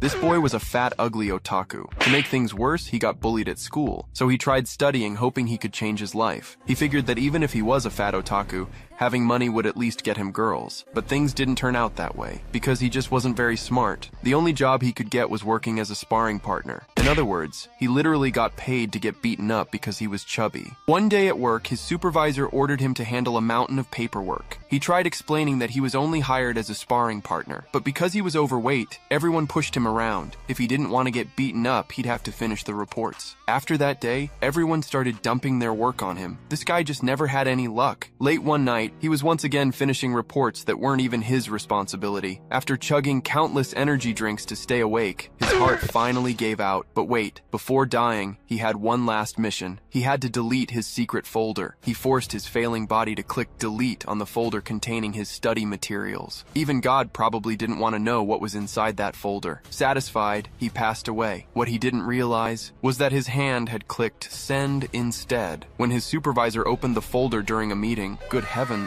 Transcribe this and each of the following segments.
This boy was a fat, ugly otaku. To make things worse, he got bullied at school, so he tried studying, hoping he could change his life. He figured that even if he was a fat otaku, having money would at least get him girls. But things didn't turn out that way, because he just wasn't very smart. The only job he could get was working as a sparring partner. In other words, he literally got paid to get beaten up because he was chubby. One day at work, his supervisor ordered him to handle a mountain of paperwork. He tried explaining that he was only hired as a sparring partner, but because he was overweight, everyone pushed him around. If he didn't want to get beaten up, he'd have to finish the reports. After that day, everyone started dumping their work on him. This guy just never had any luck. Late one night, he was once again finishing reports that weren't even his responsibility. After chugging countless energy drinks to stay awake, his heart finally gave out. But wait, before dying, he had one last mission. He had to delete his secret folder. He forced his failing body to click delete on the folder containing his study materials. Even God probably didn't want to know what was inside that folder. Satisfied, he passed away. What he didn't realize was that his hand had clicked send instead. When his supervisor opened the folder during a meeting, good heaven,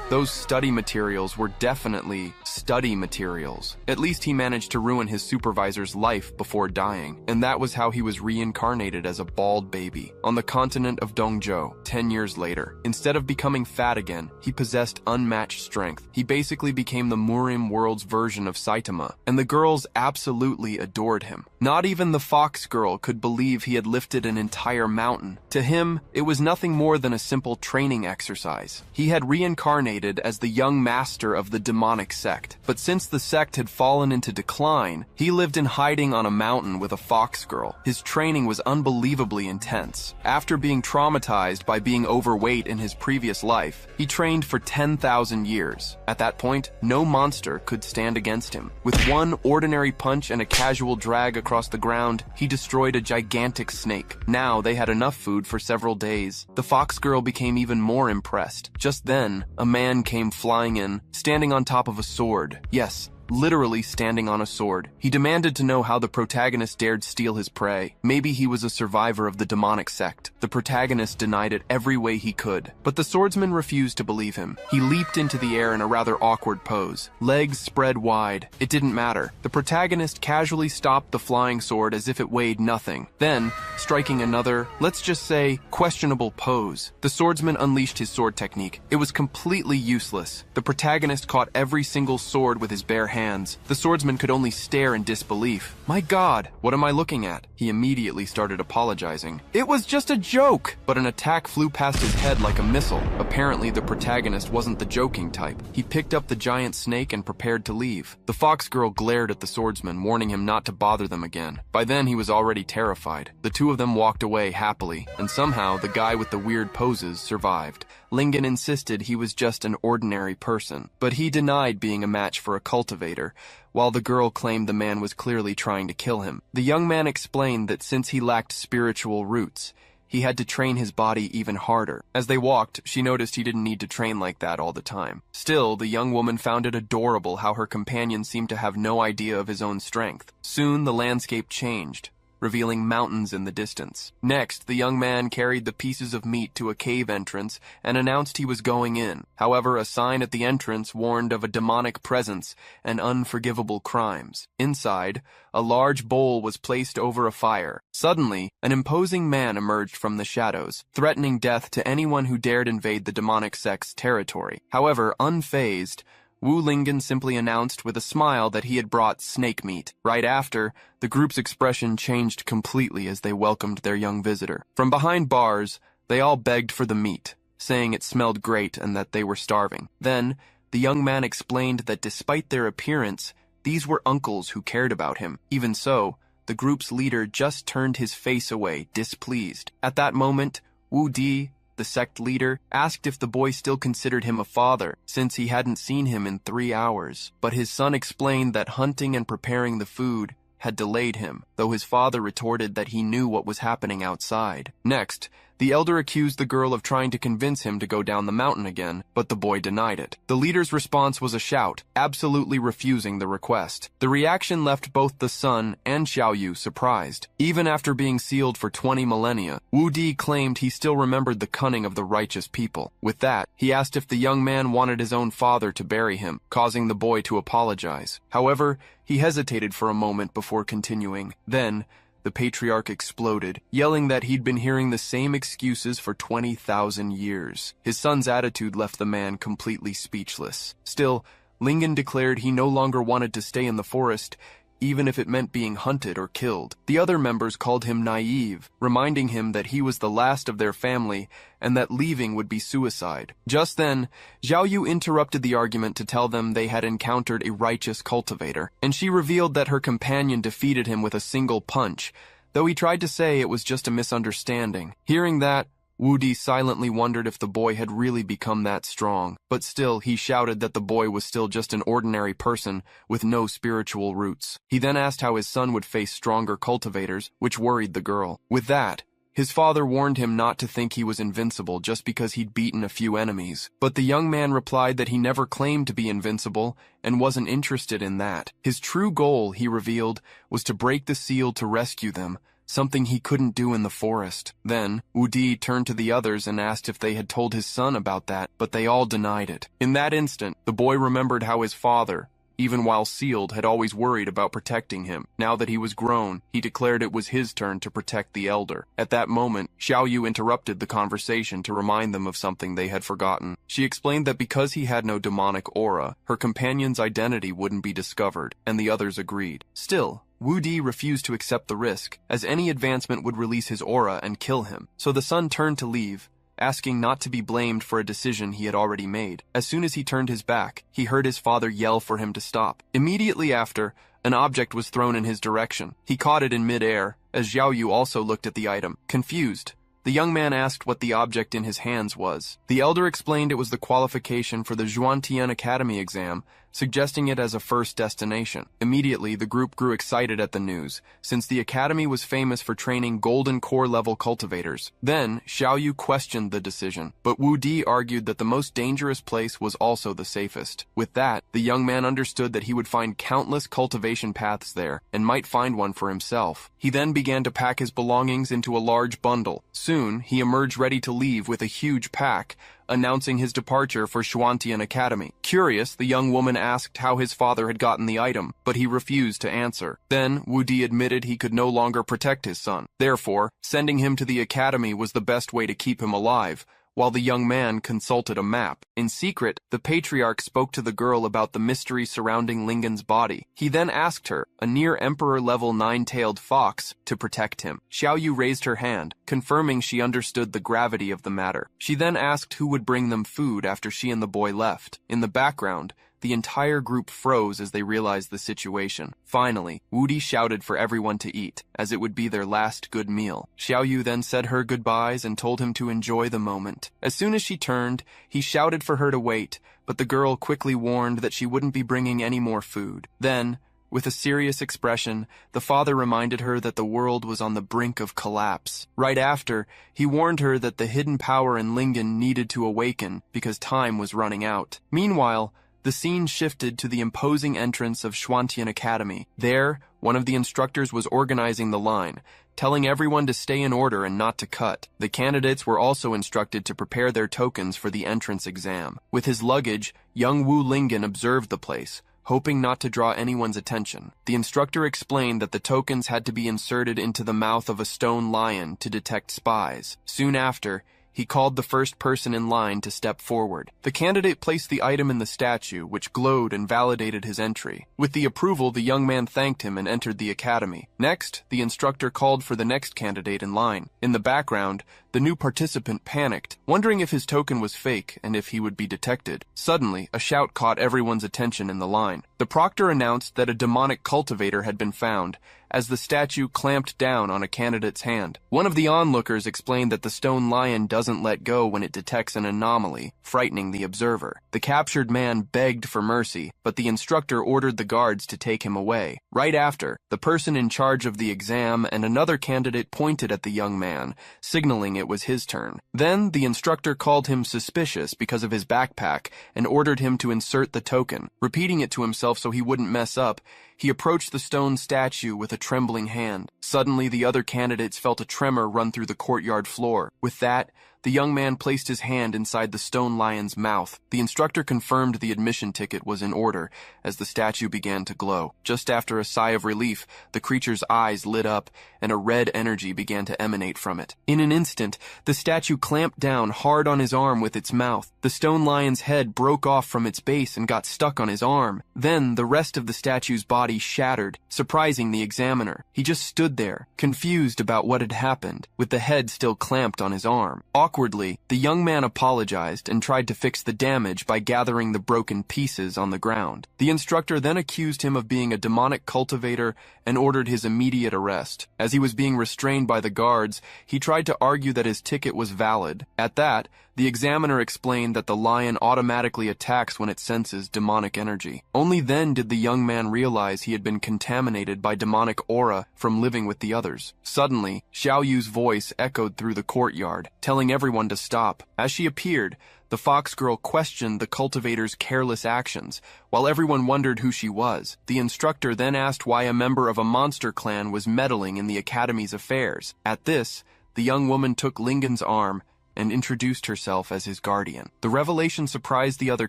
those study materials were definitely study materials. At least he managed to ruin his supervisor's life before dying, and that was how he was reincarnated as a bald baby on the continent of Dongzhou 10 years later. Instead of becoming fat again, he possessed unmatched strength. He basically became the Murim world's version of Saitama, and the girls absolutely adored him. Not even the fox girl could believe he had lifted an entire mountain. To him, it was nothing more than a simple training exercise. He had reincarnated as the young master of the demonic sect, but since the sect had fallen into decline, he lived in hiding on a mountain with a fox girl. His training was unbelievably intense. After being traumatized by being overweight in his previous life, he trained for 10,000 years. At that point, no monster could stand against him. With one ordinary punch and a casual drag across the ground, he destroyed a gigantic snake. Now they had enough food for several days. The fox girl became even more impressed. Just then, a man came flying in, standing on top of a sword. Yes, literally standing on a sword. He demanded to know how the protagonist dared steal his prey. Maybe he was a survivor of the demonic sect. The protagonist denied it every way he could, but the swordsman refused to believe him. He leaped into the air in a rather awkward pose, legs spread wide. It didn't matter. The protagonist casually stopped the flying sword as if it weighed nothing. Then, striking another, let's just say, questionable pose, the swordsman unleashed his sword technique. It was completely useless. The protagonist caught every single sword with his bare hands. The swordsman could only stare in disbelief. My God, what am I looking at? He immediately started apologizing. It was just a joke! But an attack flew past his head like a missile. Apparently, the protagonist wasn't the joking type. He picked up the giant snake and prepared to leave. The fox girl glared at the swordsman, warning him not to bother them again. By then, he was already terrified. The two of them walked away happily, and somehow the guy with the weird poses survived. Lingen insisted he was just an ordinary person, but he denied being a match for a cultivator, while the girl claimed the man was clearly trying to kill him. The young man explained that since he lacked spiritual roots, he had to train his body even harder. As they walked, she noticed he didn't need to train like that all the time. Still, the young woman found it adorable how her companion seemed to have no idea of his own strength. Soon, the landscape changed, revealing mountains in the distance. Next, the young man carried the pieces of meat to a cave entrance and announced he was going in. However, a sign at the entrance warned of a demonic presence and unforgivable crimes. Inside, a large bowl was placed over a fire. Suddenly, an imposing man emerged from the shadows, threatening death to anyone who dared invade the demonic sect's territory. However, unfazed, Wu Lingen simply announced with a smile that he had brought snake meat. Right after, the group's expression changed completely as they welcomed their young visitor. From behind bars, they all begged for the meat, saying it smelled great and that they were starving. Then, the young man explained that despite their appearance, these were uncles who cared about him. Even so, the group's leader just turned his face away, displeased. At that moment, Wu Di, the sect leader, asked if the boy still considered him a father, since he hadn't seen him in 3 hours. But his son explained that hunting and preparing the food had delayed him, though his father retorted that he knew what was happening outside. Next, The elder accused the girl of trying to convince him to go down the mountain again, but the boy denied it. The leader's response was a shout, absolutely refusing the request. The reaction left both the son and Xiaoyu surprised. Even after being sealed for 20 millennia, Wu Di claimed he still remembered the cunning of the righteous people. With that, he asked if the young man wanted his own father to bury him, causing the boy to apologize. However, he hesitated for a moment before continuing. Then, the patriarch exploded, yelling that he'd been hearing the same excuses for 20,000 years. His son's attitude left the man completely speechless. Still, Lingen declared he no longer wanted to stay in the forest, even if it meant being hunted or killed. The other members called him naive, reminding him that he was the last of their family and that leaving would be suicide. Just then, Xiaoyu interrupted the argument to tell them they had encountered a righteous cultivator, and she revealed that her companion defeated him with a single punch, though he tried to say it was just a misunderstanding. Hearing that, Wu Di silently wondered if the boy had really become that strong, but still he shouted that the boy was still just an ordinary person with no spiritual roots. He then asked how his son would face stronger cultivators, which worried the girl. With that, his father warned him not to think he was invincible just because he'd beaten a few enemies. But the young man replied that he never claimed to be invincible and wasn't interested in that. His true goal, he revealed, was to break the seal to rescue them, something he couldn't do in the forest. Then, Wu Di turned to the others and asked if they had told his son about that, but they all denied it. In that instant, the boy remembered how his father, even while sealed, had always worried about protecting him. Now that he was grown, he declared it was his turn to protect the elder. At that moment, Xiaoyu interrupted the conversation to remind them of something they had forgotten. She explained that because he had no demonic aura, her companion's identity wouldn't be discovered, and the others agreed. Still, Wu Di refused to accept the risk, as any advancement would release his aura and kill him. So the son turned to leave, asking not to be blamed for a decision he had already made. As soon as he turned his back, he heard his father yell for him to stop. Immediately after, an object was thrown in his direction. He caught it in mid-air, as Xiaoyu also looked at the item. Confused, the young man asked what the object in his hands was. The elder explained it was the qualification for the Zhuantian Academy exam, suggesting it as a first destination. Immediately, the group grew excited at the news, since the academy was famous for training golden core level cultivators. Then, Xiaoyu questioned the decision, but Wu Di argued that the most dangerous place was also the safest. With that, the young man understood that he would find countless cultivation paths there, and might find one for himself. He then began to pack his belongings into a large bundle. Soon, he emerged ready to leave with a huge pack, announcing his departure for Zhuantian Academy. Curious, the young woman asked how his father had gotten the item, but he refused to answer. Then, Wu Di admitted he could no longer protect his son. Therefore, sending him to the academy was the best way to keep him alive, while the young man consulted a map. In secret, the patriarch spoke to the girl about the mystery surrounding Lingen's body. He then asked her, a near-emperor-level 9-tailed fox, to protect him. Xiaoyu raised her hand, confirming she understood the gravity of the matter. She then asked who would bring them food after she and the boy left. In the background, the entire group froze as they realized the situation. Finally, Wu Di shouted for everyone to eat, as it would be their last good meal. Xiaoyu then said her goodbyes and told him to enjoy the moment. As soon as she turned, he shouted for her to wait, but the girl quickly warned that she wouldn't be bringing any more food. Then, with a serious expression, the father reminded her that the world was on the brink of collapse. Right after, he warned her that the hidden power in Lingen needed to awaken because time was running out. Meanwhile, the scene shifted to the imposing entrance of Zhuantian Academy. There, one of the instructors was organizing the line, telling everyone to stay in order and not to cut. The candidates were also instructed to prepare their tokens for the entrance exam. With his luggage, young Wu Lingen observed the place, hoping not to draw anyone's attention. The instructor explained that the tokens had to be inserted into the mouth of a stone lion to detect spies. Soon after, he called the first person in line to step forward. The candidate placed the item in the statue, which glowed and validated his entry. With the approval, the young man thanked him and entered the academy. Next, the instructor called for the next candidate in line. In the background, the new participant panicked, wondering if his token was fake and if he would be detected. Suddenly, a shout caught everyone's attention in the line. The proctor announced that a demonic cultivator had been found, as the statue clamped down on a candidate's hand. One of the onlookers explained that the stone lion doesn't let go when it detects an anomaly, frightening the observer. The captured man begged for mercy, but the instructor ordered the guards to take him away. Right after, the person in charge of the exam and another candidate pointed at the young man, signaling it it was his turn. Then, the instructor called him suspicious because of his backpack and ordered him to insert the token. Repeating it to himself so he wouldn't mess up, he approached the stone statue with a trembling hand. Suddenly, the other candidates felt a tremor run through the courtyard floor. With that, the young man placed his hand inside the stone lion's mouth. The instructor confirmed the admission ticket was in order as the statue began to glow. Just after a sigh of relief, the creature's eyes lit up and a red energy began to emanate from it. In an instant, the statue clamped down hard on his arm with its mouth. The stone lion's head broke off from its base and got stuck on his arm. Then, the rest of the statue's body shattered, surprising the examiner. He just stood there, confused about what had happened, with the head still clamped on his arm. Awkwardly, the young man apologized and tried to fix the damage by gathering the broken pieces on the ground. The instructor then accused him of being a demonic cultivator and ordered his immediate arrest. As he was being restrained by the guards, he tried to argue that his ticket was valid. At that, the examiner explained that the lion automatically attacks when it senses demonic energy. Only then did the young man realize he had been contaminated by demonic aura from living with the others. Suddenly, Xiao Yu's voice echoed through the courtyard, telling everyone to stop. As she appeared, the fox girl questioned the cultivator's careless actions, while everyone wondered who she was. The instructor then asked why a member of a monster clan was meddling in the academy's affairs. At this, the young woman took Lingen's arm and introduced herself as his guardian. The revelation surprised the other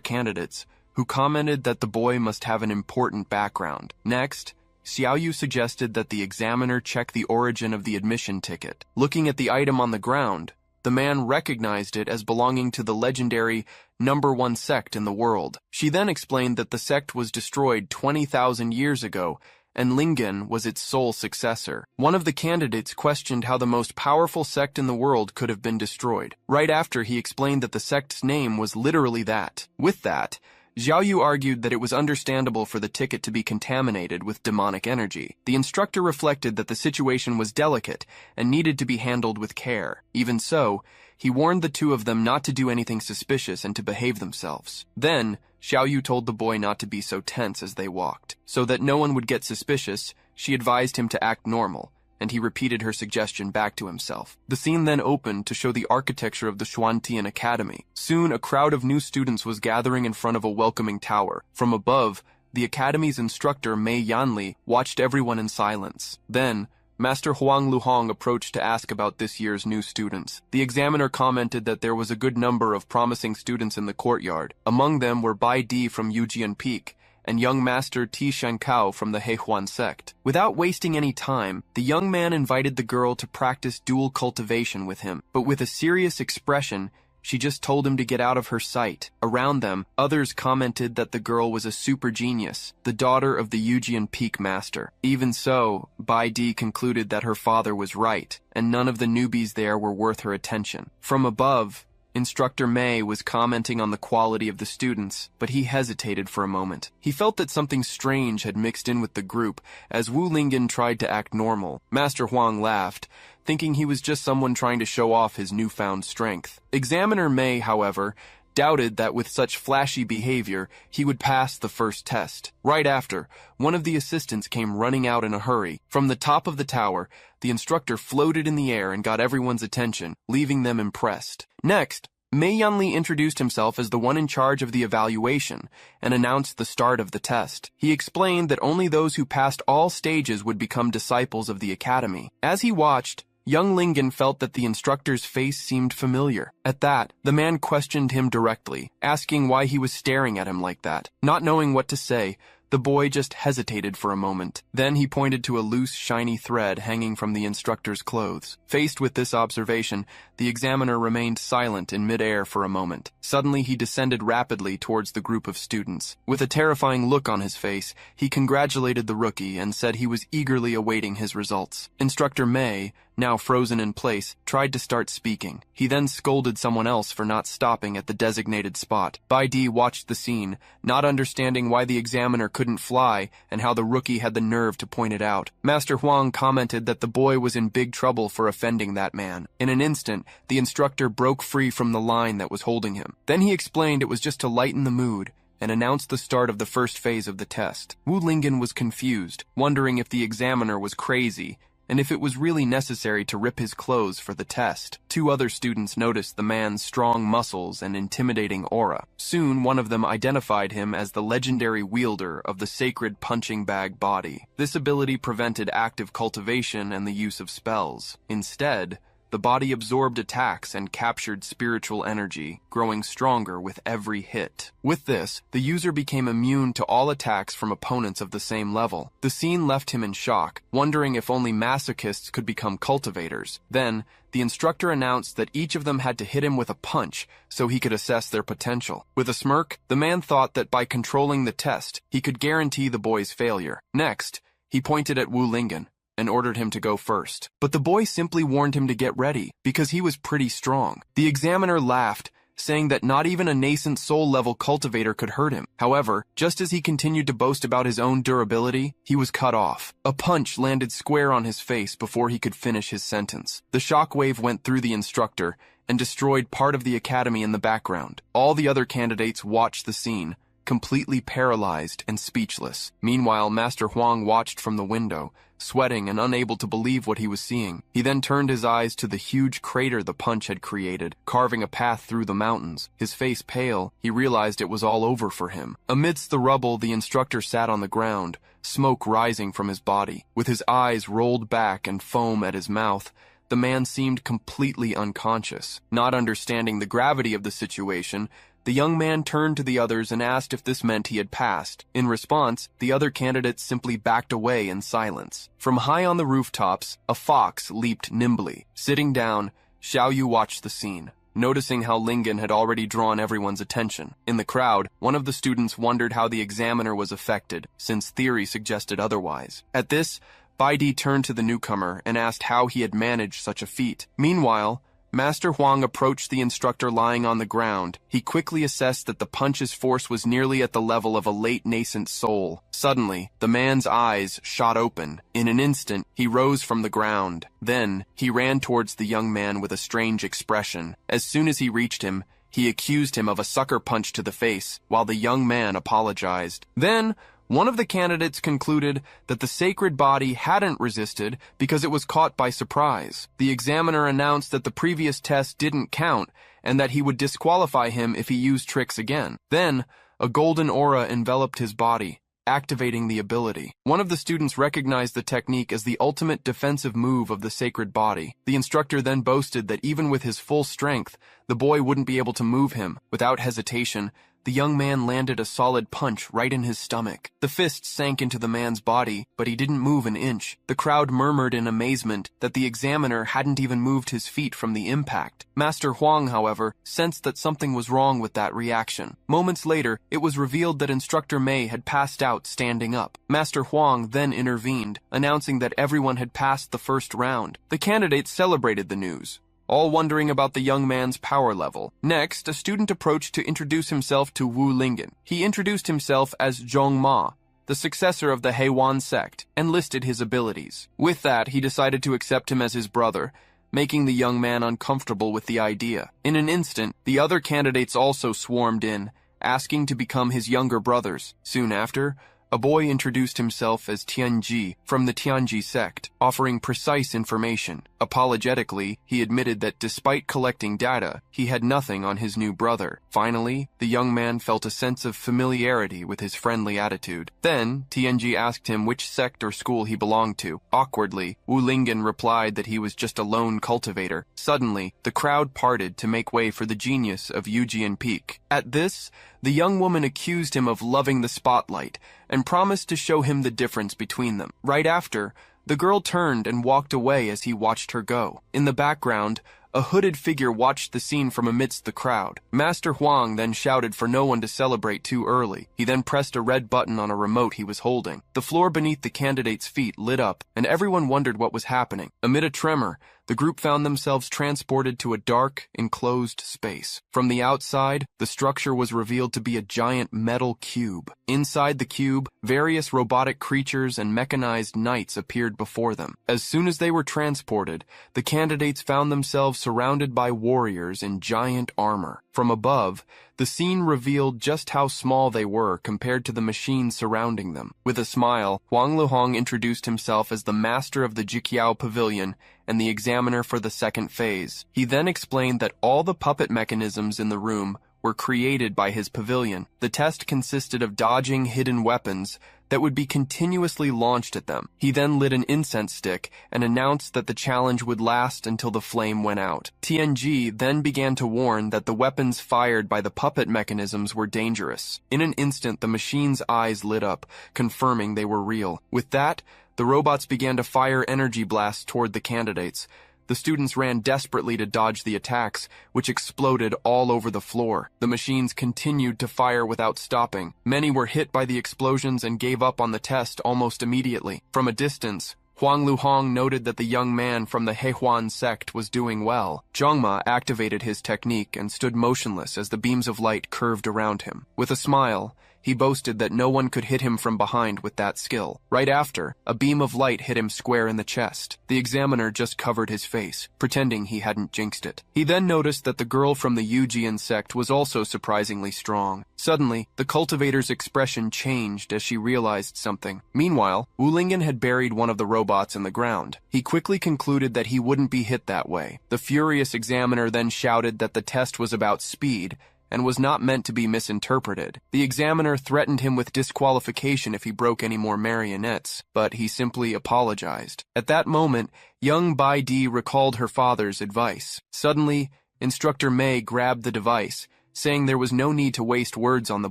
candidates, who commented that the boy must have an important background. Next, Xiao Yu suggested that the examiner check the origin of the admission ticket. Looking at the item on the ground, the man recognized it as belonging to the legendary #1 sect in the world. She then explained that the sect was destroyed 20,000 years ago, and Lingen was its sole successor. One of the candidates questioned how the most powerful sect in the world could have been destroyed. Right after, he explained that the sect's name was literally that. With that, Xiao Yu argued that it was understandable for the ticket to be contaminated with demonic energy. The instructor reflected that the situation was delicate and needed to be handled with care. Even so, he warned the two of them not to do anything suspicious and to behave themselves. Then, Xiao Yu told the boy not to be so tense as they walked. So that no one would get suspicious, she advised him to act normal, and he repeated her suggestion back to himself. The scene then opened to show the architecture of the Xuantian Academy. Soon, a crowd of new students was gathering in front of a welcoming tower. From above, the academy's instructor, Mei Yanli, watched everyone in silence. Then, Master Huang Luhong approached to ask about this year's new students. The examiner commented that there was a good number of promising students in the courtyard. Among them were Bai Di from Yujian Peak and young Master Ti Shankao from the Heihuan sect. Without wasting any time, the young man invited the girl to practice dual cultivation with him, but with a serious expression, she just told him to get out of her sight. Around them, others commented that the girl was a super genius, the daughter of the Yujian Peak master. Even so, Bai Di concluded that her father was right, and none of the newbies there were worth her attention. From above, Instructor Mei was commenting on the quality of the students, but he hesitated for a moment. He felt that something strange had mixed in with the group as Wu Lingen tried to act normal. Master Huang laughed, thinking he was just someone trying to show off his newfound strength. Examiner Mei, however, doubted that with such flashy behavior, he would pass the first test. Right after, one of the assistants came running out in a hurry. From the top of the tower, the instructor floated in the air and got everyone's attention, leaving them impressed. Next, Mei Yanli introduced himself as the one in charge of the evaluation and announced the start of the test. He explained that only those who passed all stages would become disciples of the academy. As he watched, young Lingen felt that the instructor's face seemed familiar. At that, the man questioned him directly, asking why he was staring at him like that. Not knowing what to say, the boy just hesitated for a moment. Then he pointed to a loose, shiny thread hanging from the instructor's clothes. Faced with this observation, the examiner remained silent in midair for a moment. Suddenly, he descended rapidly towards the group of students. With a terrifying look on his face, he congratulated the rookie and said he was eagerly awaiting his results. Instructor Mei, now frozen in place, tried to start speaking. He then scolded someone else for not stopping at the designated spot. Bai Di watched the scene, not understanding why the examiner couldn't fly and how the rookie had the nerve to point it out. Master Huang commented that the boy was in big trouble for offending that man. In an instant, the instructor broke free from the line that was holding him. Then he explained it was just to lighten the mood and announced the start of the first phase of the test. Wu Lingen was confused, wondering if the examiner was crazy, and if it was really necessary to rip his clothes for the test. Two other students noticed the man's strong muscles and intimidating aura. Soon, one of them identified him as the legendary wielder of the sacred punching bag body. This ability prevented active cultivation and the use of spells. Instead, the body absorbed attacks and captured spiritual energy, growing stronger with every hit. With this, the user became immune to all attacks from opponents of the same level. The scene left him in shock, wondering if only masochists could become cultivators. Then, the instructor announced that each of them had to hit him with a punch so he could assess their potential. With a smirk, the man thought that by controlling the test, he could guarantee the boy's failure. Next, he pointed at Wu Lingen and ordered him to go first. But the boy simply warned him to get ready, because he was pretty strong. The examiner laughed, saying that not even a nascent soul-level cultivator could hurt him. However, just as he continued to boast about his own durability, he was cut off. A punch landed square on his face before he could finish his sentence. The shockwave went through the instructor and destroyed part of the academy in the background. All the other candidates watched the scene, completely paralyzed and speechless. Meanwhile, Master Huang watched from the window, sweating and unable to believe what he was seeing. He then turned his eyes to the huge crater the punch had created, carving a path through the mountains. His face pale, he realized it was all over for him. Amidst the rubble, the instructor sat on the ground, smoke rising from his body. With his eyes rolled back and foam at his mouth, the man seemed completely unconscious. Not understanding the gravity of the situation, the young man turned to the others and asked if this meant he had passed. In response, the other candidates simply backed away in silence. From high on the rooftops, a fox leaped nimbly. Sitting down, Xiao Yu watched the scene, noticing how Lingen had already drawn everyone's attention. In the crowd, one of the students wondered how the examiner was affected, since theory suggested otherwise. At this, Baidi turned to the newcomer and asked how he had managed such a feat. Meanwhile, Master Huang approached the instructor lying on the ground. He quickly assessed that the punch's force was nearly at the level of a late nascent soul. Suddenly, the man's eyes shot open. In an instant, he rose from the ground. Then, he ran towards the young man with a strange expression. As soon as he reached him, he accused him of a sucker punch to the face, while the young man apologized. Then, one of the candidates concluded that the sacred body hadn't resisted because it was caught by surprise. The examiner announced that the previous test didn't count and that he would disqualify him if he used tricks again. Then, a golden aura enveloped his body, activating the ability. One of the students recognized the technique as the ultimate defensive move of the sacred body. The instructor then boasted that even with his full strength, the boy wouldn't be able to move him. Without hesitation, the young man landed a solid punch right in his stomach. The fist sank into the man's body, but he didn't move an inch. The crowd murmured in amazement that the examiner hadn't even moved his feet from the impact. Master Huang, however, sensed that something was wrong with that reaction. Moments later, it was revealed that Instructor Mei had passed out standing up. Master Huang then intervened, announcing that everyone had passed the first round. The candidates celebrated the news, all wondering about the young man's power level. Next, a student approached to introduce himself to Wu Lingen. He introduced himself as Zhong Ma, the successor of the Heiwan sect, and listed his abilities. With that, he decided to accept him as his brother, making the young man uncomfortable with the idea. In an instant, the other candidates also swarmed in, asking to become his younger brothers. Soon after, a boy introduced himself as Tianji from the Tianji sect, offering precise information. Apologetically, he admitted that despite collecting data, he had nothing on his new brother. Finally, the young man felt a sense of familiarity with his friendly attitude. Then, Tianji asked him which sect or school he belonged to. Awkwardly, Wu Lingen replied that he was just a lone cultivator. Suddenly, the crowd parted to make way for the genius of Yujian Peak. At this, the young woman accused him of loving the spotlight and promised to show him the difference between them. Right after, the girl turned and walked away as he watched her go. In the background, a hooded figure watched the scene from amidst the crowd. Master Huang then shouted for no one to celebrate too early. He then pressed a red button on a remote he was holding. The floor beneath the candidates' feet lit up, and everyone wondered what was happening. Amid a tremor, the group found themselves transported to a dark, enclosed space. From the outside, the structure was revealed to be a giant metal cube. Inside the cube, various robotic creatures and mechanized knights appeared before them. As soon as they were transported, the candidates found themselves surrounded by warriors in giant armor. From above, the scene revealed just how small they were compared to the machines surrounding them. With a smile, Huang Luhong introduced himself as the master of the Jiqiao Pavilion and the examiner for the second phase. He then explained that all the puppet mechanisms in the room were created by his pavilion. The test consisted of dodging hidden weapons that would be continuously launched at them. He then lit an incense stick and announced that the challenge would last until the flame went out. TNG then began to warn that the weapons fired by the puppet mechanisms were dangerous. In an instant, the machine's eyes lit up, confirming they were real. With that, the robots began to fire energy blasts toward the candidates. The students ran desperately to dodge the attacks, which exploded all over the floor. The machines continued to fire without stopping. Many were hit by the explosions and gave up on the test almost immediately. From a distance, Huang Luhong noted that the young man from the Heihuan sect was doing well. Zhongma activated his technique and stood motionless as the beams of light curved around him. With a smile, he boasted that no one could hit him from behind with that skill. Right after, a beam of light hit him square in the chest. The examiner just covered his face, pretending he hadn't jinxed it. He then noticed that the girl from the Yujian sect was also surprisingly strong. Suddenly, the cultivator's expression changed as she realized something. Meanwhile, Wu Lingen had buried one of the robots in the ground. He quickly concluded that he wouldn't be hit that way. The furious examiner then shouted that the test was about speed, and was not meant to be misinterpreted. The examiner threatened him with disqualification if he broke any more marionettes, but he simply apologized. At that moment, young Bai Di recalled her father's advice. Suddenly, Instructor Mei grabbed the device, saying there was no need to waste words on the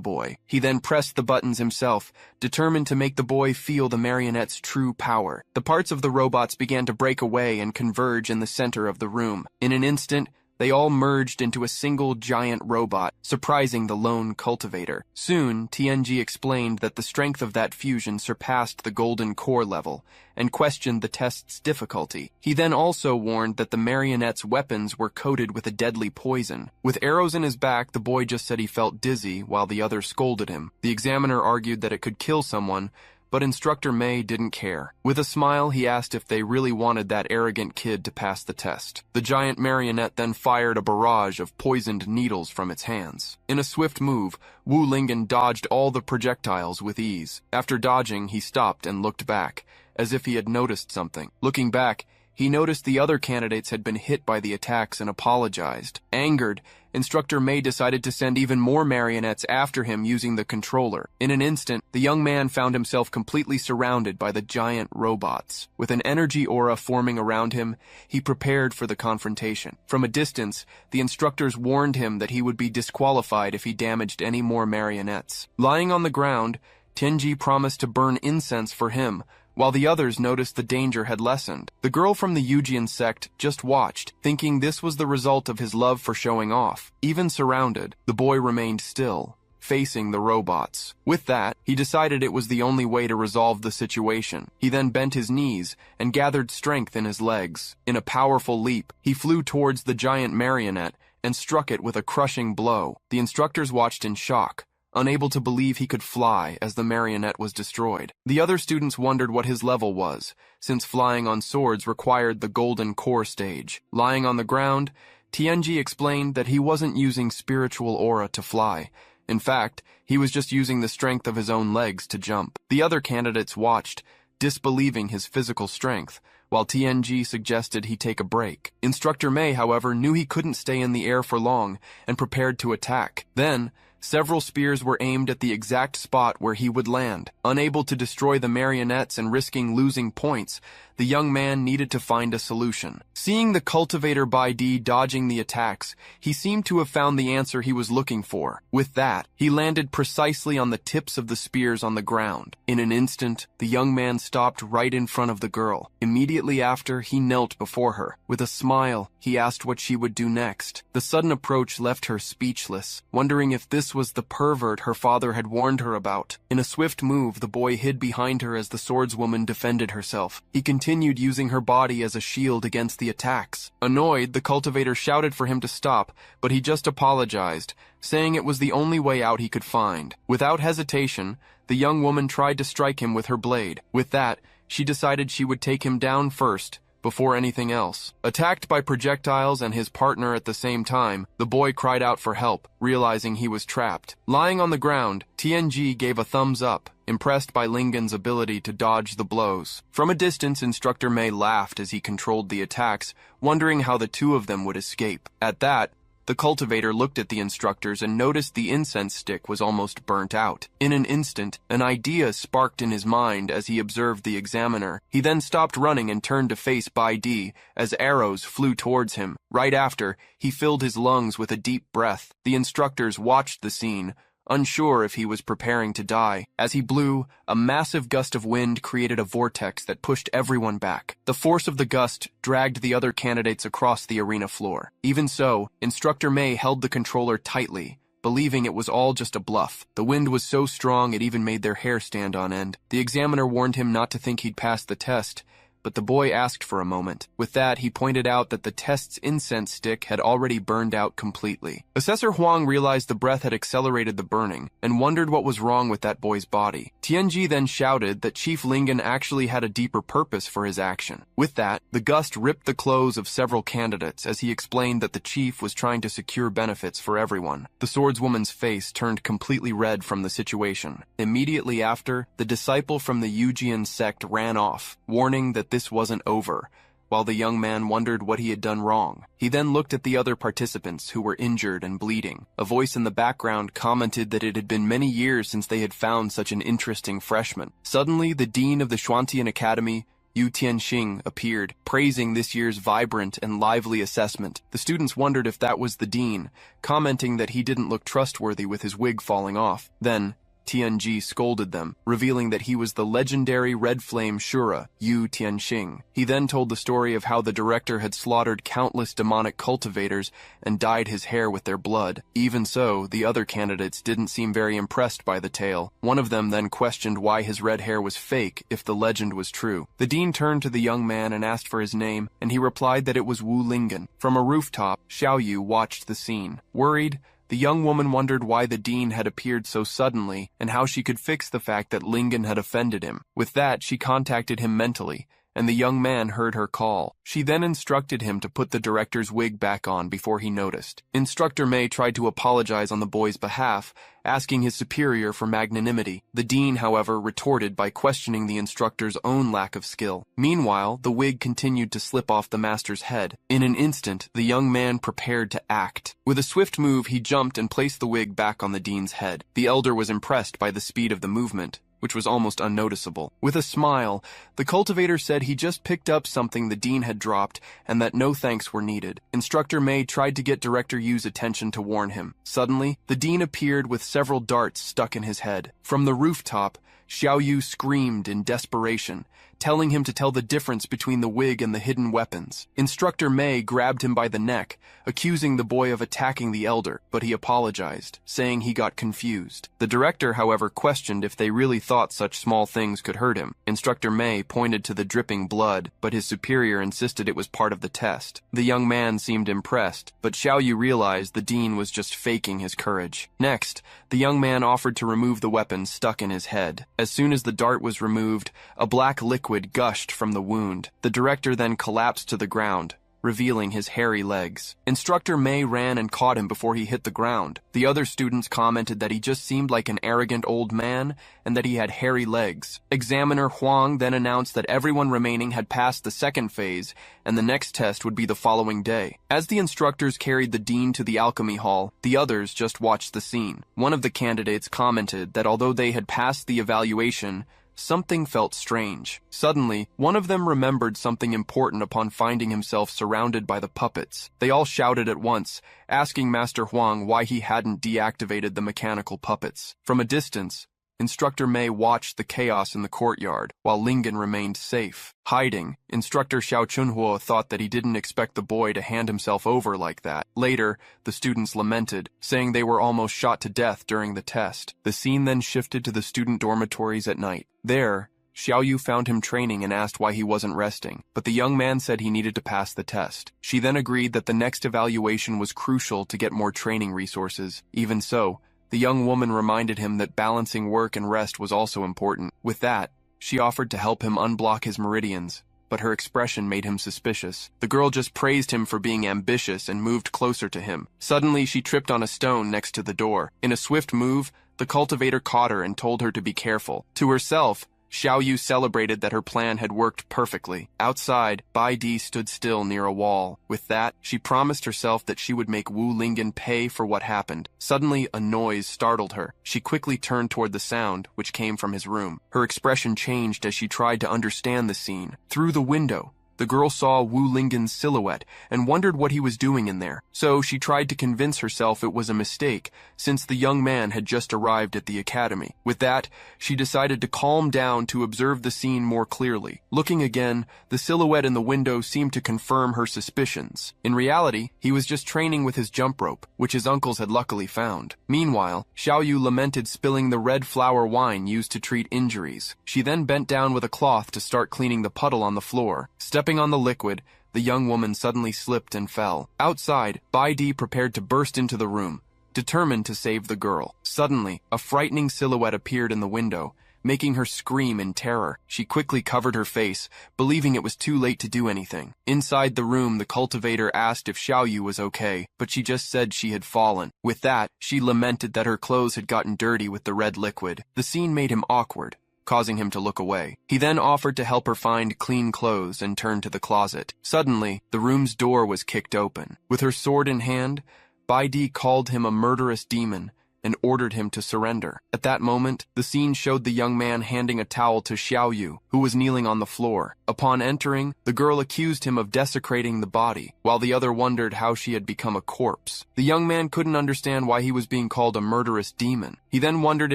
boy. He then pressed the buttons himself, determined to make the boy feel the marionette's true power. The parts of the robots began to break away and converge in the center of the room. In an instant, they all merged into a single giant robot, surprising the lone cultivator. Soon, TNG explained that the strength of that fusion surpassed the golden core level, and questioned the test's difficulty. He then also warned that the marionette's weapons were coated with a deadly poison. With arrows in his back, the boy just said he felt dizzy, while the others scolded him. The examiner argued that it could kill someone, but Instructor Mei didn't care. With a smile, he asked if they really wanted that arrogant kid to pass the test. The giant marionette then fired a barrage of poisoned needles from its hands. In a swift move, Wu Lingen dodged all the projectiles with ease. After dodging, he stopped and looked back, as if he had noticed something. Looking back, he noticed the other candidates had been hit by the attacks and apologized. Angered, Instructor Mei decided to send even more marionettes after him using the controller. In an instant, the young man found himself completely surrounded by the giant robots. With an energy aura forming around him, he prepared for the confrontation. From a distance, the instructors warned him that he would be disqualified if he damaged any more marionettes. Lying on the ground, Tenji promised to burn incense for him, while the others noticed the danger had lessened. The girl from the Yujian sect just watched, thinking this was the result of his love for showing off. Even surrounded, the boy remained still, facing the robots. With that, he decided it was the only way to resolve the situation. He then bent his knees and gathered strength in his legs. In a powerful leap, he flew towards the giant marionette and struck it with a crushing blow. The instructors watched in shock, unable to believe he could fly as the marionette was destroyed. The other students wondered what his level was, since flying on swords required the golden core stage. Lying on the ground, Tianji explained that he wasn't using spiritual aura to fly. In fact, he was just using the strength of his own legs to jump. The other candidates watched, disbelieving his physical strength, while TNG suggested he take a break. Instructor Mei, however, knew he couldn't stay in the air for long and prepared to attack. Then, several spears were aimed at the exact spot where he would land. Unable to destroy the marionettes and risking losing points, the young man needed to find a solution. Seeing the cultivator Bai Di dodging the attacks, he seemed to have found the answer he was looking for. With that, he landed precisely on the tips of the spears on the ground. In an instant, the young man stopped right in front of the girl. Immediately after, he knelt before her. With a smile, he asked what she would do next. The sudden approach left her speechless, wondering if this was the pervert her father had warned her about. In a swift move, the boy hid behind her as the swordswoman defended herself. He continued using her body as a shield against the attacks. Annoyed, the cultivator shouted for him to stop, but he just apologized, saying it was the only way out he could find. Without hesitation, the young woman tried to strike him with her blade. With that, she decided she would take him down first, before anything else. Attacked by projectiles and his partner at the same time, the boy cried out for help, realizing he was trapped. Lying on the ground, TNG gave a thumbs up, impressed by Lingen's ability to dodge the blows. From a distance, Instructor May laughed as he controlled the attacks, wondering how the two of them would escape. At that, the cultivator looked at the instructors and noticed the incense stick was almost burnt out. In an instant, an idea sparked in his mind as he observed the examiner. He then stopped running and turned to face Bai Di as arrows flew towards him. Right after, he filled his lungs with a deep breath. The instructors watched the scene, unsure if he was preparing to die. As he blew, a massive gust of wind created a vortex that pushed everyone back. The force of the gust dragged the other candidates across the arena floor. Even so, Instructor May held the controller tightly, believing it was all just a bluff. The wind was so strong it even made their hair stand on end. The examiner warned him not to think he'd pass the test, but the boy asked for a moment. With that, he pointed out that the test's incense stick had already burned out completely. Assessor Huang realized the breath had accelerated the burning and wondered what was wrong with that boy's body. Tianji then shouted that Chief Lingen actually had a deeper purpose for his action. With that, the gust ripped the clothes of several candidates as he explained that the chief was trying to secure benefits for everyone. The swordswoman's face turned completely red from the situation. Immediately after, the disciple from the Yujian sect ran off, warning that this wasn't over, while the young man wondered what he had done wrong. He then looked at the other participants who were injured and bleeding. A voice in the background commented that it had been many years since they had found such an interesting freshman. Suddenly, the dean of the Xuantian Academy, Yu Tianxing, appeared, praising this year's vibrant and lively assessment. The students wondered if that was the dean, commenting that he didn't look trustworthy with his wig falling off. Then, Tianji scolded them, revealing that he was the legendary Red Flame Shura, Yu Tianxing. He then told the story of how the director had slaughtered countless demonic cultivators and dyed his hair with their blood. Even so, the other candidates didn't seem very impressed by the tale. One of them then questioned why his red hair was fake if the legend was true. The dean turned to the young man and asked for his name, and he replied that it was Wu Lingen. From a rooftop, Xiao Yu watched the scene. Worried, the young woman wondered why the dean had appeared so suddenly and how she could fix the fact that Lingen had offended him. With that, she contacted him mentally, and the young man heard her call. She then instructed him to put the director's wig back on before he noticed. Instructor May tried to apologize on the boy's behalf, asking his superior for magnanimity. The dean, however, retorted by questioning the instructor's own lack of skill. Meanwhile, the wig continued to slip off the master's head. In an instant, the young man prepared to act. With a swift move, he jumped and placed the wig back on the dean's head. The elder was impressed by the speed of the movement, which was almost unnoticeable. With a smile, the cultivator said he just picked up something the dean had dropped and that no thanks were needed. Instructor May tried to get Director Yu's attention to warn him. Suddenly, the dean appeared with several darts stuck in his head. From the rooftop, Xiao Yu screamed in desperation, telling him to tell the difference between the wig and the hidden weapons. Instructor May grabbed him by the neck, accusing the boy of attacking the elder, but he apologized, saying he got confused. The director, however, questioned if they really thought such small things could hurt him. Instructor May pointed to the dripping blood, but his superior insisted it was part of the test. The young man seemed impressed, but Xiao Yu realized the dean was just faking his courage. Next, the young man offered to remove the weapon stuck in his head. As soon as the dart was removed, a black liquid gushed from the wound. The director then collapsed to the ground, revealing his hairy legs. Instructor May ran and caught him before he hit the ground. The other students commented that he just seemed like an arrogant old man and that he had hairy legs. Examiner Huang then announced that everyone remaining had passed the second phase and the next test would be the following day. As the instructors carried the dean to the alchemy hall, the others just watched the scene. One of the candidates commented that although they had passed the evaluation, something felt strange. Suddenly, one of them remembered something important upon finding himself surrounded by the puppets. They all shouted at once, asking Master Huang why he hadn't deactivated the mechanical puppets. From a distance, Instructor May watched the chaos in the courtyard, while Lingen remained safe. Hiding, Instructor Xiao Chunhuo thought that he didn't expect the boy to hand himself over like that. Later, the students lamented, saying they were almost shot to death during the test. The scene then shifted to the student dormitories at night. There, Xiao Yu found him training and asked why he wasn't resting, but the young man said he needed to pass the test. She then agreed that the next evaluation was crucial to get more training resources. Even so, the young woman reminded him that balancing work and rest was also important. With that, she offered to help him unblock his meridians, but her expression made him suspicious. The girl just praised him for being ambitious and moved closer to him. Suddenly, she tripped on a stone next to the door. In a swift move, the cultivator caught her and told her to be careful. To herself, Xiaoyu celebrated that her plan had worked perfectly. Outside, Bai Di stood still near a wall. With that, she promised herself that she would make Wu Lingen pay for what happened. Suddenly, a noise startled her. She quickly turned toward the sound, which came from his room. Her expression changed as she tried to understand the scene. Through the window, the girl saw Wu Lingen's silhouette and wondered what he was doing in there. So she tried to convince herself it was a mistake, since the young man had just arrived at the academy. With that, she decided to calm down to observe the scene more clearly. Looking again, the silhouette in the window seemed to confirm her suspicions. In reality, he was just training with his jump rope, which his uncles had luckily found. Meanwhile, Xiaoyu lamented spilling the red flower wine used to treat injuries. She then bent down with a cloth to start cleaning the puddle on the floor. Stepping on the liquid, the young woman suddenly slipped and fell. Outside, Bai Di prepared to burst into the room, determined to save the girl. Suddenly, a frightening silhouette appeared in the window, making her scream in terror. She quickly covered her face, believing it was too late to do anything. Inside the room, the cultivator asked if Xiaoyu was okay, but she just said she had fallen. With that, she lamented that her clothes had gotten dirty with the red liquid. The scene made him awkward, causing him to look away. He then offered to help her find clean clothes and turned to the closet. Suddenly, the room's door was kicked open. With her sword in hand, Bai Di called him a murderous demon and ordered him to surrender. At that moment, the scene showed the young man handing a towel to Xiaoyu, who was kneeling on the floor. Upon entering, the girl accused him of desecrating the body, while the other wondered how she had become a corpse. The young man couldn't understand why he was being called a murderous demon. He then wondered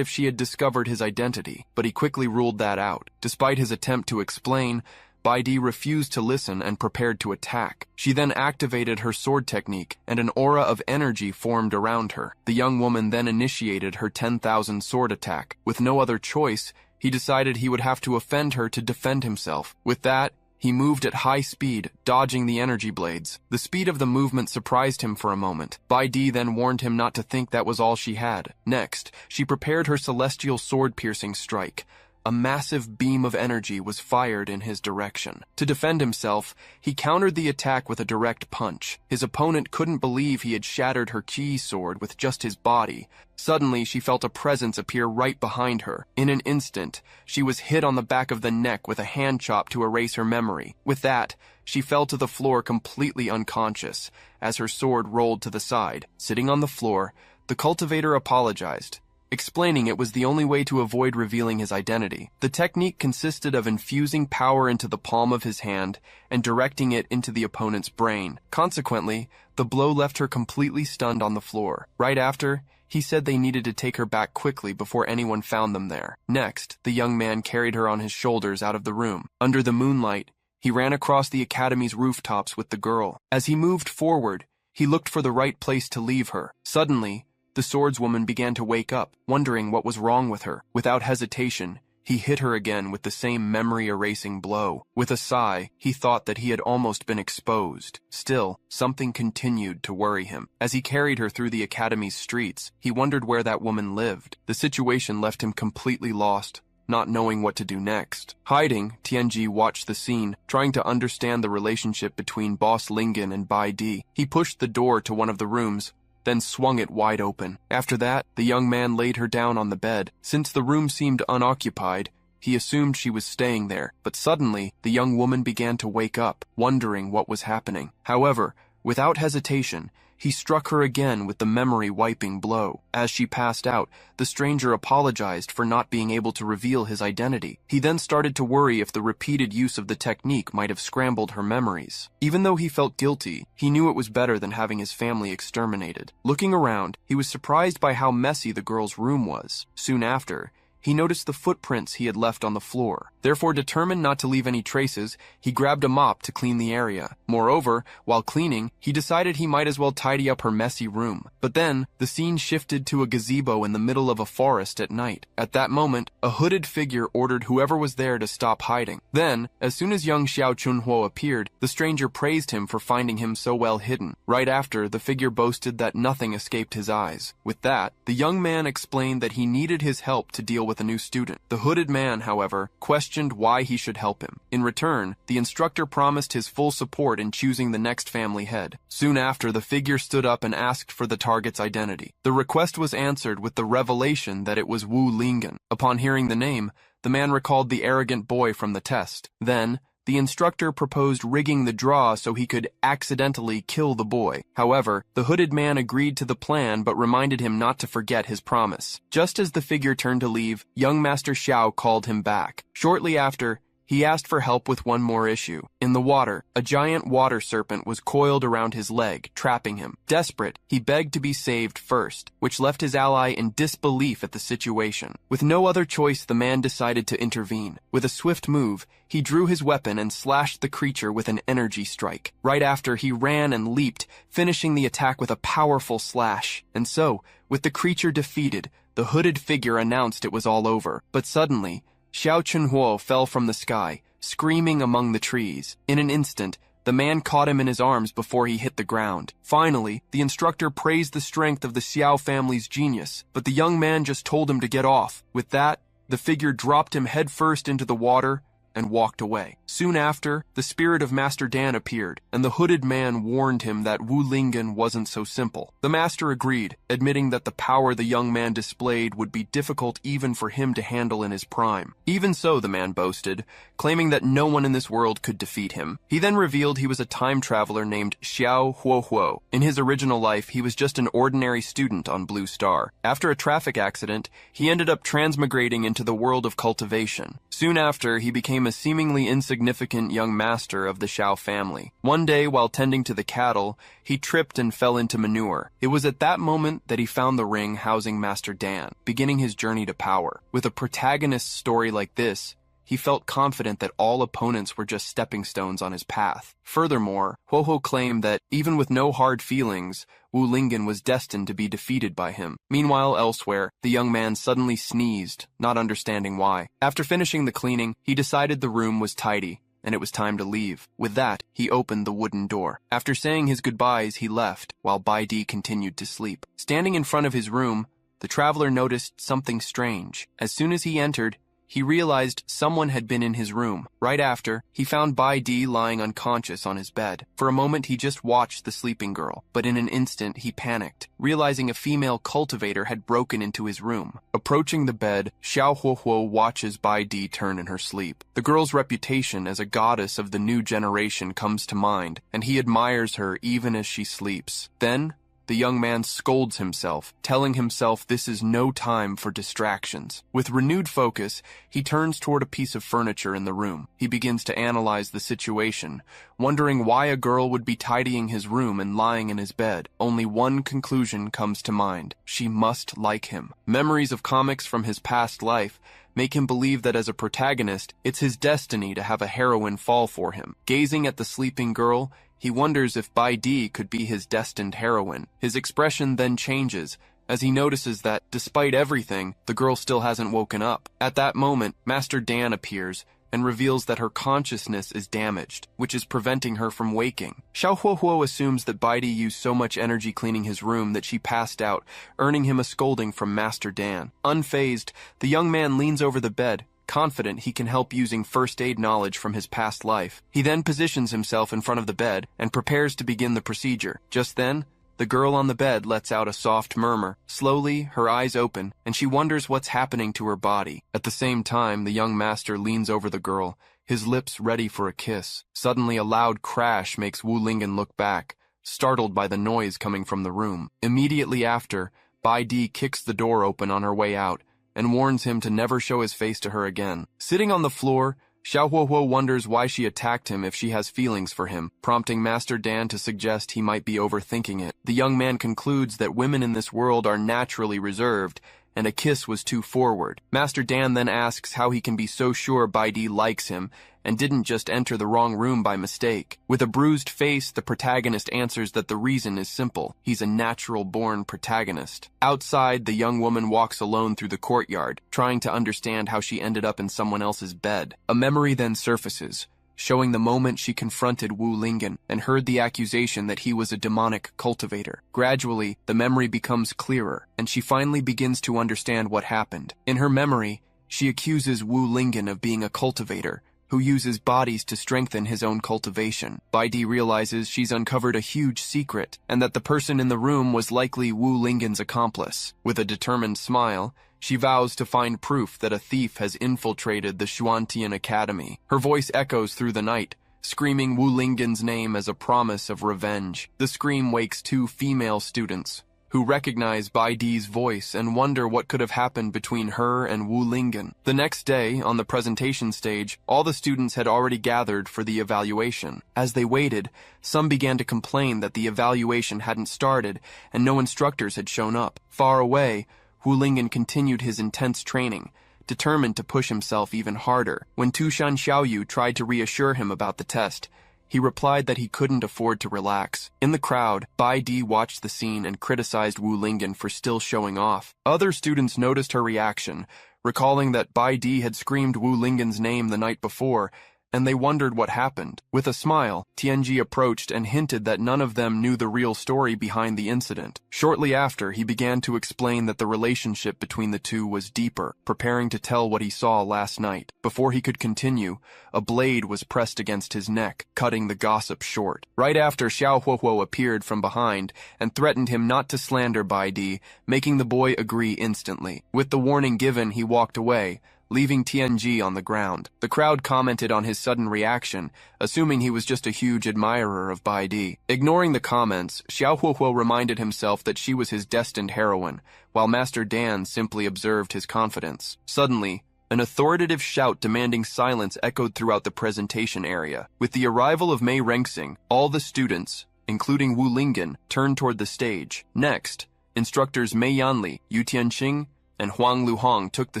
if she had discovered his identity, but he quickly ruled that out. Despite his attempt to explain, Bai Di refused to listen and prepared to attack. She then activated her sword technique, and an aura of energy formed around her. The young woman then initiated her 10,000 sword attack. With no other choice, he decided he would have to offend her to defend himself. With that, he moved at high speed, dodging the energy blades. The speed of the movement surprised him for a moment. Bai Di then warned him not to think that was all she had. Next, she prepared her celestial sword-piercing strike. A massive beam of energy was fired in his direction. To defend himself, he countered the attack with a direct punch. His opponent couldn't believe he had shattered her chi sword with just his body. Suddenly, she felt a presence appear right behind her. In an instant, she was hit on the back of the neck with a hand chop to erase her memory. With that, she fell to the floor completely unconscious, as her sword rolled to the side. Sitting on the floor, the cultivator apologized, explaining it was the only way to avoid revealing his identity. The technique consisted of infusing power into the palm of his hand and directing it into the opponent's brain. Consequently, the blow left her completely stunned on the floor. Right after, he said they needed to take her back quickly before anyone found them there. Next, the young man carried her on his shoulders out of the room. Under the moonlight, he ran across the academy's rooftops with the girl. As he moved forward, he looked for the right place to leave her. Suddenly, the swordswoman began to wake up, wondering what was wrong with her. Without hesitation, he hit her again with the same memory-erasing blow. With a sigh, he thought that he had almost been exposed. Still, something continued to worry him. As he carried her through the academy's streets, he wondered where that woman lived. The situation left him completely lost, not knowing what to do next. Hiding, Tianji watched the scene, trying to understand the relationship between Boss Lingen and Bai Di. He pushed the door to one of the rooms, then swung it wide open. After that, the young man laid her down on the bed. Since the room seemed unoccupied, he assumed she was staying there, but suddenly, the young woman began to wake up, wondering what was happening. However, without hesitation, he struck her again with the memory-wiping blow. As she passed out, the stranger apologized for not being able to reveal his identity. He then started to worry if the repeated use of the technique might have scrambled her memories. Even though he felt guilty, he knew it was better than having his family exterminated. Looking around, he was surprised by how messy the girl's room was. Soon after, he noticed the footprints he had left on the floor. Therefore, determined not to leave any traces, he grabbed a mop to clean the area. Moreover, while cleaning, he decided he might as well tidy up her messy room. But then, the scene shifted to a gazebo in the middle of a forest at night. At that moment, a hooded figure ordered whoever was there to stop hiding. Then, as soon as young Xiao Chunhuo appeared, the stranger praised him for finding him so well hidden. Right after, the figure boasted that nothing escaped his eyes. With that, the young man explained that he needed his help to deal with a new student. The hooded man, however, questioned questioned why he should help him. In return, the instructor promised his full support in choosing the next family head. Soon after, the figure stood up and asked for the target's identity. The request was answered with the revelation that it was Wu Lingen. Upon hearing the name, the man recalled the arrogant boy from the test. Then, the instructor proposed rigging the draw so he could accidentally kill the boy. However, the hooded man agreed to the plan but reminded him not to forget his promise. Just as the figure turned to leave, young Master Xiao called him back. Shortly after, he asked for help with one more issue. In the water, a giant water serpent was coiled around his leg, trapping him. Desperate, he begged to be saved first, which left his ally in disbelief at the situation. With no other choice, the man decided to intervene. With a swift move, he drew his weapon and slashed the creature with an energy strike. Right after, he ran and leaped, finishing the attack with a powerful slash. And so, with the creature defeated, the hooded figure announced it was all over. But suddenly, Xiao Chunhuo fell from the sky, screaming among the trees. In an instant, the man caught him in his arms before he hit the ground. Finally, the instructor praised the strength of the Xiao family's genius, but the young man just told him to get off. With that, the figure dropped him headfirst into the water and walked away. Soon after, the spirit of Master Dan appeared, and the hooded man warned him that Wu Lingen wasn't so simple. The master agreed, admitting that the power the young man displayed would be difficult even for him to handle in his prime. Even so, the man boasted, claiming that no one in this world could defeat him. He then revealed he was a time traveler named Xiao Huohuo. In his original life, he was just an ordinary student on Blue Star. After a traffic accident, he ended up transmigrating into the world of cultivation. Soon after, he became a seemingly insignificant young master of the Xiao family. One day, while tending to the cattle, he tripped and fell into manure. It was at that moment that he found the ring housing Master Dan, beginning his journey to power. With a protagonist's story like this, he felt confident that all opponents were just stepping stones on his path. Furthermore, Huohuo claimed that, even with no hard feelings, Wu Lingen was destined to be defeated by him. Meanwhile, elsewhere, the young man suddenly sneezed, not understanding why. After finishing the cleaning, he decided the room was tidy, and it was time to leave. With that, he opened the wooden door. After saying his goodbyes, he left, while Bai Di continued to sleep. Standing in front of his room, the traveler noticed something strange. As soon as he entered, he realized someone had been in his room. Right after, he found Bai Di lying unconscious on his bed. For a moment, he just watched the sleeping girl, but in an instant, he panicked, realizing a female cultivator had broken into his room. Approaching the bed, Xiao Huohuo watches Bai Di turn in her sleep. The girl's reputation as a goddess of the new generation comes to mind, and he admires her even as she sleeps. Then, the young man scolds himself, telling himself this is no time for distractions. With renewed focus, he turns toward a piece of furniture in the room. He begins to analyze the situation, wondering why a girl would be tidying his room and lying in his bed. Only one conclusion comes to mind. She must like him. Memories of comics from his past life make him believe that as a protagonist, it's his destiny to have a heroine fall for him. Gazing at the sleeping girl, he wonders if Bai Di could be his destined heroine. His expression then changes, as he notices that, despite everything, the girl still hasn't woken up. At that moment, Master Dan appears and reveals that her consciousness is damaged, which is preventing her from waking. Xiao Huohuo assumes that Bai Di used so much energy cleaning his room that she passed out, earning him a scolding from Master Dan. Unfazed, the young man leans over the bed, confident he can help using first aid knowledge from his past life. He then positions himself in front of the bed and prepares to begin the procedure. Just then, the girl on the bed lets out a soft murmur. Slowly, her eyes open, and she wonders what's happening to her body. At the same time, the young master leans over the girl, his lips ready for a kiss. Suddenly, a loud crash makes Wu Lingen look back, startled by the noise coming from the room. Immediately after, Bai Di kicks the door open on her way out, and warns him to never show his face to her again. Sitting on the floor, Xiao Huohuo wonders why she attacked him if she has feelings for him, prompting Master Dan to suggest he might be overthinking it. The young man concludes that women in this world are naturally reserved, and a kiss was too forward. Master Dan then asks how he can be so sure Bai Di likes him and didn't just enter the wrong room by mistake. With a bruised face, the protagonist answers that the reason is simple. He's a natural-born protagonist. Outside, the young woman walks alone through the courtyard, trying to understand how she ended up in someone else's bed. A memory then surfaces, showing the moment she confronted Wu Lingen and heard the accusation that he was a demonic cultivator. Gradually, the memory becomes clearer, and she finally begins to understand what happened. In her memory, She accuses Wu Lingyan of being a cultivator, who uses bodies to strengthen his own cultivation. Baidi realizes she's uncovered a huge secret, and that the person in the room was likely Wu Lingyan's accomplice. With a determined smile, she vows to find proof that a thief has infiltrated the Xuantian Academy. Her voice echoes through the night, screaming Wu Lingyan's name as a promise of revenge. The scream wakes two female students, who recognize Baidi's voice and wonder what could have happened between her and Wu Lingyan. The next day, on the presentation stage, all the students had already gathered for the evaluation. As they waited, some began to complain that the evaluation hadn't started and no instructors had shown up. Far away, Wu Lingyan continued his intense training, determined to push himself even harder. When Tushan Xiaoyu tried to reassure him about the test, he replied that he couldn't afford to relax. In the crowd, Bai Di watched the scene and criticized Wu Lingyan for still showing off. Other students noticed her reaction, recalling that Bai Di had screamed Wu Lingyan's name the night before, and they wondered what happened. With a smile, Tianji approached and hinted that none of them knew the real story behind the incident. Shortly after, he began to explain that the relationship between the two was deeper, preparing to tell what he saw last night. Before he could continue, a blade was pressed against his neck, cutting the gossip short. Right after, Xiao Huohuo appeared from behind and threatened him not to slander Bai Di, making the boy agree instantly. With the warning given, he walked away, leaving Tianji on the ground. The crowd commented on his sudden reaction, assuming he was just a huge admirer of Bai Di. Ignoring the comments, Xiao Huohuo reminded himself that she was his destined heroine, while Master Dan simply observed his confidence. Suddenly, an authoritative shout demanding silence echoed throughout the presentation area. With the arrival of Mei Rengxing, all the students, including Wu Lingyan, turned toward the stage. Next, instructors Mei Yanli, Yu Tianxing, and Huang Luhong took the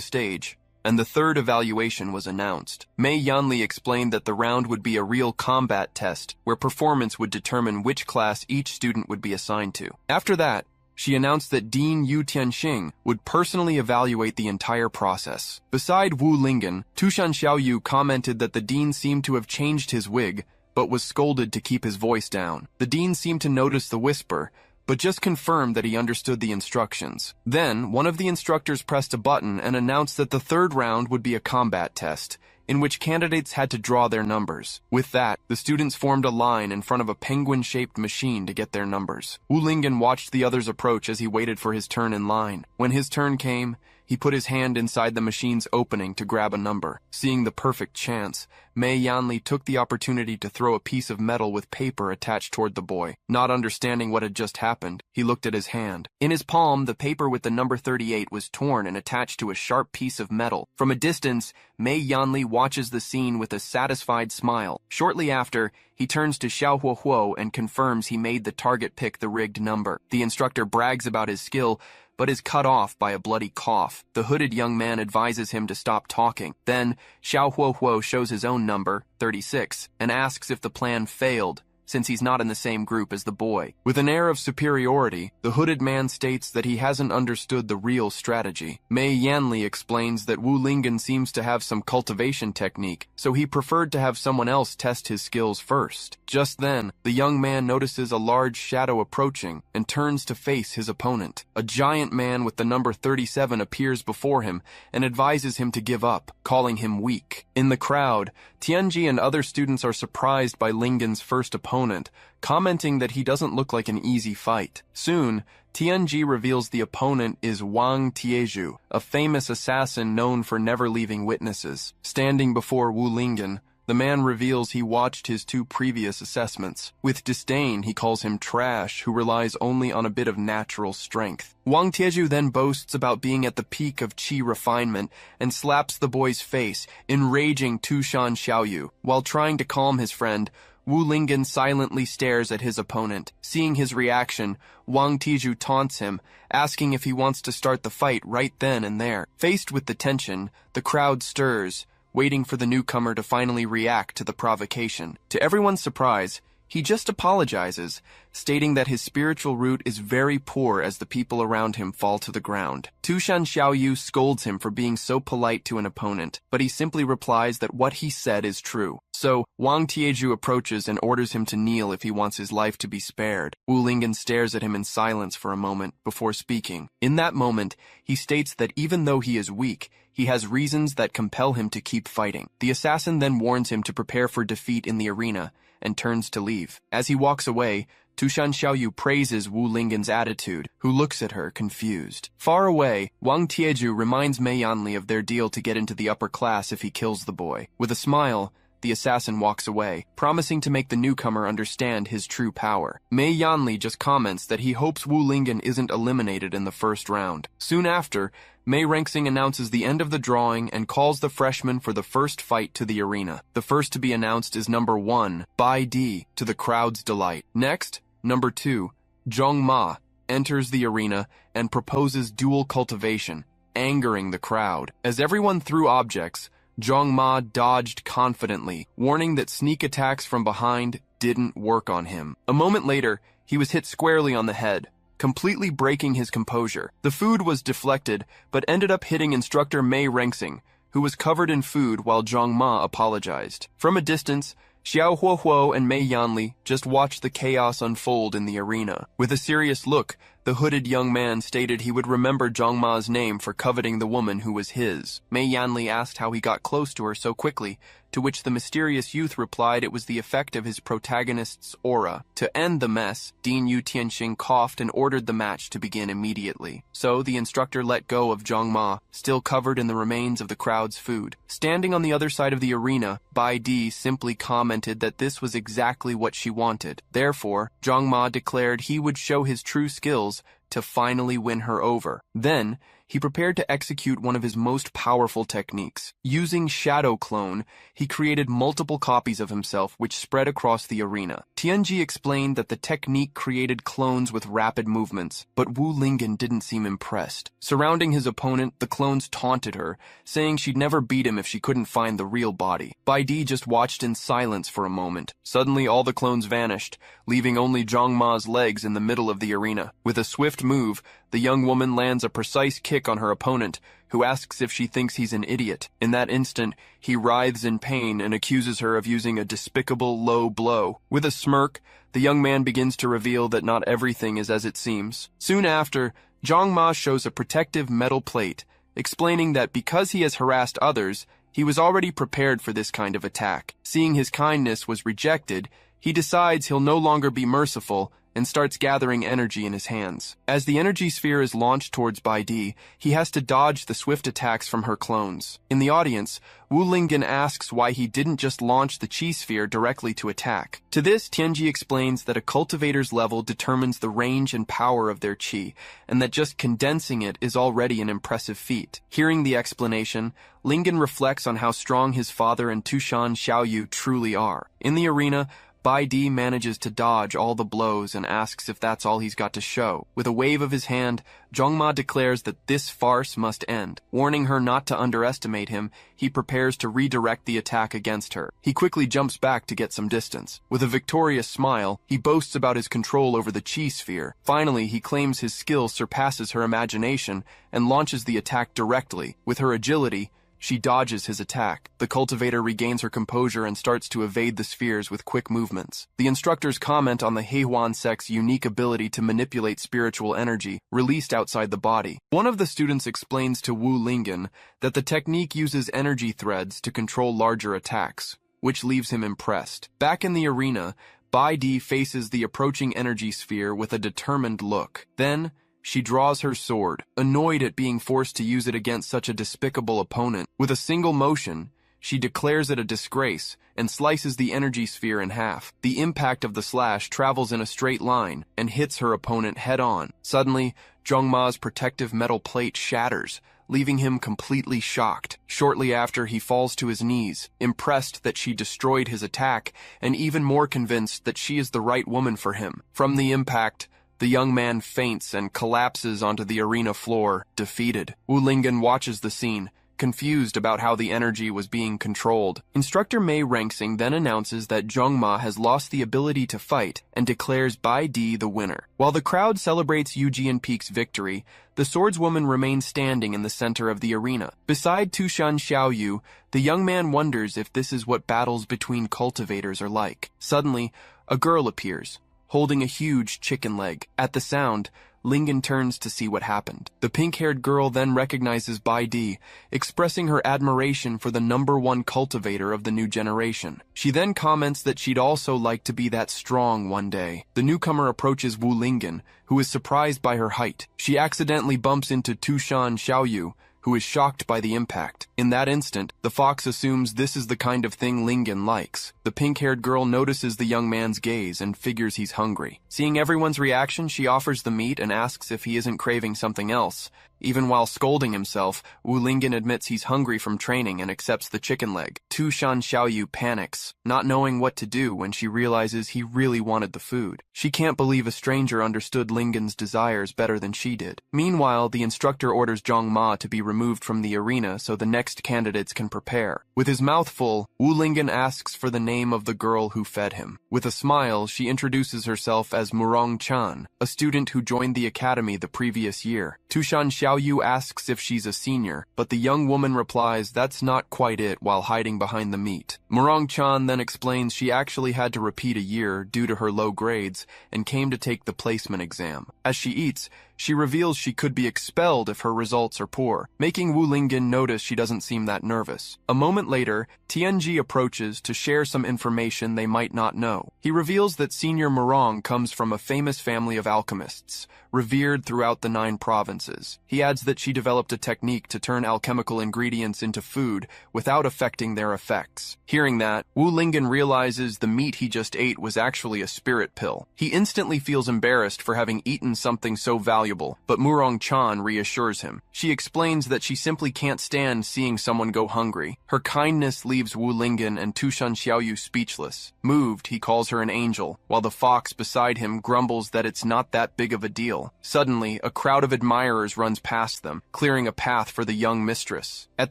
stage, and the third evaluation was announced. Mei Yanli explained that the round would be a real combat test, where performance would determine which class each student would be assigned to. After that, she announced that Dean Yu Tianxing would personally evaluate the entire process. Beside Wu Lingyan, Tushan Xiaoyu commented that the dean seemed to have changed his wig, but was scolded to keep his voice down. The dean seemed to notice the whisper, but just confirmed that he understood the instructions. Then, one of the instructors pressed a button and announced that the third round would be a combat test, in which candidates had to draw their numbers. With that, the students formed a line in front of a penguin-shaped machine to get their numbers. Wu Lingyan watched the others approach as he waited for his turn in line. When his turn came, he put his hand inside the machine's opening to grab a number. Seeing the perfect chance, Mei Yanli took the opportunity to throw a piece of metal with paper attached toward the boy. Not understanding what had just happened, he looked at his hand. In his palm, the paper with the number 38 was torn and attached to a sharp piece of metal. From a distance, Mei Yanli watches the scene with a satisfied smile. Shortly after, he turns to Xiao Huohuo and confirms he made the target pick the rigged number. The instructor brags about his skill, but is cut off by a bloody cough. The hooded young man advises him to stop talking. Then, Xiao Huohuo shows his own number, 36, and asks if the plan failed, since he's not in the same group as the boy. With an air of superiority, the hooded man states that he hasn't understood the real strategy. Mei Yanli explains that Wu Lingyan seems to have some cultivation technique, so he preferred to have someone else test his skills first. Just then, the young man notices a large shadow approaching and turns to face his opponent. A giant man with the number 37 appears before him and advises him to give up, calling him weak. In the crowd, Tianji and other students are surprised by Lingyan's first opponent, commenting that he doesn't look like an easy fight. Soon, Tianji reveals the opponent is Wang Tieju, a famous assassin known for never leaving witnesses. Standing before Wu Lingyan, the man reveals he watched his two previous assessments. With disdain, he calls him trash, who relies only on a bit of natural strength. Wang Tieju then boasts about being at the peak of qi refinement and slaps the boy's face, enraging Tushan Xiaoyu. While trying to calm his friend, Wu Lingyan silently stares at his opponent. Seeing his reaction, Wang Tieju taunts him, asking if he wants to start the fight right then and there. Faced with the tension, the crowd stirs, waiting for the newcomer to finally react to the provocation. To everyone's surprise, He just apologizes, stating that his spiritual root is very poor as the people around him fall to the ground. Tushan Xiaoyu scolds him for being so polite to an opponent, but he simply replies that what he said is true. So, Wang Tieju approaches and orders him to kneel if he wants his life to be spared. Wu Lingen stares at him in silence for a moment before speaking. In that moment, he states that even though he is weak, he has reasons that compel him to keep fighting. The assassin then warns him to prepare for defeat in the arena and turns to leave. As he walks away, Tushan Xiaoyu praises Wu Lingen's attitude, who looks at her confused. Far away, Wang Tieju reminds Mei Yanli of their deal to get into the upper class if he kills the boy. With a smile, the assassin walks away, promising to make the newcomer understand his true power. Mei Yanli just comments that he hopes Wu Lingen isn't eliminated in the first round. Soon after, Mei Renxing announces the end of the drawing and calls the freshmen for the first fight to the arena. The first to be announced is number 1, Bai Di, to the crowd's delight. Next, number 2, Zhong Ma, enters the arena and proposes dual cultivation, angering the crowd. As everyone threw objects, Zhong Ma dodged confidently, warning that sneak attacks from behind didn't work on him. A moment later, he was hit squarely on the head, completely breaking his composure. The food was deflected, but ended up hitting instructor Mei Renxing, who was covered in food while Zhong Ma apologized. From a distance, Xiao Huohuo and Mei Yanli just watched the chaos unfold in the arena. With a serious look, the hooded young man stated he would remember Zhong Ma's name for coveting the woman who was his. Mei Yanli asked how he got close to her so quickly, to which the mysterious youth replied it was the effect of his protagonist's aura. To end the mess, Dean Yu Tianxing coughed and ordered the match to begin immediately. So the instructor let go of Zhong Ma, still covered in the remains of the crowd's food. Standing on the other side of the arena, Bai Di simply commented that this was exactly what she wanted. Therefore, Zhong Ma declared he would show his true skills to finally win her over. Then, he prepared to execute one of his most powerful techniques. Using Shadow Clone, he created multiple copies of himself which spread across the arena. Tianji explained that the technique created clones with rapid movements, but Wu Lingen didn't seem impressed. Surrounding his opponent, the clones taunted her, saying she'd never beat him if she couldn't find the real body. Bai Di just watched in silence for a moment. Suddenly, all the clones vanished, leaving only Zhong Ma's legs in the middle of the arena. With a swift move, the young woman lands a precise kick on her opponent, who asks if she thinks he's an idiot. In that instant, he writhes in pain and accuses her of using a despicable low blow. With a smirk, the young man begins to reveal that not everything is as it seems. Soon after, Zhong Ma shows a protective metal plate, explaining that because he has harassed others, he was already prepared for this kind of attack. Seeing his kindness was rejected, he decides he'll no longer be merciful and starts gathering energy in his hands. As the energy sphere is launched towards Bai Di, he has to dodge the swift attacks from her clones. In the audience, Wu Lingen asks why he didn't just launch the chi sphere directly to attack. To this, Tianji explains that a cultivator's level determines the range and power of their chi, and that just condensing it is already an impressive feat. Hearing the explanation, Lingen reflects on how strong his father and Tushan Xiaoyu truly are. In the arena, Bai Di manages to dodge all the blows and asks if that's all he's got to show. With a wave of his hand, Zhong Ma declares that this farce must end. Warning her not to underestimate him, he prepares to redirect the attack against her. He quickly jumps back to get some distance. With a victorious smile, he boasts about his control over the chi sphere. Finally, he claims his skill surpasses her imagination and launches the attack directly. With her agility, she dodges his attack. The cultivator regains her composure and starts to evade the spheres with quick movements. The instructors comment on the Heihuan sect's unique ability to manipulate spiritual energy released outside the body. One of the students explains to Wu Lingen that the technique uses energy threads to control larger attacks, which leaves him impressed. Back in the arena, Bai Di faces the approaching energy sphere with a determined look. Then, she draws her sword, annoyed at being forced to use it against such a despicable opponent. With a single motion, she declares it a disgrace and slices the energy sphere in half. The impact of the slash travels in a straight line and hits her opponent head-on. Suddenly, Zhong Ma's protective metal plate shatters, leaving him completely shocked. Shortly after, he falls to his knees, impressed that she destroyed his attack and even more convinced that she is the right woman for him. From the impact, the young man faints and collapses onto the arena floor, defeated. Wu Lingen watches the scene, confused about how the energy was being controlled. Instructor Mei Rengsing then announces that Zhongma has lost the ability to fight and declares Bai Di the winner. While the crowd celebrates Yu Jianpeik's victory, the swordswoman remains standing in the center of the arena. Beside Tushan Xiaoyu, the young man wonders if this is what battles between cultivators are like. Suddenly, a girl appears, holding a huge chicken leg. At the sound, Lingen turns to see what happened. The pink-haired girl then recognizes Bai Di, expressing her admiration for the #1 cultivator of the new generation. She then comments that she'd also like to be that strong one day. The newcomer approaches Wu Lingen, who is surprised by her height. She accidentally bumps into Tushan Xiaoyu, who is shocked by the impact. In that instant, the fox assumes this is the kind of thing Lingen likes. The pink-haired girl notices the young man's gaze and figures he's hungry. Seeing everyone's reaction, she offers the meat and asks if he isn't craving something else. Even while scolding himself, Wu Lingen admits he's hungry from training and accepts the chicken leg. Tushan Xiaoyu panics, not knowing what to do when she realizes he really wanted the food. She can't believe a stranger understood Lingen's desires better than she did. Meanwhile, the instructor orders Zhang Ma to be removed from the arena so the next candidates can prepare. With his mouth full, Wu Lingen asks for the name of the girl who fed him. With a smile, she introduces herself as Murong Chan, a student who joined the academy the previous year. Tushan Xiaoyu asks if she's a senior, but the young woman replies that's not quite it while hiding behind the meat. Murong Chan then explains she actually had to repeat a year due to her low grades and came to take the placement exam. As she eats, she reveals she could be expelled if her results are poor, making Wu Lingen notice she doesn't seem that nervous. A moment later, Tianji approaches to share some information they might not know. He reveals that Senior Murong comes from a famous family of alchemists, revered throughout the 9 provinces. He adds that she developed a technique to turn alchemical ingredients into food without affecting their effects. Hearing that, Wu Lingen realizes the meat he just ate was actually a spirit pill. He instantly feels embarrassed for having eaten something so valuable, but Murong Chan reassures him. She explains that she simply can't stand seeing someone go hungry. Her kindness leaves Wu Lingen and Tushan Xiaoyu speechless. Moved, he calls her an angel, while the fox beside him grumbles that it's not that big of a deal. Suddenly, a crowd of admirers runs past them, clearing a path for the young mistress. At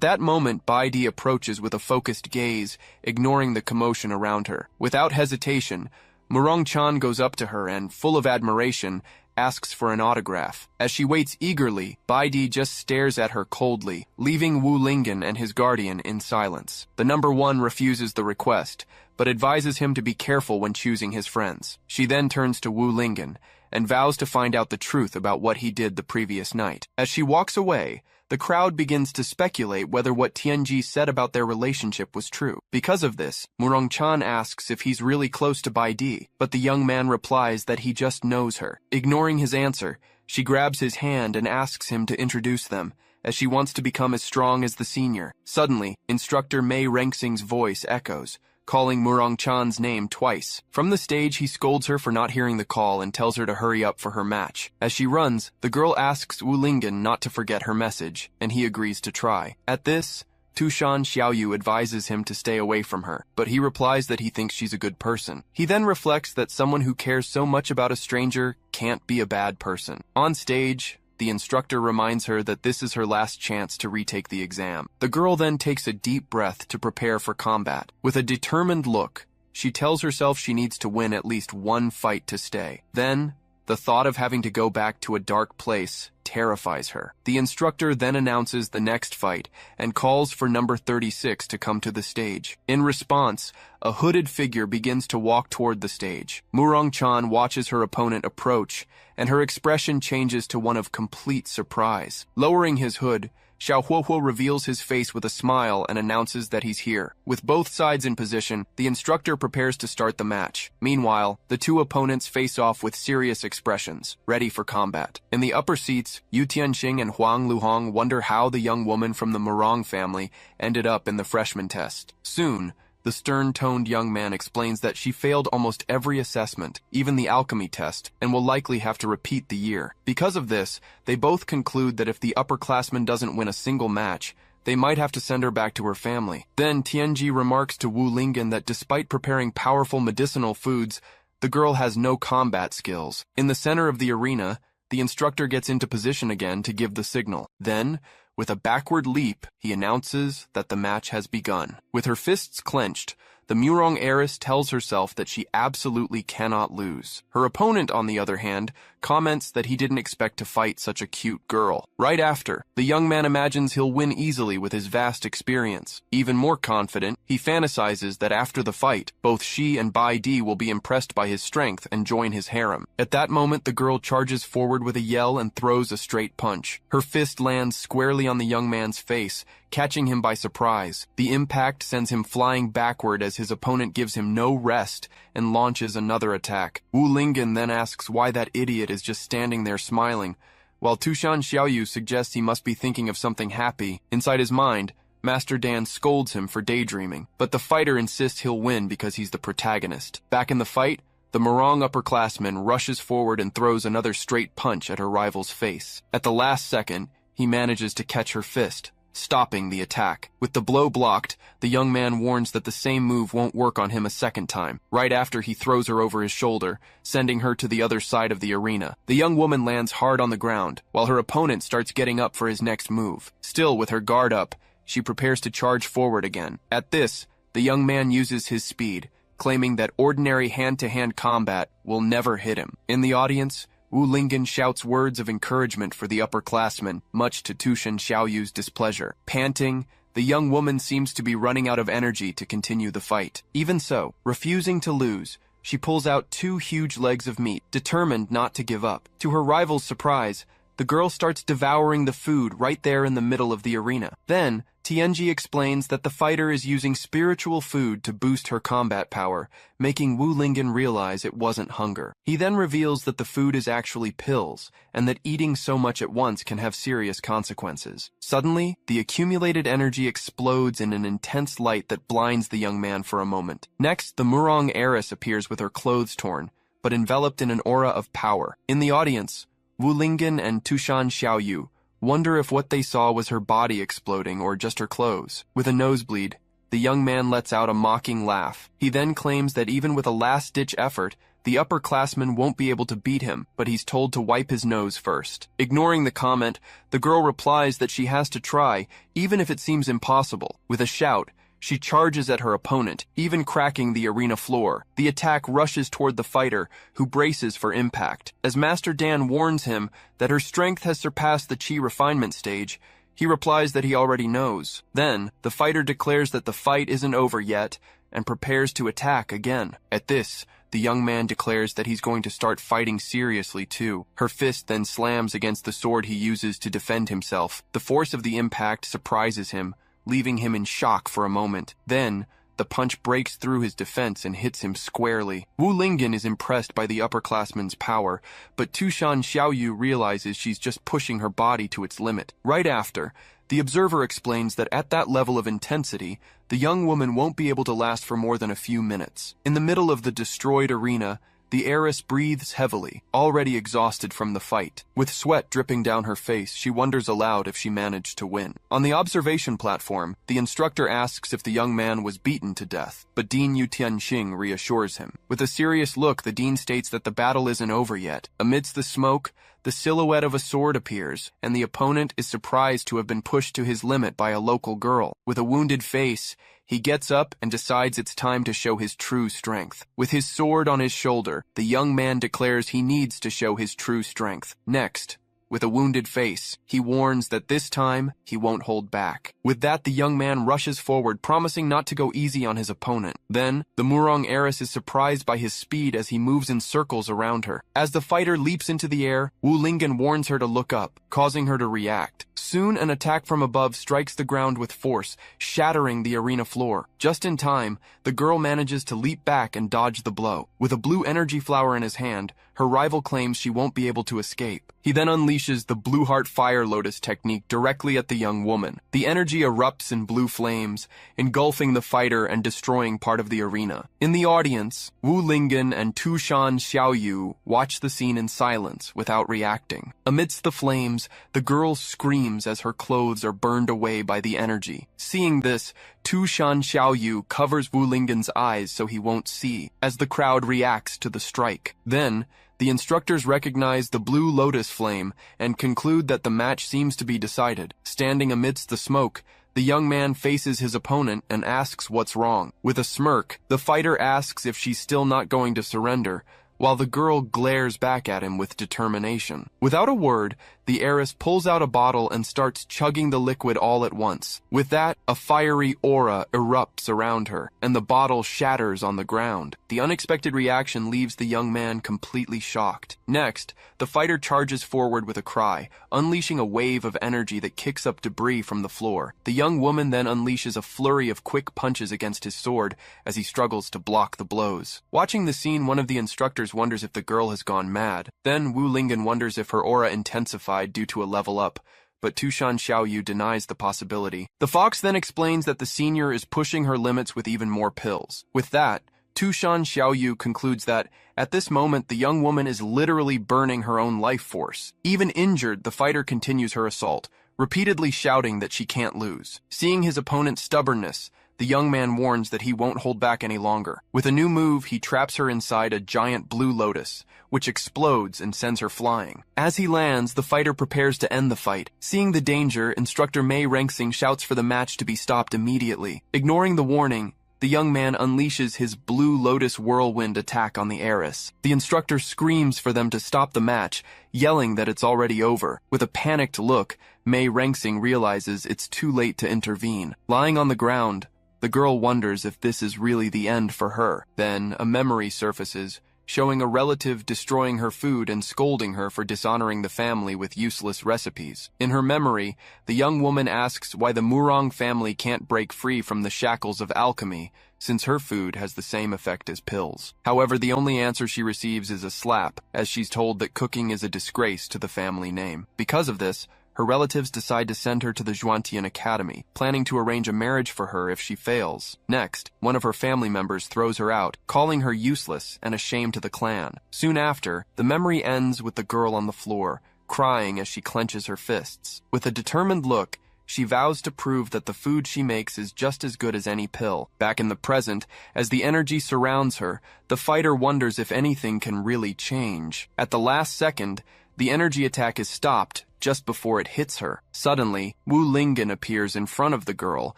that moment, Bai Di approaches with a focused gaze, ignoring the commotion around her. Without hesitation, Murong Chan goes up to her and, full of admiration, asks for an autograph. As she waits eagerly, Bai Di just stares at her coldly, leaving Wu Lingen and his guardian in silence. The #1 refuses the request, but advises him to be careful when choosing his friends. She then turns to Wu Lingen and vows to find out the truth about what he did the previous night. As she walks away, the crowd begins to speculate whether what Tianji said about their relationship was true. Because of this, Murong Chan asks if he's really close to Bai Di, but the young man replies that he just knows her. Ignoring his answer, she grabs his hand and asks him to introduce them, as she wants to become as strong as the senior. Suddenly, Instructor Mei Rengsing's voice echoes, calling Murong Chan's name twice. From the stage, he scolds her for not hearing the call and tells her to hurry up for her match. As she runs, the girl asks Wu Lingen not to forget her message, and he agrees to try. At this, Tushan Xiaoyu advises him to stay away from her, but he replies that he thinks she's a good person. He then reflects that someone who cares so much about a stranger can't be a bad person. On stage, the instructor reminds her that this is her last chance to retake the exam. The girl then takes a deep breath to prepare for combat. With a determined look, she tells herself she needs to win at least one fight to stay. Then, the thought of having to go back to a dark place terrifies her. The instructor then announces the next fight and calls for number 36 to come to the stage. In response, a hooded figure begins to walk toward the stage. Murong Chan watches her opponent approach, and her expression changes to one of complete surprise. Lowering his hood, Xiao Huohuo reveals his face with a smile and announces that he's here. With both sides in position, the instructor prepares to start the match. Meanwhile, the two opponents face off with serious expressions, ready for combat. In the upper seats, Yu Tianxing and Huang Luhong wonder how the young woman from the Murong family ended up in the freshman test. Soon, the stern-toned young man explains that she failed almost every assessment, even the alchemy test, and will likely have to repeat the year. Because of this, they both conclude that if the upperclassman doesn't win a single match, they might have to send her back to her family. Then Tianji remarks to Wu Lingen that despite preparing powerful medicinal foods, the girl has no combat skills. In the center of the arena, the instructor gets into position again to give the signal. Then, With a backward leap, he announces that the match has begun. With her fists clenched, the Murong heiress tells herself that she absolutely cannot lose. Her opponent, on the other hand, comments that he didn't expect to fight such a cute girl. Right after, the young man imagines he'll win easily with his vast experience. Even more confident, he fantasizes that after the fight, both she and Bai Di will be impressed by his strength and join his harem. At that moment, the girl charges forward with a yell and throws a straight punch. Her fist lands squarely on the young man's face, catching him by surprise. The impact sends him flying backward as his opponent gives him no rest and launches another attack. Wu Lingen then asks why that idiot is just standing there smiling, while Tushan Xiaoyu suggests he must be thinking of something happy. Inside his mind, Master Dan scolds him for daydreaming, but the fighter insists he'll win because he's the protagonist. Back in the fight, the Murong upperclassman rushes forward and throws another straight punch at her rival's face. At the last second, he manages to catch her fist, stopping the attack. With the blow blocked, the young man warns that the same move won't work on him a second time. Right after, he throws her over his shoulder, sending her to the other side of the arena. The young woman lands hard on the ground, while her opponent starts getting up for his next move. Still with her guard up, she prepares to charge forward again. At this, the young man uses his speed, claiming that ordinary hand-to-hand combat will never hit him. In the audience, Wu Lingen shouts words of encouragement for the upperclassmen, much to Tushan Xiaoyu's displeasure. Panting, the young woman seems to be running out of energy to continue the fight. Even so, refusing to lose, she pulls out 2 huge legs of meat, determined not to give up. To her rival's surprise, the girl starts devouring the food right there in the middle of the arena. Then, Tianji explains that the fighter is using spiritual food to boost her combat power, making Wu Lingen realize it wasn't hunger. He then reveals that the food is actually pills, and that eating so much at once can have serious consequences. Suddenly, the accumulated energy explodes in an intense light that blinds the young man for a moment. Next, the Murong heiress appears with her clothes torn, but enveloped in an aura of power. In the audience, Wu Lingen and Tushan Xiaoyu wonder if what they saw was her body exploding or just her clothes. With a nosebleed, the young man lets out a mocking laugh. He then claims that even with a last-ditch effort, the upperclassman won't be able to beat him, but he's told to wipe his nose first. Ignoring the comment, the girl replies that she has to try, even if it seems impossible. With a shout, she charges at her opponent, even cracking the arena floor. The attack rushes toward the fighter, who braces for impact. As Master Dan warns him that her strength has surpassed the chi refinement stage, he replies that he already knows. Then, the fighter declares that the fight isn't over yet, and prepares to attack again. At this, the young man declares that he's going to start fighting seriously too. Her fist then slams against the sword he uses to defend himself. The force of the impact surprises him, leaving him in shock for a moment. Then, the punch breaks through his defense and hits him squarely. Wu Lingen is impressed by the upperclassman's power, but Tushan Xiaoyu realizes she's just pushing her body to its limit. Right after, the observer explains that at that level of intensity, the young woman won't be able to last for more than a few minutes. In the middle of the destroyed arena, the heiress breathes heavily, already exhausted from the fight. With sweat dripping down her face, she wonders aloud if she managed to win. On the observation platform, the instructor asks if the young man was beaten to death, but Dean Yu Tianxing reassures him. With a serious look, the dean states that the battle isn't over yet. Amidst the smoke, the silhouette of a sword appears, and the opponent is surprised to have been pushed to his limit by a local girl. With a wounded face, he gets up and decides it's time to show his true strength. With his sword on his shoulder, the young man declares he needs to show his true strength. Next, with a wounded face, he warns that this time, he won't hold back. With that, the young man rushes forward, promising not to go easy on his opponent. Then, the Murong heiress is surprised by his speed as he moves in circles around her. As the fighter leaps into the air, Wu Lingen warns her to look up, causing her to react. Soon, an attack from above strikes the ground with force, shattering the arena floor. Just in time, the girl manages to leap back and dodge the blow. With a blue energy flower in his hand, her rival claims she won't be able to escape. He then unleashes the Blue Heart Fire Lotus technique directly at the young woman. The energy erupts in blue flames, engulfing the fighter and destroying part of the arena. In the audience, Wu Lingen and Tushan Xiaoyu watch the scene in silence without reacting. Amidst the flames, the girl screams as her clothes are burned away by the energy. Seeing this, Tushan Xiaoyu covers Wu Lingen's eyes so he won't see, as the crowd reacts to the strike. Then, The instructors recognize the blue lotus flame and conclude that the match seems to be decided. Standing amidst the smoke, the young man faces his opponent and asks what's wrong. With a smirk, the fighter asks if she's still not going to surrender, while the girl glares back at him with determination. Without a word, the heiress pulls out a bottle and starts chugging the liquid all at once. With that, a fiery aura erupts around her, and the bottle shatters on the ground. The unexpected reaction leaves the young man completely shocked. Next, the fighter charges forward with a cry, unleashing a wave of energy that kicks up debris from the floor. The young woman then unleashes a flurry of quick punches against his sword as he struggles to block the blows. Watching the scene, one of the instructors wonders if the girl has gone mad. Then Wu Lingen wonders if her aura intensified due to a level up, but Tushan Xiaoyu denies the possibility. The fox then explains that the senior is pushing her limits with even more pills. With that, Tushan Xiaoyu concludes that, at this moment, the young woman is literally burning her own life force. Even injured, the fighter continues her assault, repeatedly shouting that she can't lose. Seeing his opponent's stubbornness, the young man warns that he won't hold back any longer. With a new move, he traps her inside a giant blue lotus, which explodes and sends her flying. As he lands, the fighter prepares to end the fight. Seeing the danger, instructor Mei Rengsing shouts for the match to be stopped immediately. Ignoring the warning, the young man unleashes his blue lotus whirlwind attack on the heiress. The instructor screams for them to stop the match, yelling that it's already over. With a panicked look, Mei Rengsing realizes it's too late to intervene. Lying on the ground, the girl wonders if this is really the end for her. Then, a memory surfaces, showing a relative destroying her food and scolding her for dishonoring the family with useless recipes. In her memory, the young woman asks why the Murong family can't break free from the shackles of alchemy, since her food has the same effect as pills. However, the only answer she receives is a slap, as she's told that cooking is a disgrace to the family name. Because of this, her relatives decide to send her to the Zhuantian Academy, planning to arrange a marriage for her if she fails. Next, one of her family members throws her out, calling her useless and a shame to the clan. Soon after, the memory ends with the girl on the floor, crying as she clenches her fists. With a determined look, she vows to prove that the food she makes is just as good as any pill. Back in the present, as the energy surrounds her, the fighter wonders if anything can really change. At the last second, the energy attack is stopped just before it hits her. Suddenly, Wu Lingen appears in front of the girl,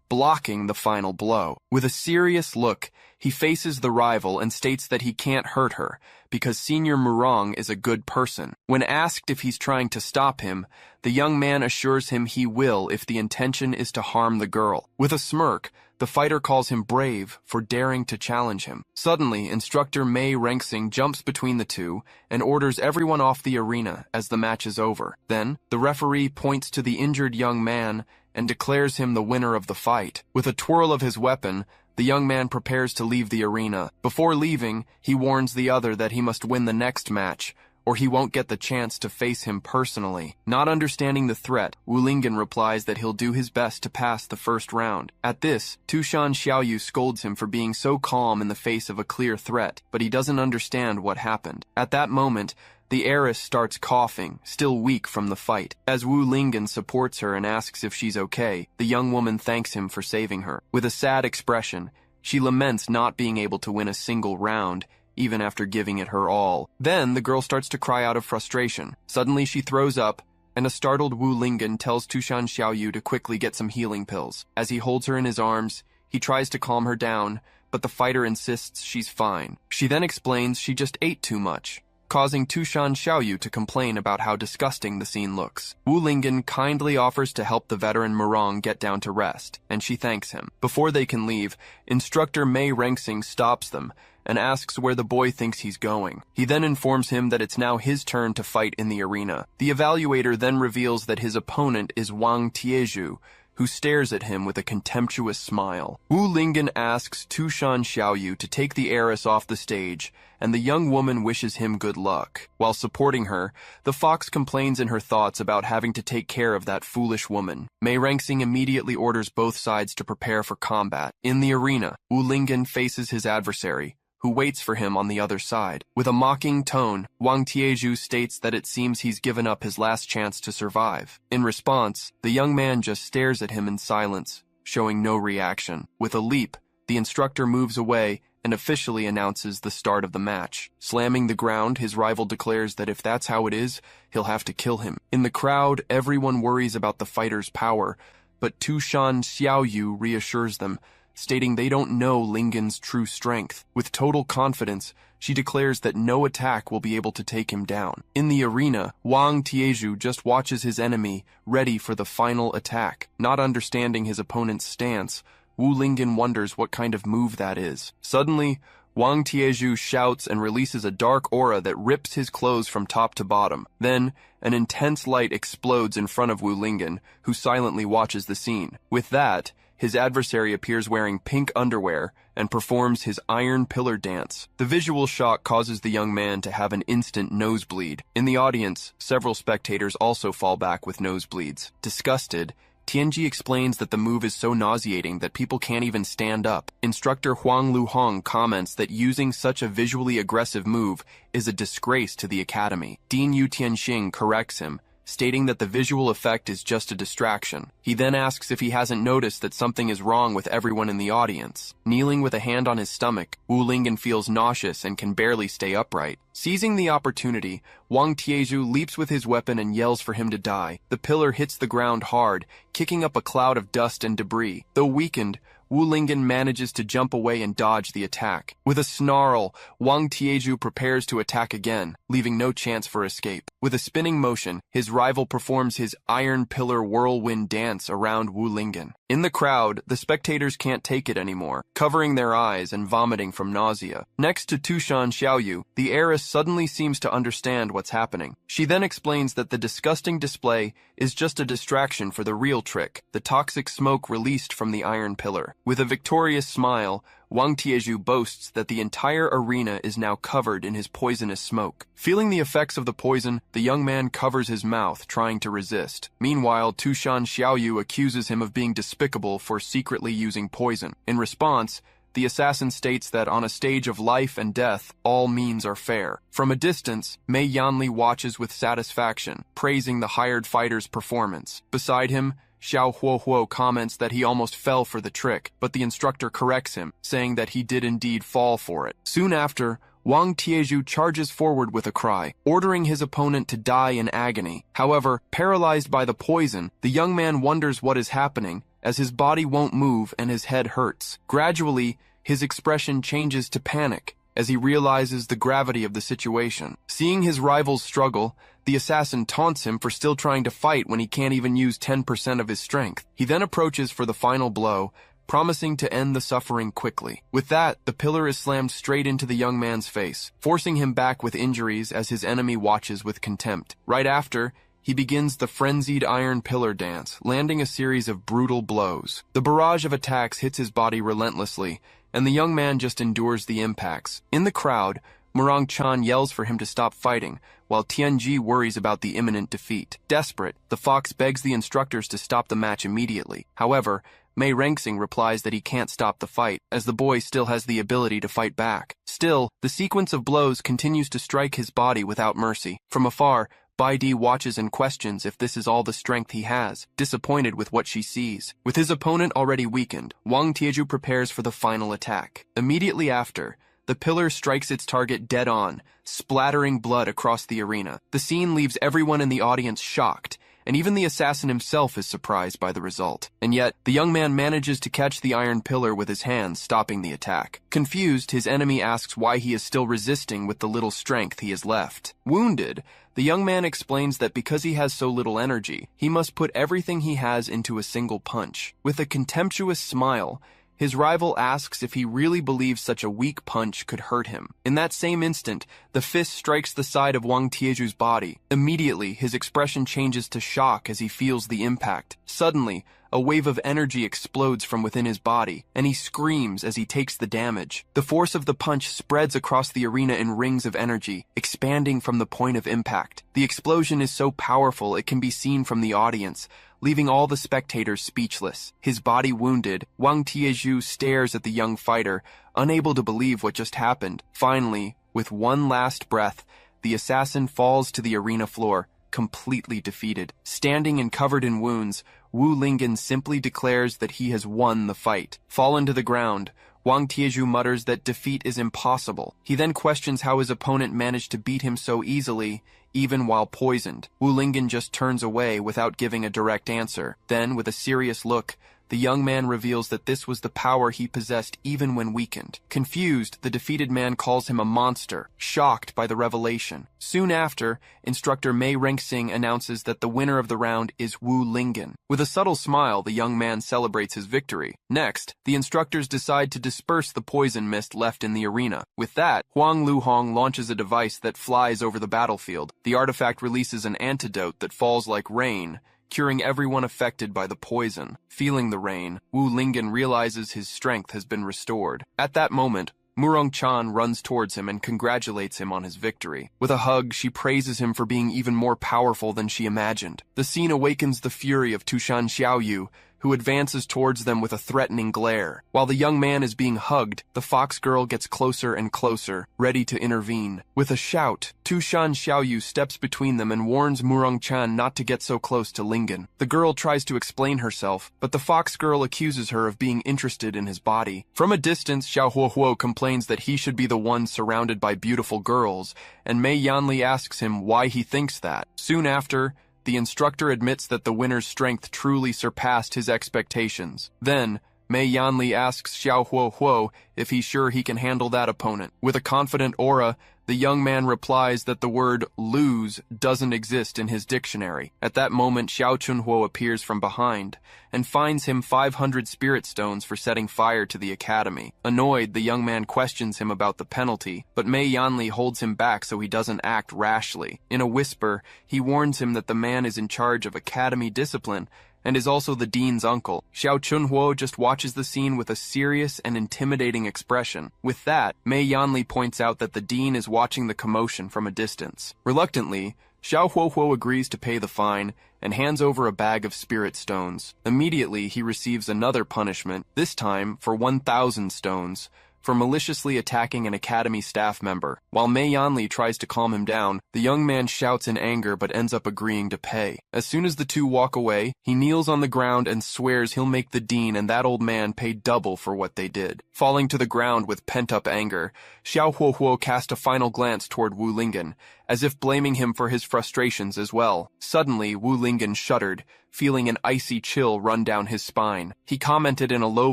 blocking the final blow. With a serious look, he faces the rival and states that he can't hurt her, because Senior Murong is a good person. When asked if he's trying to stop him, the young man assures him he will if the intention is to harm the girl. With a smirk, the fighter calls him brave for daring to challenge him. Suddenly, instructor Mei Rengsing jumps between the two and orders everyone off the arena as the match is over. Then, the referee points to the injured young man and declares him the winner of the fight. With a twirl of his weapon, the young man prepares to leave the arena. Before leaving, he warns the other that he must win the next match, or he won't get the chance to face him personally. Not understanding the threat, Wu Lingen replies that he'll do his best to pass the first round. At this, Tushan Xiaoyu scolds him for being so calm in the face of a clear threat, but he doesn't understand what happened. At that moment, the heiress starts coughing, still weak from the fight. As Wu Lingen supports her and asks if she's okay, the young woman thanks him for saving her. With a sad expression, she laments not being able to win a single round, even after giving it her all. Then the girl starts to cry out of frustration. Suddenly she throws up, and a startled Wu Lingen tells Tushan Xiaoyu to quickly get some healing pills. As he holds her in his arms, he tries to calm her down, but the fighter insists she's fine. She then explains she just ate too much, causing Tushan Xiaoyu to complain about how disgusting the scene looks. Wu Lingen kindly offers to help the veteran Murong get down to rest, and she thanks him. Before they can leave, instructor Mei Rengsing stops them and asks where the boy thinks he's going. He then informs him that it's now his turn to fight in the arena. The evaluator then reveals that his opponent is Wang Tieju, who stares at him with a contemptuous smile. Wu Lingen asks Tushan Xiaoyu to take the heiress off the stage, and the young woman wishes him good luck. While supporting her, the fox complains in her thoughts about having to take care of that foolish woman. Mei Rengsing immediately orders both sides to prepare for combat. In the arena, Wu Lingen faces his adversary, who waits for him on the other side. With a mocking tone, Wang Tieju states that it seems he's given up his last chance to survive. In response, the young man just stares at him in silence, showing no reaction. With a leap, the instructor moves away and officially announces the start of the match. Slamming the ground, his rival declares that if that's how it is, he'll have to kill him. In the crowd, everyone worries about the fighter's power, but Tushan Xiaoyu reassures them, stating they don't know Lingen's true strength. With total confidence, she declares that no attack will be able to take him down. In the arena, Wang Tieju just watches his enemy, ready for the final attack. Not understanding his opponent's stance, Wu Lingen wonders what kind of move that is. Suddenly, Wang Tieju shouts and releases a dark aura that rips his clothes from top to bottom. Then, an intense light explodes in front of Wu Lingen, who silently watches the scene. With that, his adversary appears wearing pink underwear and performs his iron pillar dance. The visual shock causes the young man to have an instant nosebleed. In the audience, several spectators also fall back with nosebleeds. Disgusted, Tianji explains that the move is so nauseating that people can't even stand up. Instructor Huang Luhong comments that using such a visually aggressive move is a disgrace to the academy. Dean Yu Tianxing corrects him, stating that the visual effect is just a distraction. He then asks if he hasn't noticed that something is wrong with everyone in the audience. Kneeling with a hand on his stomach, Wu Lingen feels nauseous and can barely stay upright. Seizing the opportunity, Wang Tieju leaps with his weapon and yells for him to die. The pillar hits the ground hard, kicking up a cloud of dust and debris. Though weakened, Wu Lingen manages to jump away and dodge the attack. With a snarl, Wang Tieju prepares to attack again, leaving no chance for escape. With a spinning motion, his rival performs his iron pillar whirlwind dance around Wu Lingen. In the crowd, the spectators can't take it anymore, covering their eyes and vomiting from nausea. Next to Tushan Xiaoyu, the heiress suddenly seems to understand what's happening. She then explains that the disgusting display is just a distraction for the real trick, the toxic smoke released from the iron pillar. With a victorious smile, Wang Tieju boasts that the entire arena is now covered in his poisonous smoke. Feeling the effects of the poison, the young man covers his mouth, trying to resist. Meanwhile, Tushan Xiaoyu accuses him of being despicable for secretly using poison. In response, the assassin states that on a stage of life and death, all means are fair. From a distance, Mei Yanli watches with satisfaction, praising the hired fighter's performance. Beside him, Xiao Huohuo comments that he almost fell for the trick, but the instructor corrects him, saying that he did indeed fall for it. Soon after, Wang Tieju charges forward with a cry, ordering his opponent to die in agony. However, paralyzed by the poison, the young man wonders what is happening, as his body won't move and his head hurts. Gradually, his expression changes to panic, as he realizes the gravity of the situation. Seeing his rival's struggle, the assassin taunts him for still trying to fight when he can't even use 10% of his strength. He then approaches for the final blow, promising to end the suffering quickly. With that, the pillar is slammed straight into the young man's face, forcing him back with injuries as his enemy watches with contempt. Right after, he begins the frenzied iron pillar dance, landing a series of brutal blows. The barrage of attacks hits his body relentlessly, and the young man just endures the impacts. In the crowd, Murong Chan yells for him to stop fighting, while Tianji worries about the imminent defeat. Desperate, the fox begs the instructors to stop the match immediately. However, Mei Rengsing replies that he can't stop the fight, as the boy still has the ability to fight back. Still, the sequence of blows continues to strike his body without mercy. From afar, Bai Di watches and questions if this is all the strength he has, disappointed with what she sees. With his opponent already weakened, Wang Tieju prepares for the final attack. Immediately after, the pillar strikes its target dead on, splattering blood across the arena. The scene leaves everyone in the audience shocked, and even the assassin himself is surprised by the result. And yet, the young man manages to catch the iron pillar with his hands, stopping the attack. Confused, his enemy asks why he is still resisting with the little strength he has left. Wounded, the young man explains that because he has so little energy, he must put everything he has into a single punch. With a contemptuous smile, his rival asks if he really believes such a weak punch could hurt him. In that same instant, the fist strikes the side of Wang Tieju's body. Immediately, his expression changes to shock as he feels the impact. Suddenly, a wave of energy explodes from within his body, and he screams as he takes the damage. The force of the punch spreads across the arena in rings of energy, expanding from the point of impact. The explosion is so powerful it can be seen from the audience, leaving all the spectators speechless. His body wounded, Wang Tieju stares at the young fighter, unable to believe what just happened. Finally, with one last breath, the assassin falls to the arena floor, completely defeated. Standing and covered in wounds, Wu Lingen simply declares that he has won the fight. Fallen to the ground, Wang Tieju mutters that defeat is impossible. He then questions how his opponent managed to beat him so easily, even while poisoned. Wu Lingen just turns away without giving a direct answer. Then, with a serious look, the young man reveals that this was the power he possessed even when weakened. Confused, the defeated man calls him a monster, shocked by the revelation. Soon after, instructor Mei Rengsing announces that the winner of the round is Wu Lingen. With a subtle smile, the young man celebrates his victory. Next, the instructors decide to disperse the poison mist left in the arena. With that, Huang Luhong launches a device that flies over the battlefield. The artifact releases an antidote that falls like rain, curing everyone affected by the poison. Feeling the rain, Wu Lingen realizes his strength has been restored. At that moment, Murong-chan runs towards him and congratulates him on his victory. With a hug, she praises him for being even more powerful than she imagined. The scene awakens the fury of Tushan Xiaoyu, who advances towards them with a threatening glare. While the young man is being hugged, the fox girl gets closer and closer, ready to intervene. With a shout, Tushan Xiaoyu steps between them and warns Murong-chan not to get so close to Lingen. The girl tries to explain herself, but the fox girl accuses her of being interested in his body. From a distance, Xiao Huohuo complains that he should be the one surrounded by beautiful girls, and Mei Yanli asks him why he thinks that. Soon after, the instructor admits that the winner's strength truly surpassed his expectations. Then, Mei Yanli asks Xiao Huohuo if he's sure he can handle that opponent. With a confident aura, the young man replies that the word lose doesn't exist in his dictionary. At that moment, Xiao Chunhuo appears from behind and finds him 500 spirit stones for setting fire to the academy. Annoyed, the young man questions him about the penalty, but Mei Yanli holds him back so he doesn't act rashly. In a whisper, he warns him that the man is in charge of academy discipline and is also the dean's uncle. Xiao Chunhuo just watches the scene with a serious and intimidating expression. With that, Mei Yanli points out that the dean is watching the commotion from a distance. Reluctantly, Xiao Huohuo agrees to pay the fine and hands over a bag of spirit stones. Immediately, he receives another punishment, this time for 1,000 stones, for maliciously attacking an academy staff member. While Mei Yanli tries to calm him down, the young man shouts in anger but ends up agreeing to pay. As soon as the two walk away, he kneels on the ground and swears he'll make the dean and that old man pay double for what they did. Falling to the ground with pent-up anger, Xiao Huohuo cast a final glance toward Wu Lingen, as if blaming him for his frustrations as well. Suddenly, Wu Lingen shuddered, feeling an icy chill run down his spine. He commented in a low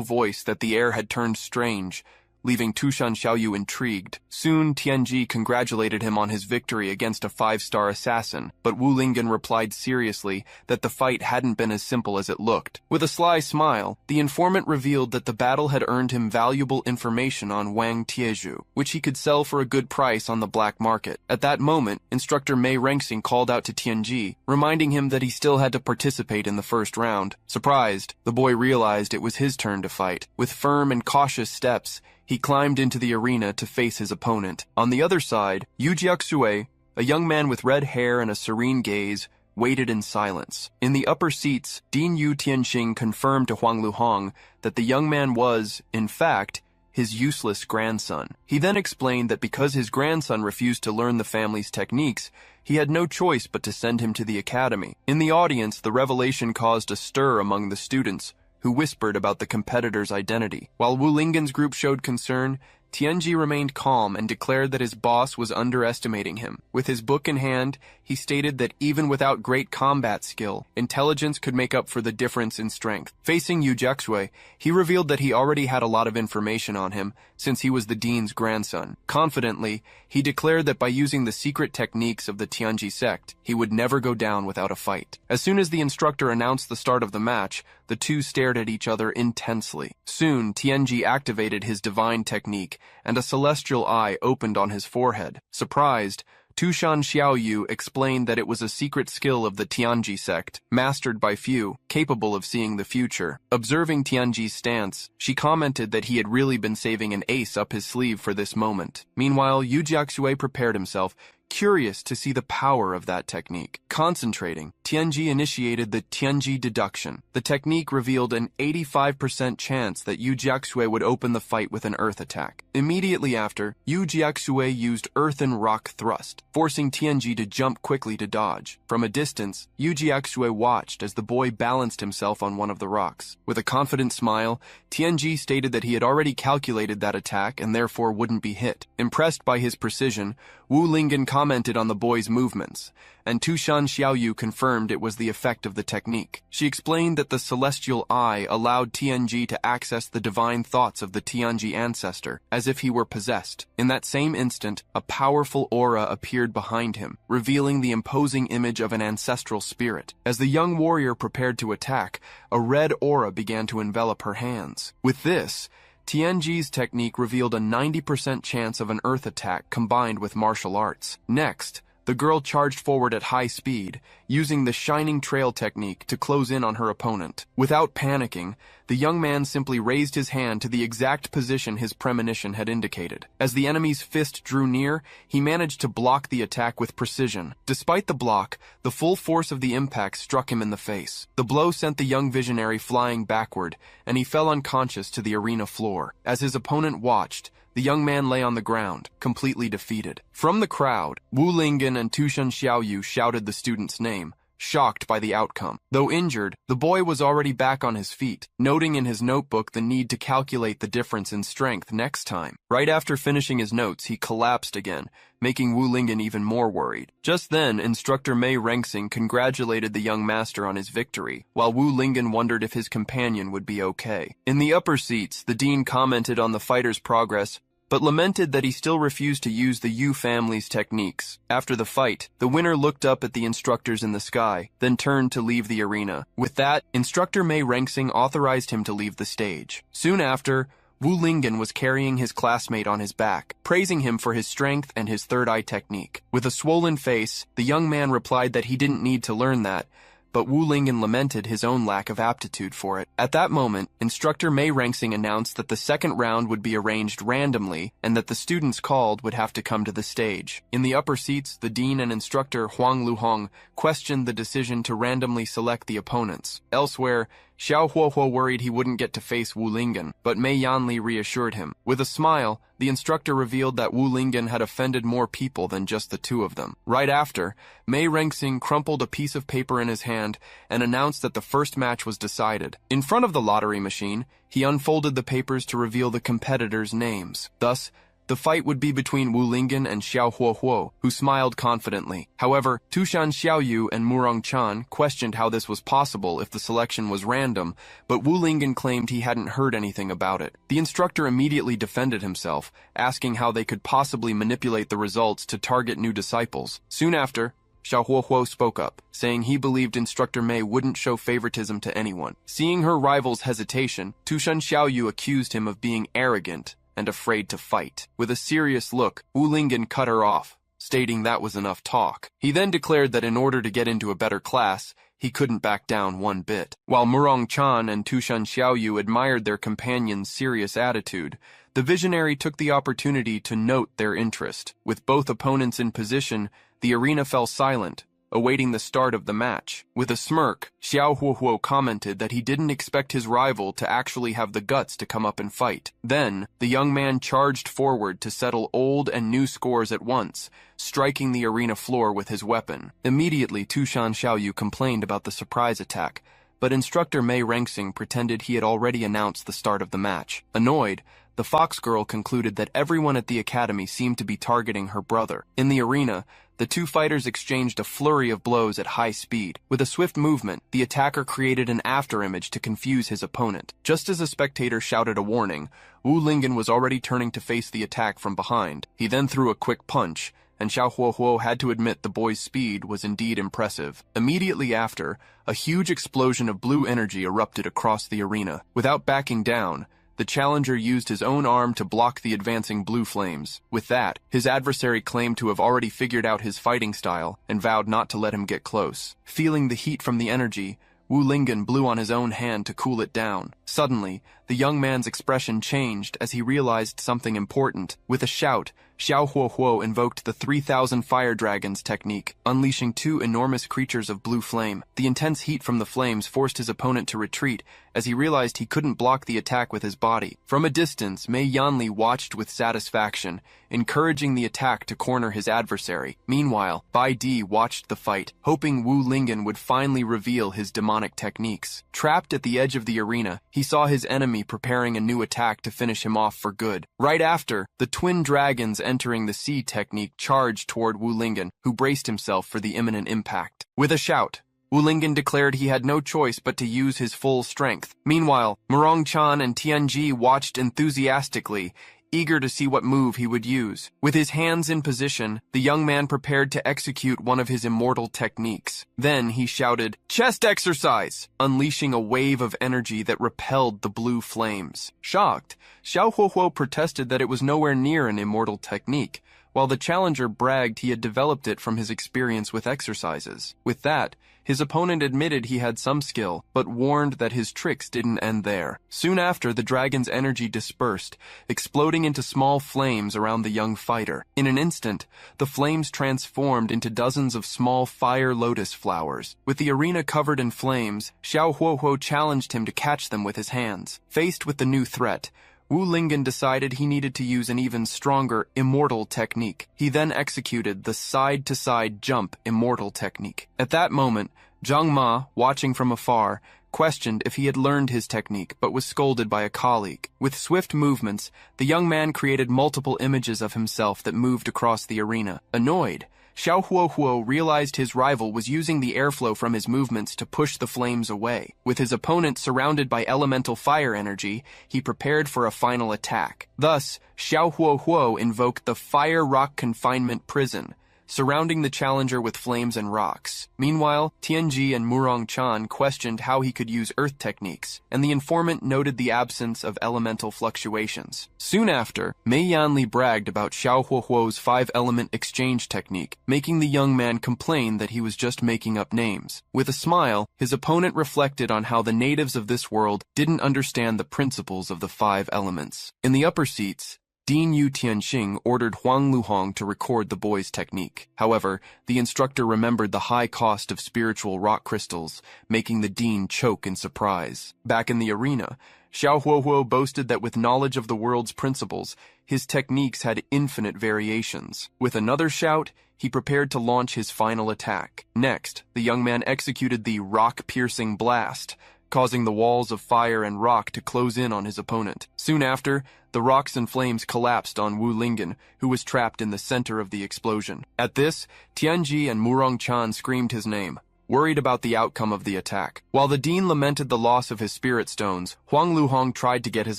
voice that the air had turned strange, leaving Tushan Xiaoyu intrigued. Soon, Tianji congratulated him on his victory against a 5-star assassin, but Wu Lingen replied seriously that the fight hadn't been as simple as it looked. With a sly smile, the informant revealed that the battle had earned him valuable information on Wang Tieju, which he could sell for a good price on the black market. At that moment, instructor Mei Rengsing called out to Tianji, reminding him that he still had to participate in the first round. Surprised, the boy realized it was his turn to fight. With firm and cautious steps, he climbed into the arena to face his opponent. On the other side, Yu Jiaxue, a young man with red hair and a serene gaze, waited in silence. In the upper seats, Dean Yu Tianxing confirmed to Huang Luhong that the young man was, in fact, his useless grandson. He then explained that because his grandson refused to learn the family's techniques, he had no choice but to send him to the academy. In the audience, the revelation caused a stir among the students, who whispered about the competitor's identity. While Wu Lingen's group showed concern, Tianji remained calm and declared that his boss was underestimating him. With his book in hand, he stated that even without great combat skill, intelligence could make up for the difference in strength. Facing Yu Jiaxue, he revealed that he already had a lot of information on him, since he was the dean's grandson. Confidently, he declared that by using the secret techniques of the Tianji sect, he would never go down without a fight. As soon as the instructor announced the start of the match, the two stared at each other intensely. Soon, Tianji activated his divine technique, and a celestial eye opened on his forehead. Surprised, Tushan Xiaoyu explained that it was a secret skill of the Tianji sect, mastered by few, capable of seeing the future. Observing Tianji's stance, she commented that he had really been saving an ace up his sleeve for this moment. Meanwhile, Yu Jiaxue prepared himself, curious to see the power of that technique. Concentrating, Tianji initiated the Tianji deduction. The technique revealed an 85% chance that Yu Jiaxue would open the fight with an earth attack. Immediately after, Yu Jiaxue used earth and rock thrust, forcing Tianji to jump quickly to dodge. From a distance, Yu Jiaxue watched as the boy balanced himself on one of the rocks. With a confident smile, Tianji stated that he had already calculated that attack and therefore wouldn't be hit. Impressed by his precision, Wu Lingen commented on the boy's movements, and Tushan Xiaoyu confirmed it was the effect of the technique. She explained that the celestial eye allowed Tianji to access the divine thoughts of the Tianji ancestor, as if he were possessed. In that same instant, a powerful aura appeared behind him, revealing the imposing image of an ancestral spirit. As the young warrior prepared to attack, a red aura began to envelop her hands. With this, Tianji's technique revealed a 90% chance of an earth attack combined with martial arts. Next, the girl charged forward at high speed, using the shining trail technique to close in on her opponent. Without panicking, the young man simply raised his hand to the exact position his premonition had indicated. As the enemy's fist drew near, he managed to block the attack with precision. Despite the block, the full force of the impact struck him in the face. The blow sent the young visionary flying backward, and he fell unconscious to the arena floor. As his opponent watched, the young man lay on the ground, completely defeated. From the crowd, Wu Lingen and Tushan Xiaoyu shouted the student's name, shocked by the outcome. Though injured, the boy was already back on his feet, noting in his notebook the need to calculate the difference in strength next time. Right after finishing his notes, he collapsed again, making Wu Lingen even more worried. Just then, Instructor Mei Rengsing congratulated the young master on his victory, while Wu Lingen wondered if his companion would be okay. In the upper seats, the dean commented on the fighter's progress, but lamented that he still refused to use the Yu family's techniques. After the fight, the winner looked up at the instructors in the sky, then turned to leave the arena. With that, Instructor Mei Rengsing authorized him to leave the stage. Soon after, Wu Lingen was carrying his classmate on his back, praising him for his strength and his third eye technique. With a swollen face, the young man replied that he didn't need to learn that, but Wu Lingen lamented his own lack of aptitude for it. At that moment, Instructor Mei Rengsing announced that the second round would be arranged randomly and that the students called would have to come to the stage. In the upper seats, the dean and instructor Huang Luhong questioned the decision to randomly select the opponents. Elsewhere, Xiao Huohuo worried he wouldn't get to face Wu Lingen, but Mei Yanli reassured him. With a smile, the instructor revealed that Wu Lingen had offended more people than just the two of them. Right after, Mei Rengsing crumpled a piece of paper in his hand and announced that the first match was decided. In front of the lottery machine, he unfolded the papers to reveal the competitors' names. Thus, the fight would be between Wu Lingen and Xiao Huohuo, who smiled confidently. However, Tushan Xiaoyu and Murong Chan questioned how this was possible if the selection was random, but Wu Lingen claimed he hadn't heard anything about it. The instructor immediately defended himself, asking how they could possibly manipulate the results to target new disciples. Soon after, Xiao Huohuo spoke up, saying he believed Instructor Mei wouldn't show favoritism to anyone. Seeing her rival's hesitation, Tushan Xiaoyu accused him of being arrogant and afraid to fight. With a serious look, Wu Lingen cut her off, stating that was enough talk. He then declared that in order to get into a better class, he couldn't back down one bit. While Murong Chan and Tushan Xiaoyu admired their companion's serious attitude, the visionary took the opportunity to note their interest. With both opponents in position, the arena fell silent, awaiting the start of the match. With a smirk, Xiao Huohuo commented that he didn't expect his rival to actually have the guts to come up and fight. Then, the young man charged forward to settle old and new scores at once, striking the arena floor with his weapon. Immediately, Tushan Xiaoyu complained about the surprise attack, but Instructor Mei Rengsing pretended he had already announced the start of the match. Annoyed, the fox girl concluded that everyone at the academy seemed to be targeting her brother. In the arena, the two fighters exchanged a flurry of blows at high speed. With a swift movement, the attacker created an afterimage to confuse his opponent. Just as a spectator shouted a warning, Wu Lingen was already turning to face the attack from behind. He then threw a quick punch, and Xiao Huohuo had to admit the boy's speed was indeed impressive. Immediately after, a huge explosion of blue energy erupted across the arena. Without backing down, the challenger used his own arm to block the advancing blue flames. With that, his adversary claimed to have already figured out his fighting style and vowed not to let him get close. Feeling the heat from the energy, Wu Lingen blew on his own hand to cool it down. Suddenly, the young man's expression changed as he realized something important. With a shout, Xiao Huohuo invoked the 3,000 Fire Dragons technique, unleashing 2 enormous creatures of blue flame. The intense heat from the flames forced his opponent to retreat as he realized he couldn't block the attack with his body. From a distance, Mei Yanli watched with satisfaction, encouraging the attack to corner his adversary. Meanwhile, Bai Di watched the fight, hoping Wu Lingen would finally reveal his demonic techniques. Trapped at the edge of the arena, he saw his enemy preparing a new attack to finish him off for good. Right after, the twin dragons entering the sea technique charged toward Wu Lingen, who braced himself for the imminent impact. With a shout, Wu Lingen declared he had no choice but to use his full strength. Meanwhile, Murong Chan and Tianji watched enthusiastically, eager to see what move he would use. With his hands in position, the young man prepared to execute one of his immortal techniques. Then he shouted, "Chest exercise!" unleashing a wave of energy that repelled the blue flames. Shocked, Xiao Huohuo protested that it was nowhere near an immortal technique, while the challenger bragged he had developed it from his experience with exercises. With that, his opponent admitted he had some skill, but warned that his tricks didn't end there. Soon after, the dragon's energy dispersed, exploding into small flames around the young fighter. In an instant, the flames transformed into dozens of small fire lotus flowers. With the arena covered in flames, Xiao Huohuo challenged him to catch them with his hands. Faced with the new threat, Wu Lingen decided he needed to use an even stronger immortal technique. He then executed the side-to-side jump immortal technique. At that moment, Zhang Ma, watching from afar, questioned if he had learned his technique, but was scolded by a colleague. With swift movements, the young man created multiple images of himself that moved across the arena. Annoyed, Xiao Huohuo realized his rival was using the airflow from his movements to push the flames away. With his opponent surrounded by elemental fire energy, he prepared for a final attack. Thus, Xiao Huohuo invoked the Fire Rock Confinement Prison, surrounding the challenger with flames and rocks. Meanwhile, Tianji and Murong Chan questioned how he could use earth techniques, and the informant noted the absence of elemental fluctuations. Soon after, Mei Yanli bragged about Xiao Huohuo's 5-element exchange technique, making the young man complain that he was just making up names. With a smile, his opponent reflected on how the natives of this world didn't understand the principles of the 5 elements. In the upper seats, Dean Yu Tianxing ordered Huang Luhong to record the boy's technique. However, the instructor remembered the high cost of spiritual rock crystals, making the dean choke in surprise. Back in the arena, Xiao Huohuo boasted that with knowledge of the world's principles, his techniques had infinite variations. With another shout, he prepared to launch his final attack. Next, the young man executed the rock-piercing blast, causing the walls of fire and rock to close in on his opponent. Soon after, the rocks and flames collapsed on Wu Lingen, who was trapped in the center of the explosion. At this, Tianji and Murong Chan screamed his name, worried about the outcome of the attack. While the dean lamented the loss of his spirit stones, Huang Luhong tried to get his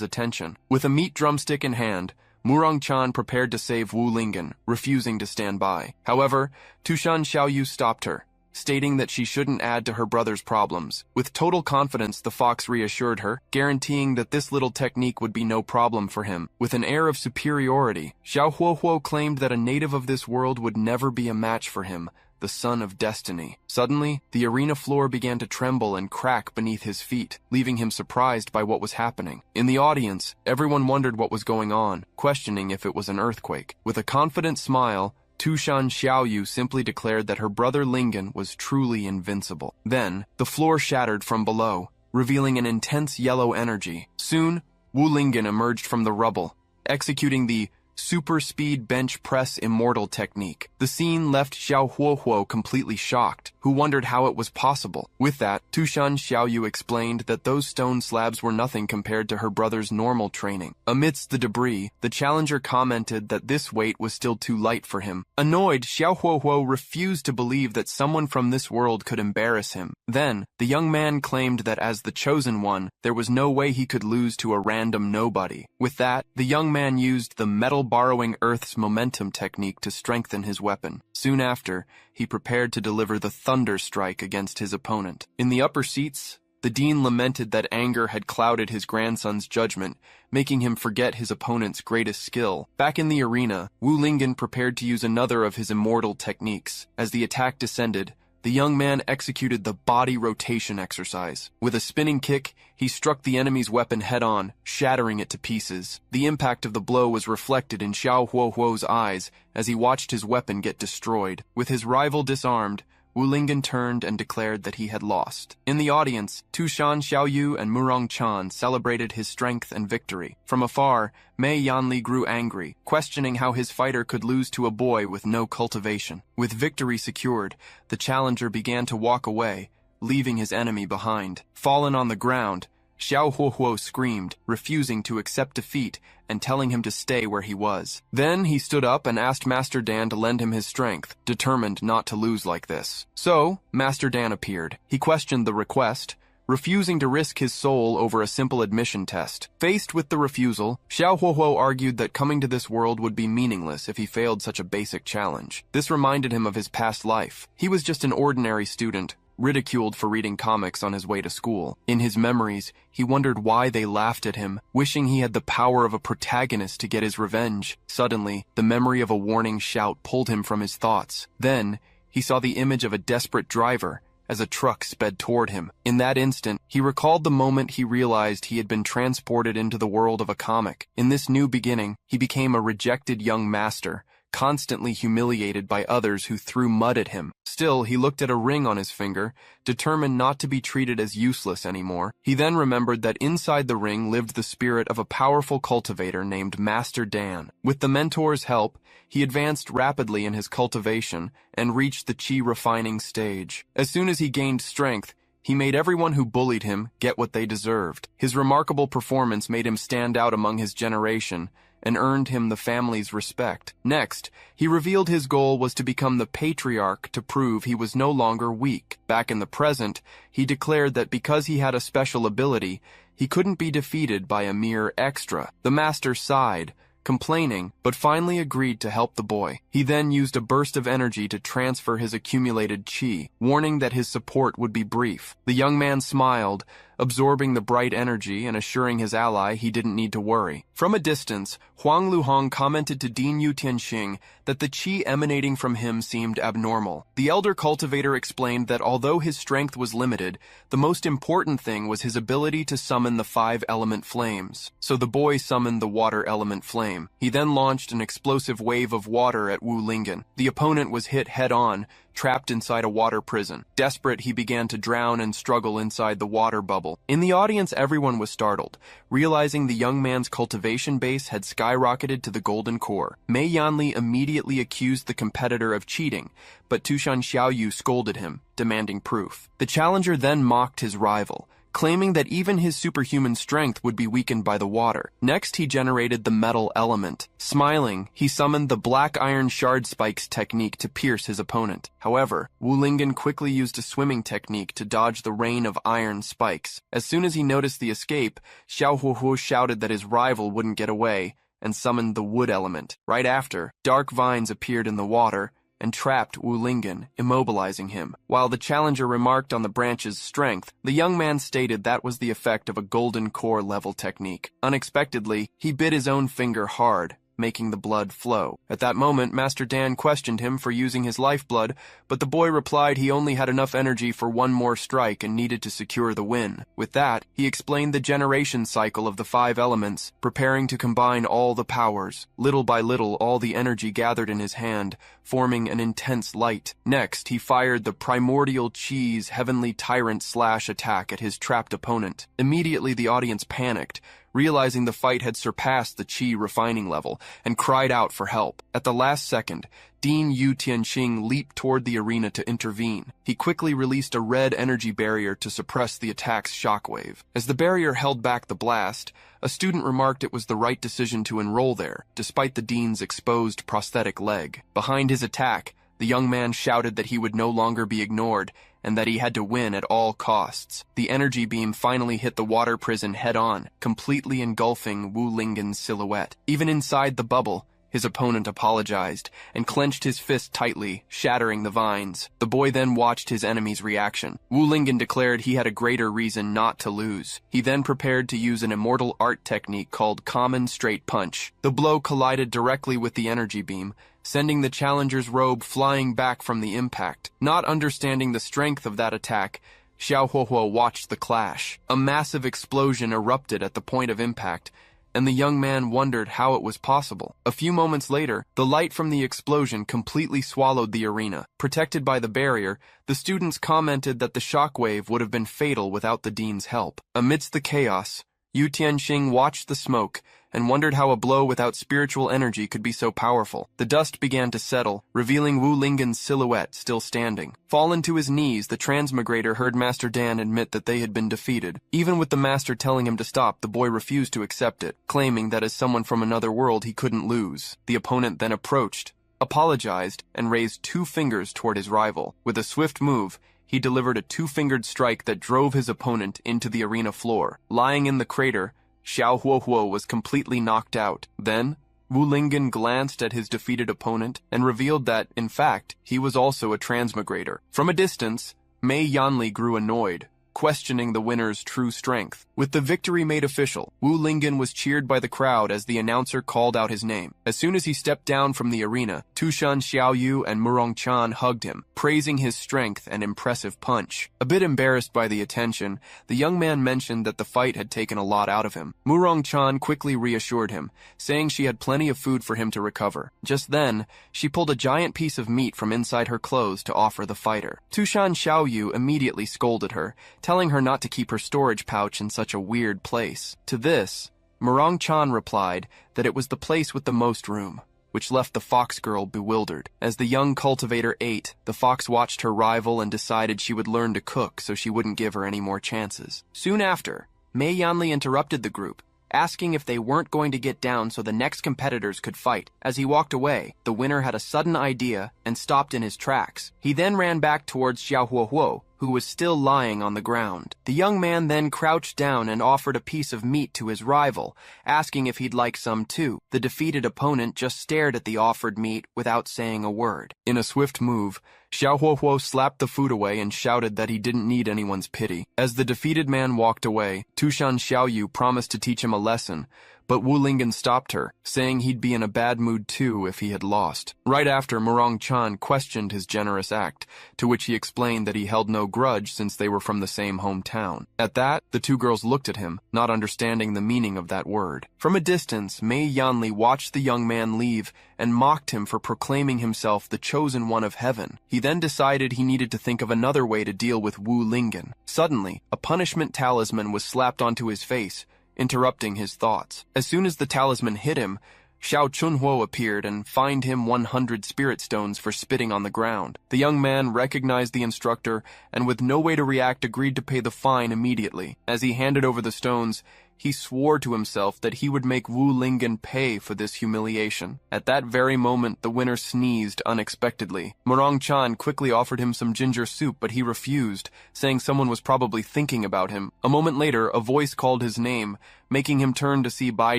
attention. With a meat drumstick in hand, Murong Chan prepared to save Wu Lingen, refusing to stand by. However, Tushan Xiaoyu stopped her, stating that she shouldn't add to her brother's problems. With total confidence, the fox reassured her, guaranteeing that this little technique would be no problem for him. With an air of superiority, Xiao Huohuo claimed that a native of this world would never be a match for him, the son of destiny. Suddenly, the arena floor began to tremble and crack beneath his feet, leaving him surprised by what was happening. In the audience, everyone wondered what was going on, questioning if it was an earthquake. With a confident smile, Tushan Xiaoyu simply declared that her brother Lingen was truly invincible. Then, the floor shattered from below, revealing an intense yellow energy. Soon, Wu Lingen emerged from the rubble, executing the super speed bench press immortal technique. The scene left Xiao Huohuo completely shocked, who wondered how it was possible. With that, Tushan Xiaoyu explained that those stone slabs were nothing compared to her brother's normal training. Amidst the debris, the challenger commented that this weight was still too light for him. Annoyed, Xiao Huohuo refused to believe that someone from this world could embarrass him. Then, the young man claimed that as the chosen one, there was no way he could lose to a random nobody. With that, the young man used the metal borrowing Earth's momentum technique to strengthen his weapon. Soon after, he prepared to deliver the thunder strike against his opponent. In the upper seats, the dean lamented that anger had clouded his grandson's judgment, making him forget his opponent's greatest skill. Back in the arena, Wu Lingen prepared to use another of his immortal techniques. As the attack descended, the young man executed the body rotation exercise. With a spinning kick, he struck the enemy's weapon head-on, shattering it to pieces. The impact of the blow was reflected in Xiao Huohuo's eyes as he watched his weapon get destroyed. With his rival disarmed, Wu Lingyan turned and declared that he had lost. In the audience, Tushan Xiaoyu and Murong Chan celebrated his strength and victory. From afar, Mei Yanli grew angry, questioning how his fighter could lose to a boy with no cultivation. With victory secured, the challenger began to walk away, leaving his enemy behind. Fallen on the ground, Xiao Huohuo screamed, refusing to accept defeat and telling him to stay where he was. Then he stood up and asked Master Dan to lend him his strength, determined not to lose like this. So, Master Dan appeared. He questioned the request, refusing to risk his soul over a simple admission test. Faced with the refusal, Xiao Huohuo argued that coming to this world would be meaningless if he failed such a basic challenge. This reminded him of his past life. He was just an ordinary student, ridiculed for reading comics on his way to school. In his memories, he wondered why they laughed at him, wishing he had the power of a protagonist to get his revenge. Suddenly, the memory of a warning shout pulled him from his thoughts. Then, he saw the image of a desperate driver as a truck sped toward him. In that instant, he recalled the moment he realized he had been transported into the world of a comic. In this new beginning, he became a rejected young master, constantly humiliated by others who threw mud at him. Still, he looked at a ring on his finger, determined not to be treated as useless anymore. He then remembered that inside the ring lived the spirit of a powerful cultivator named Master Dan. With the mentor's help, he advanced rapidly in his cultivation and reached the chi refining stage. As soon as he gained strength, he made everyone who bullied him get what they deserved. His remarkable performance made him stand out among his generation and earned him the family's respect. Next, he revealed his goal was to become the patriarch to prove he was no longer weak. Back in the present, he declared that because he had a special ability, he couldn't be defeated by a mere extra. The master sighed, complaining, but finally agreed to help the boy. He then used a burst of energy to transfer his accumulated chi, warning that his support would be brief. The young man smiled, absorbing the bright energy and assuring his ally he didn't need to worry. From a distance, Huang Luhong commented to Dean Yu Tianxing that the chi emanating from him seemed abnormal. The elder cultivator explained that although his strength was limited, the most important thing was his ability to summon the 5-element flames. So the boy summoned the water element flame. He then launched an explosive wave of water at Wu Lingyan. The opponent was hit head-on, trapped inside a water prison. Desperate, he began to drown and struggle inside the water bubble. In the audience, everyone was startled, realizing the young man's cultivation base had skyrocketed to the golden core. Mei Yanli immediately accused the competitor of cheating, but Tushan Xiaoyu scolded him, demanding proof. The challenger then mocked his rival, claiming that even his superhuman strength would be weakened by the water. Next, he generated the metal element. Smiling, he summoned the black iron shard spikes technique to pierce his opponent. However, Wu Lingyan quickly used a swimming technique to dodge the rain of iron spikes. As soon as he noticed the escape, Xiao Huohuo shouted that his rival wouldn't get away and summoned the wood element. Right after, dark vines appeared in the water and trapped Wu Lingyan, immobilizing him. While the challenger remarked on the branch's strength, the young man stated that was the effect of a golden core level technique. Unexpectedly, he bit his own finger hard, making the blood flow. At that moment, Master Dan questioned him for using his lifeblood, but the boy replied he only had enough energy for one more strike and needed to secure the win. With that, he explained the generation cycle of the 5 elements, preparing to combine all the powers. Little by little, all the energy gathered in his hand, forming an intense light. Next, he fired the primordial chi's heavenly tyrant slash attack at his trapped opponent. Immediately, the audience panicked, realizing the fight had surpassed the chi refining level, and cried out for help. At the last second, Dean Yu Tianxing leaped toward the arena to intervene. He quickly released a red energy barrier to suppress the attack's shockwave. As the barrier held back the blast, a student remarked it was the right decision to enroll there, despite the dean's exposed prosthetic leg. Behind his attack, the young man shouted that he would no longer be ignored, and that he had to win at all costs. The energy beam finally hit the water prison head-on, completely engulfing Wu Lingyan's silhouette. Even inside the bubble, his opponent apologized and clenched his fist tightly, shattering the vines. The boy then watched his enemy's reaction. Wu Lingyan declared he had a greater reason not to lose. He then prepared to use an immortal art technique called Common Straight Punch. The blow collided directly with the energy beam, sending the challenger's robe flying back from the impact. Not understanding the strength of that attack, Xiao Huohuo watched the clash. A massive explosion erupted at the point of impact, and the young man wondered how it was possible. A few moments later, the light from the explosion completely swallowed the arena. Protected by the barrier, the students commented that the shockwave would have been fatal without the dean's help. Amidst the chaos, Yu Tianxing watched the smoke and wondered how a blow without spiritual energy could be so powerful. The dust began to settle, revealing Wu Lingen's silhouette still standing. Fallen to his knees, the transmigrator heard Master Dan admit that they had been defeated. Even with the master telling him to stop, the boy refused to accept it, claiming that as someone from another world he couldn't lose. The opponent then approached, apologized, and raised 2 fingers toward his rival. With a swift move, he delivered a 2-fingered strike that drove his opponent into the arena floor. Lying in the crater, Xiao Huohuo was completely knocked out. Then, Wu Lingen glanced at his defeated opponent and revealed that, in fact, he was also a transmigrator. From a distance, Mei Yanli grew annoyed, questioning the winner's true strength. With the victory made official, Wu Lingen was cheered by the crowd as the announcer called out his name. As soon as he stepped down from the arena, Tushan Xiaoyu and Murong Chan hugged him, praising his strength and impressive punch. A bit embarrassed by the attention, the young man mentioned that the fight had taken a lot out of him. Murong Chan quickly reassured him, saying she had plenty of food for him to recover. Just then, she pulled a giant piece of meat from inside her clothes to offer the fighter. Tushan Xiaoyu immediately scolded her, telling her not to keep her storage pouch in such a weird place. To this, Murong Chan replied that it was the place with the most room, which left the fox girl bewildered. As the young cultivator ate, the fox watched her rival and decided she would learn to cook so she wouldn't give her any more chances. Soon after, Mei Yanli interrupted the group, asking if they weren't going to get down so the next competitors could fight. As he walked away, the winner had a sudden idea and stopped in his tracks. He then ran back towards Xiao Huohuo, who was still lying on the ground. The young man then crouched down and offered a piece of meat to his rival, asking if he'd like some too. The defeated opponent just stared at the offered meat without saying a word. In a swift move, Xiao Huohuo slapped the food away and shouted that he didn't need anyone's pity. As the defeated man walked away, Tushan Xiaoyu promised to teach him a lesson, but Wu Lingen stopped her, saying he'd be in a bad mood too if he had lost. Right after, Murong Chan questioned his generous act, to which he explained that he held no grudge since they were from the same hometown. At that, the 2 girls looked at him, not understanding the meaning of that word. From a distance, Mei Yanli watched the young man leave and mocked him for proclaiming himself the chosen one of heaven. He then decided he needed to think of another way to deal with Wu Lingen. Suddenly, a punishment talisman was slapped onto his face, interrupting his thoughts. As soon as the talisman hit him, Xiao Chunhuo appeared and fined him 100 spirit stones for spitting on the ground. The young man recognized the instructor and with no way to react agreed to pay the fine immediately. As he handed over the stones, he swore to himself that he would make Wu Lingen pay for this humiliation. At that very moment, the winner sneezed unexpectedly. Murong Chan quickly offered him some ginger soup, but he refused, saying someone was probably thinking about him. A moment later, a voice called his name, making him turn to see Bai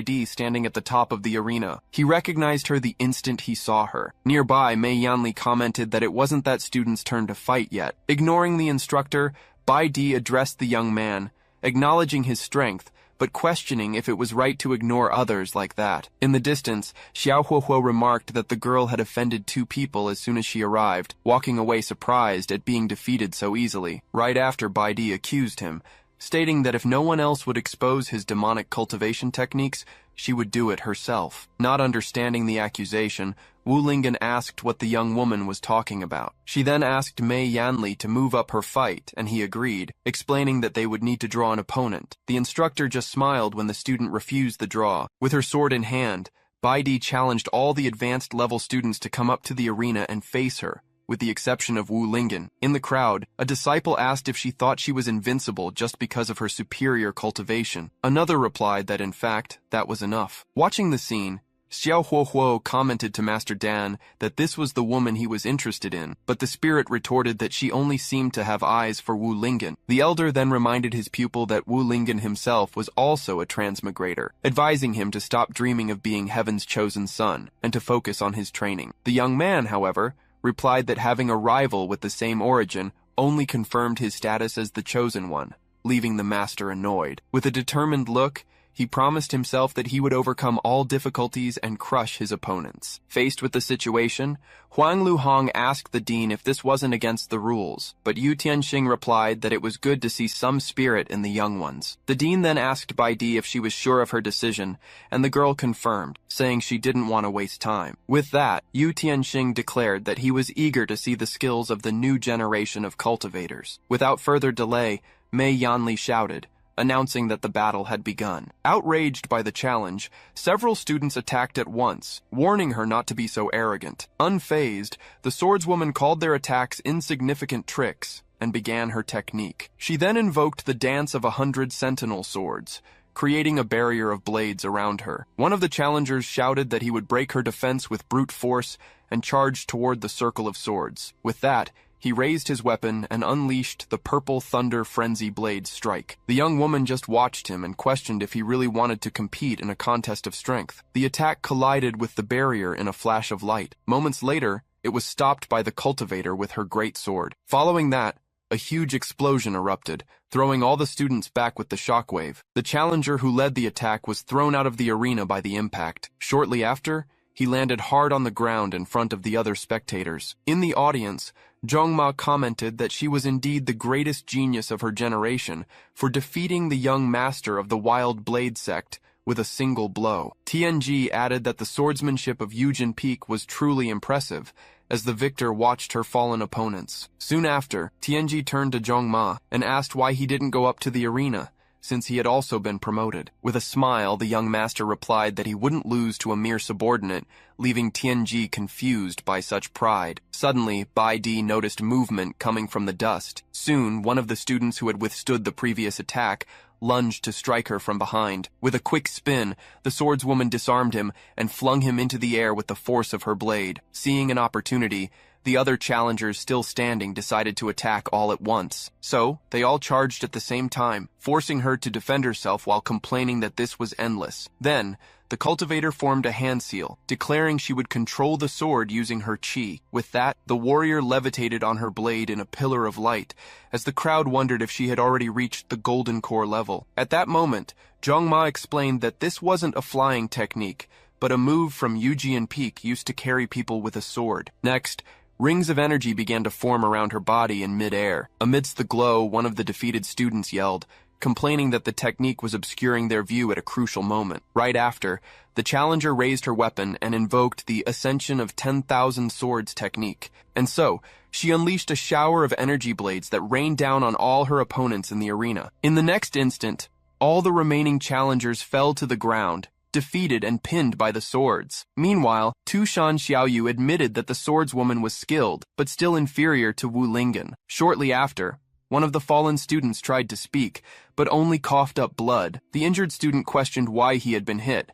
Di standing at the top of the arena. He recognized her the instant he saw her. Nearby, Mei Yanli commented that it wasn't that student's turn to fight yet. Ignoring the instructor, Bai Di addressed the young man, acknowledging his strength, but questioning if it was right to ignore others like that. In the distance, Xiao Huohuo remarked that the girl had offended 2 people as soon as she arrived, walking away surprised at being defeated so easily. Right after, Bai Di accused him, stating that if no one else would expose his demonic cultivation techniques, she would do it herself. Not understanding the accusation, Wu Lingen asked what the young woman was talking about. She then asked Mei Yanli to move up her fight, and he agreed, explaining that they would need to draw an opponent. The instructor just smiled when the student refused the draw. With her sword in hand, Bai Di challenged all the advanced level students to come up to the arena and face her, with the exception of Wu Lingen. In the crowd, a disciple asked if she thought she was invincible just because of her superior cultivation. Another replied that in fact, that was enough. Watching the scene, Xiao Huohuo commented to Master Dan that this was the woman he was interested in, but the spirit retorted that she only seemed to have eyes for Wu Lingen. The elder then reminded his pupil that Wu Lingen himself was also a transmigrator, advising him to stop dreaming of being heaven's chosen son and to focus on his training. The young man, however, replied that having a rival with the same origin only confirmed his status as the chosen one, leaving the master annoyed. With a determined look, he promised himself that he would overcome all difficulties and crush his opponents. Faced with the situation, Huang Luhong asked the dean if this wasn't against the rules, but Yu Tianxing replied that it was good to see some spirit in the young ones. The dean then asked Bai Di if she was sure of her decision, and the girl confirmed, saying she didn't want to waste time. With that, Yu Tianxing declared that he was eager to see the skills of the new generation of cultivators. Without further delay, Mei Yanli shouted, announcing that the battle had begun. Outraged by the challenge, several students attacked at once, warning her not to be so arrogant. Unfazed, the swordswoman called their attacks insignificant tricks and began her technique. She then invoked the dance of 100 sentinel swords, creating a barrier of blades around her. One of the challengers shouted that he would break her defense with brute force and charged toward the circle of swords. With that, he raised his weapon and unleashed the purple thunder frenzy blade strike. The young woman just watched him and questioned if he really wanted to compete in a contest of strength. The attack collided with the barrier in a flash of light. Moments later, it was stopped by the cultivator with her great sword. Following that, a huge explosion erupted, throwing all the students back with the shockwave. The challenger who led the attack was thrown out of the arena by the impact. Shortly after, he landed hard on the ground in front of the other spectators. In the audience, Zhongma commented that she was indeed the greatest genius of her generation for defeating the young master of the Wild Blade sect with a single blow. Tianji added that the swordsmanship of Yujin Peak was truly impressive, as the victor watched her fallen opponents. Soon after, Tianji turned to Zhongma and asked why he didn't go up to the arena, since he had also been promoted. With a smile, the young master replied that he wouldn't lose to a mere subordinate, leaving Tianji confused by such pride. Suddenly, Bai Di noticed movement coming from the dust. Soon, one of the students who had withstood the previous attack lunged to strike her from behind. With a quick spin, the swordswoman disarmed him and flung him into the air with the force of her blade. Seeing an opportunity, the other challengers still standing decided to attack all at once. So, they all charged at the same time, forcing her to defend herself while complaining that this was endless. Then, the cultivator formed a hand seal, declaring she would control the sword using her chi. With that, the warrior levitated on her blade in a pillar of light, as the crowd wondered if she had already reached the golden core level. At that moment, Zhongma explained that this wasn't a flying technique, but a move from Yujian Peak used to carry people with a sword. Next, rings of energy began to form around her body in mid-air. Amidst the glow, one of the defeated students yelled, complaining that the technique was obscuring their view at a crucial moment. Right after, the challenger raised her weapon and invoked the Ascension of 10,000 Swords technique. And so, she unleashed a shower of energy blades that rained down on all her opponents in the arena. In the next instant, all the remaining challengers fell to the ground, defeated and pinned by the swords. Meanwhile, Tushan Xiaoyu admitted that the swordswoman was skilled, but still inferior to Wu Lingen. Shortly after, one of the fallen students tried to speak, but only coughed up blood. The injured student questioned why he had been hit,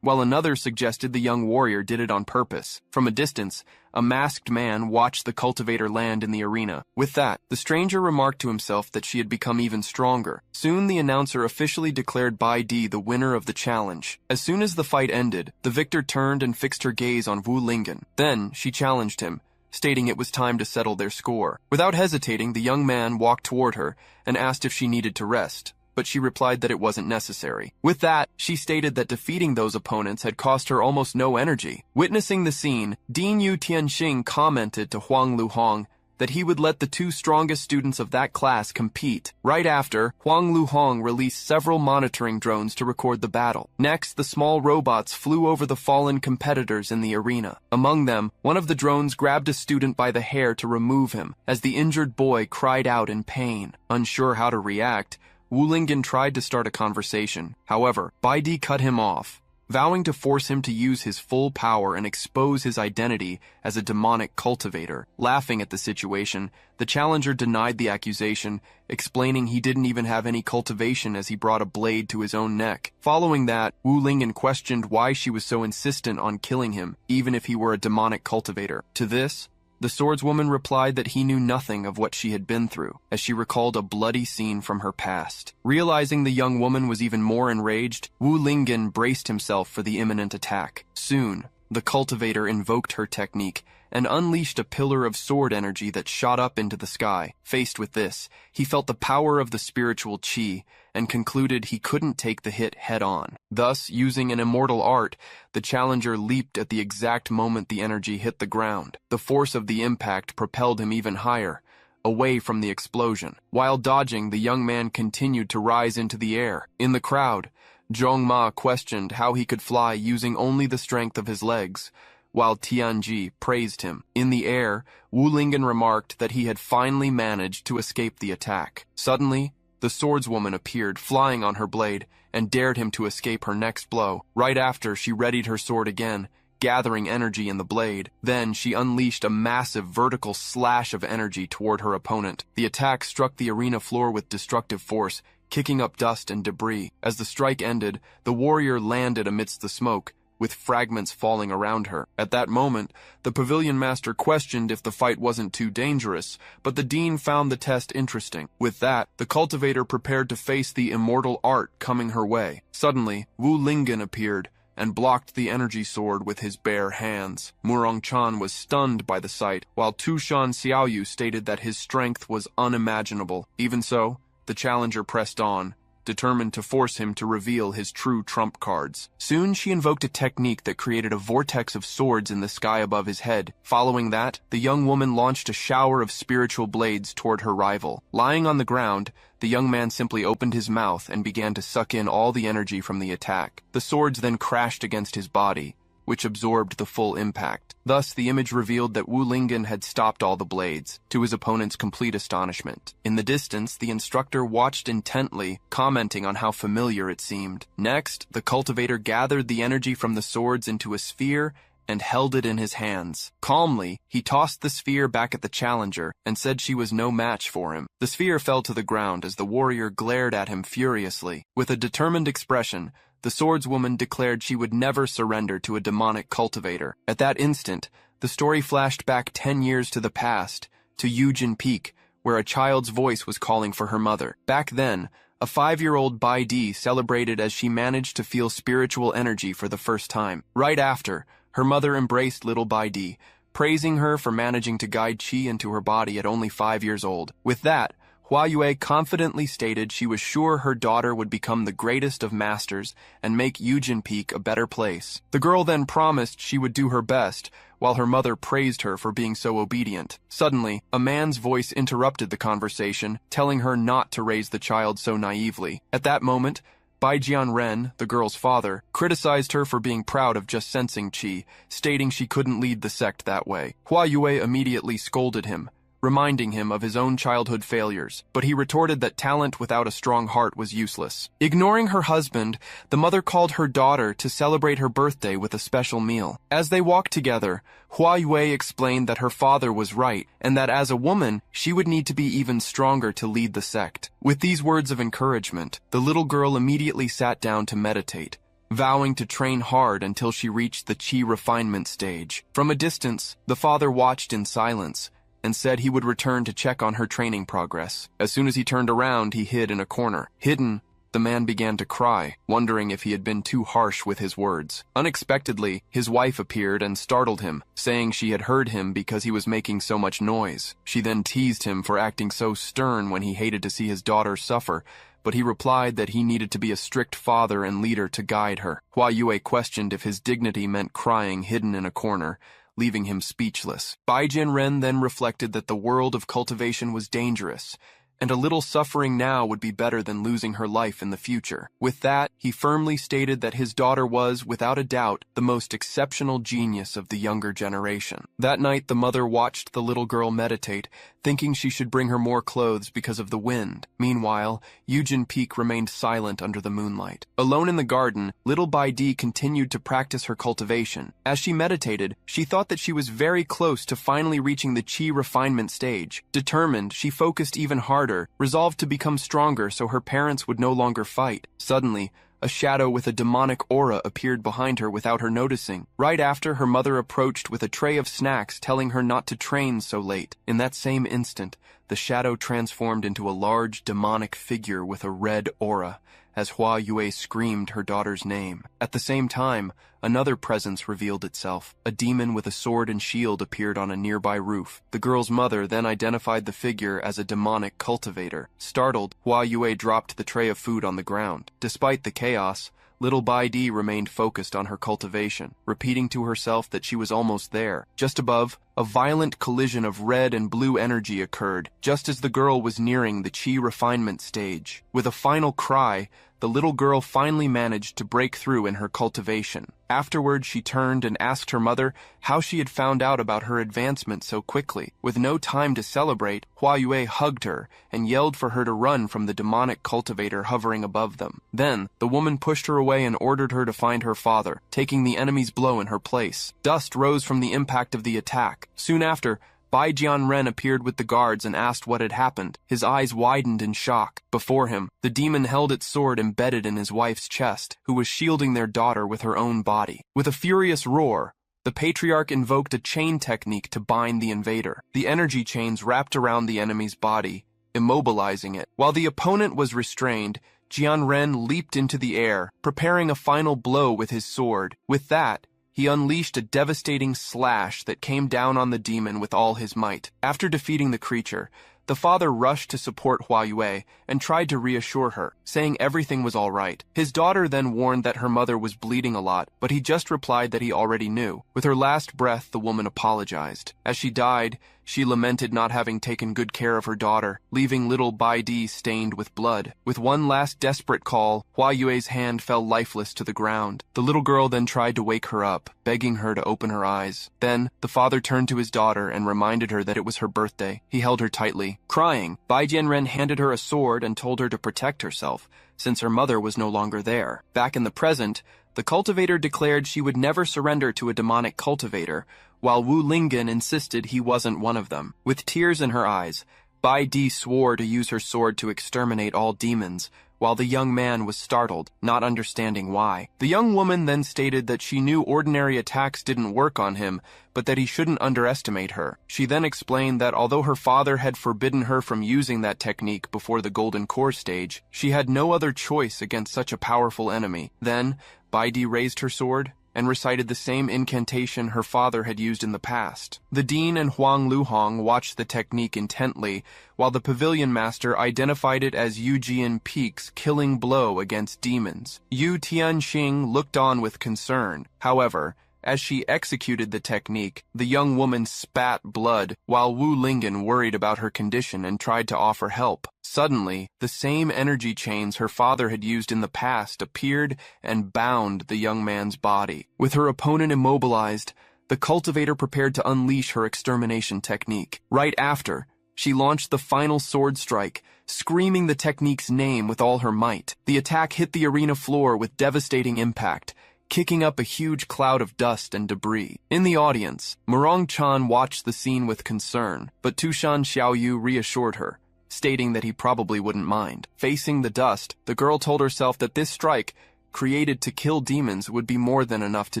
while another suggested the young warrior did it on purpose. From a distance, a masked man watched the cultivator land in the arena. With that, the stranger remarked to himself that she had become even stronger. Soon the announcer officially declared Bai Di the winner of the challenge. As soon as the fight ended, the victor turned and fixed her gaze on Wu Lingen. Then she challenged him, stating it was time to settle their score. Without hesitating, the young man walked toward her and asked if she needed to rest, but she replied that it wasn't necessary. With that, she stated that defeating those opponents had cost her almost no energy. Witnessing the scene, Dean Yu Tianxing commented to Huang Luhong that he would let the two strongest students of that class compete. Right after, Huang Luhong released several monitoring drones to record the battle. Next, the small robots flew over the fallen competitors in the arena. Among them, one of the drones grabbed a student by the hair to remove him, as the injured boy cried out in pain. Unsure how to react, Wu Lingen tried to start a conversation. However, Bai Di cut him off, vowing to force him to use his full power and expose his identity as a demonic cultivator. Laughing at the situation, the challenger denied the accusation, explaining he didn't even have any cultivation as he brought a blade to his own neck. Following that, Wu Lingen questioned why she was so insistent on killing him, even if he were a demonic cultivator. To this, the swordswoman replied that he knew nothing of what she had been through, as she recalled a bloody scene from her past. Realizing the young woman was even more enraged, Wu Lingen braced himself for the imminent attack. Soon, the cultivator invoked her technique and unleashed a pillar of sword energy that shot up into the sky. Faced with this, he felt the power of the spiritual chi and concluded he couldn't take the hit head-on. Thus, using an immortal art, the challenger leaped at the exact moment the energy hit the ground. The force of the impact propelled him even higher, away from the explosion. While dodging, the young man continued to rise into the air. In the crowd, Zhongma questioned how he could fly using only the strength of his legs, while Tianji praised him. In the air, Wu Lingen remarked that he had finally managed to escape the attack. Suddenly, the swordswoman appeared, flying on her blade, and dared him to escape her next blow. Right after, she readied her sword again, gathering energy in the blade. Then she unleashed a massive vertical slash of energy toward her opponent. The attack struck the arena floor with destructive force, kicking up dust and debris. As the strike ended, the warrior landed amidst the smoke, with fragments falling around her. At that moment, the pavilion master questioned if the fight wasn't too dangerous, but the dean found the test interesting. With that, the cultivator prepared to face the immortal art coming her way. Suddenly, Wu Lingen appeared and blocked the energy sword with his bare hands. Murong Chan was stunned by the sight, while Tushan Xiaoyu stated that his strength was unimaginable. Even so, the challenger pressed on, determined to force him to reveal his true trump cards. Soon she invoked a technique that created a vortex of swords in the sky above his head. Following that, the young woman launched a shower of spiritual blades toward her rival. Lying on the ground, the young man simply opened his mouth and began to suck in all the energy from the attack. The swords then crashed against his body, which absorbed the full impact. Thus, the image revealed that Wu Lingen had stopped all the blades, to his opponent's complete astonishment. In the distance, the instructor watched intently, commenting on how familiar it seemed. Next, the cultivator gathered the energy from the swords into a sphere and held it in his hands. Calmly, he tossed the sphere back at the challenger and said she was no match for him. The sphere fell to the ground as the warrior glared at him furiously. With a determined expression, the swordswoman declared she would never surrender to a demonic cultivator. At that instant, the story flashed back 10 years to the past, to Yujin Peak, where a child's voice was calling for her mother. Back then, a 5-year-old Bai Di celebrated as she managed to feel spiritual energy for the first time. Right after, her mother embraced little Bai Di, praising her for managing to guide qi into her body at only 5 years old. With that, Hua Yue confidently stated she was sure her daughter would become the greatest of masters and make Yujin Peak a better place. The girl then promised she would do her best, while her mother praised her for being so obedient. Suddenly, a man's voice interrupted the conversation, telling her not to raise the child so naively. At that moment, Bai Jianren, the girl's father, criticized her for being proud of just sensing qi, stating she couldn't lead the sect that way. Hua Yue immediately scolded him, reminding him of his own childhood failures, but he retorted that talent without a strong heart was useless. Ignoring her husband, the mother called her daughter to celebrate her birthday with a special meal. As they walked together, Hua Yue explained that her father was right, and that as a woman, she would need to be even stronger to lead the sect. With these words of encouragement, the little girl immediately sat down to meditate, vowing to train hard until she reached the qi refinement stage. From a distance, the father watched in silence, and said he would return to check on her training progress. As soon as he turned around, he hid in a corner. Hidden, the man began to cry, wondering if he had been too harsh with his words. Unexpectedly, his wife appeared and startled him, saying she had heard him because he was making so much noise. She then teased him for acting so stern when he hated to see his daughter suffer, but he replied that he needed to be a strict father and leader to guide her. Hua Yue questioned if his dignity meant crying hidden in a corner, leaving him speechless. Bai Jianren then reflected that the world of cultivation was dangerous, and a little suffering now would be better than losing her life in the future. With that, he firmly stated that his daughter was, without a doubt, the most exceptional genius of the younger generation. That night, the mother watched the little girl meditate, thinking she should bring her more clothes because of the wind. Meanwhile, Yujin Peak remained silent under the moonlight. Alone in the garden, little Bai Di continued to practice her cultivation. As she meditated, she thought that she was very close to finally reaching the qi refinement stage. Determined, she focused even harder, resolved to become stronger so her parents would no longer fight. Suddenly, a shadow with a demonic aura appeared behind her without her noticing. Right after, her mother approached with a tray of snacks, telling her not to train so late. In that same instant, the shadow transformed into a large demonic figure with a red aura, as Hua Yue screamed her daughter's name. At the same time, another presence revealed itself. A demon with a sword and shield appeared on a nearby roof. The girl's mother then identified the figure as a demonic cultivator. Startled, Hua Yue dropped the tray of food on the ground. Despite the chaos, little Bai Di remained focused on her cultivation, repeating to herself that she was almost there. Just above, a violent collision of red and blue energy occurred, just as the girl was nearing the chi refinement stage. With a final cry, the little girl finally managed to break through in her cultivation. Afterward, she turned and asked her mother how she had found out about her advancement so quickly. With no time to celebrate, Hua Yue hugged her and yelled for her to run from the demonic cultivator hovering above them. Then, the woman pushed her away and ordered her to find her father, taking the enemy's blow in her place. Dust rose from the impact of the attack. Soon after, Bai Jianren appeared with the guards and asked what had happened. His eyes widened in shock. Before him, the demon held its sword embedded in his wife's chest, who was shielding their daughter with her own body. With a furious roar, the patriarch invoked a chain technique to bind the invader. The energy chains wrapped around the enemy's body, immobilizing it. While the opponent was restrained, Jianren leaped into the air, preparing a final blow with his sword. With that, he unleashed a devastating slash that came down on the demon with all his might. After defeating the creature, the father rushed to support Hua Yue and tried to reassure her, saying everything was all right. His daughter then warned that her mother was bleeding a lot, but he just replied that he already knew. With her last breath, the woman apologized. As she died, she lamented not having taken good care of her daughter, leaving little Bai Di stained with blood. With one last desperate call, Hua Yue's hand fell lifeless to the ground. The little girl then tried to wake her up, begging her to open her eyes. Then, the father turned to his daughter and reminded her that it was her birthday. He held her tightly. Crying, Bai Jianren handed her a sword and told her to protect herself, since her mother was no longer there. Back in the present, the cultivator declared she would never surrender to a demonic cultivator, while Wu Lingen insisted he wasn't one of them. With tears in her eyes, Bai Di swore to use her sword to exterminate all demons, while the young man was startled, not understanding why. The young woman then stated that she knew ordinary attacks didn't work on him, but that he shouldn't underestimate her. She then explained that although her father had forbidden her from using that technique before the Golden Core stage, she had no other choice against such a powerful enemy. Then, Bai Di raised her sword and recited the same incantation her father had used in the past. The dean and Huang Luhong watched the technique intently, while the pavilion master identified it as Yu Jian Peak's killing blow against demons. Yu Tianxing looked on with concern. However, as she executed the technique, the young woman spat blood, while Wu Lingen worried about her condition and tried to offer help. Suddenly, the same energy chains her father had used in the past appeared and bound the young man's body. With her opponent immobilized, the cultivator prepared to unleash her extermination technique. Right after, she launched the final sword strike, screaming the technique's name with all her might. The attack hit the arena floor with devastating impact, kicking up a huge cloud of dust and debris. In the audience, Murong Chan watched the scene with concern, but Tushan Xiaoyu reassured her, stating that he probably wouldn't mind. Facing the dust, the girl told herself that this strike, created to kill demons, would be more than enough to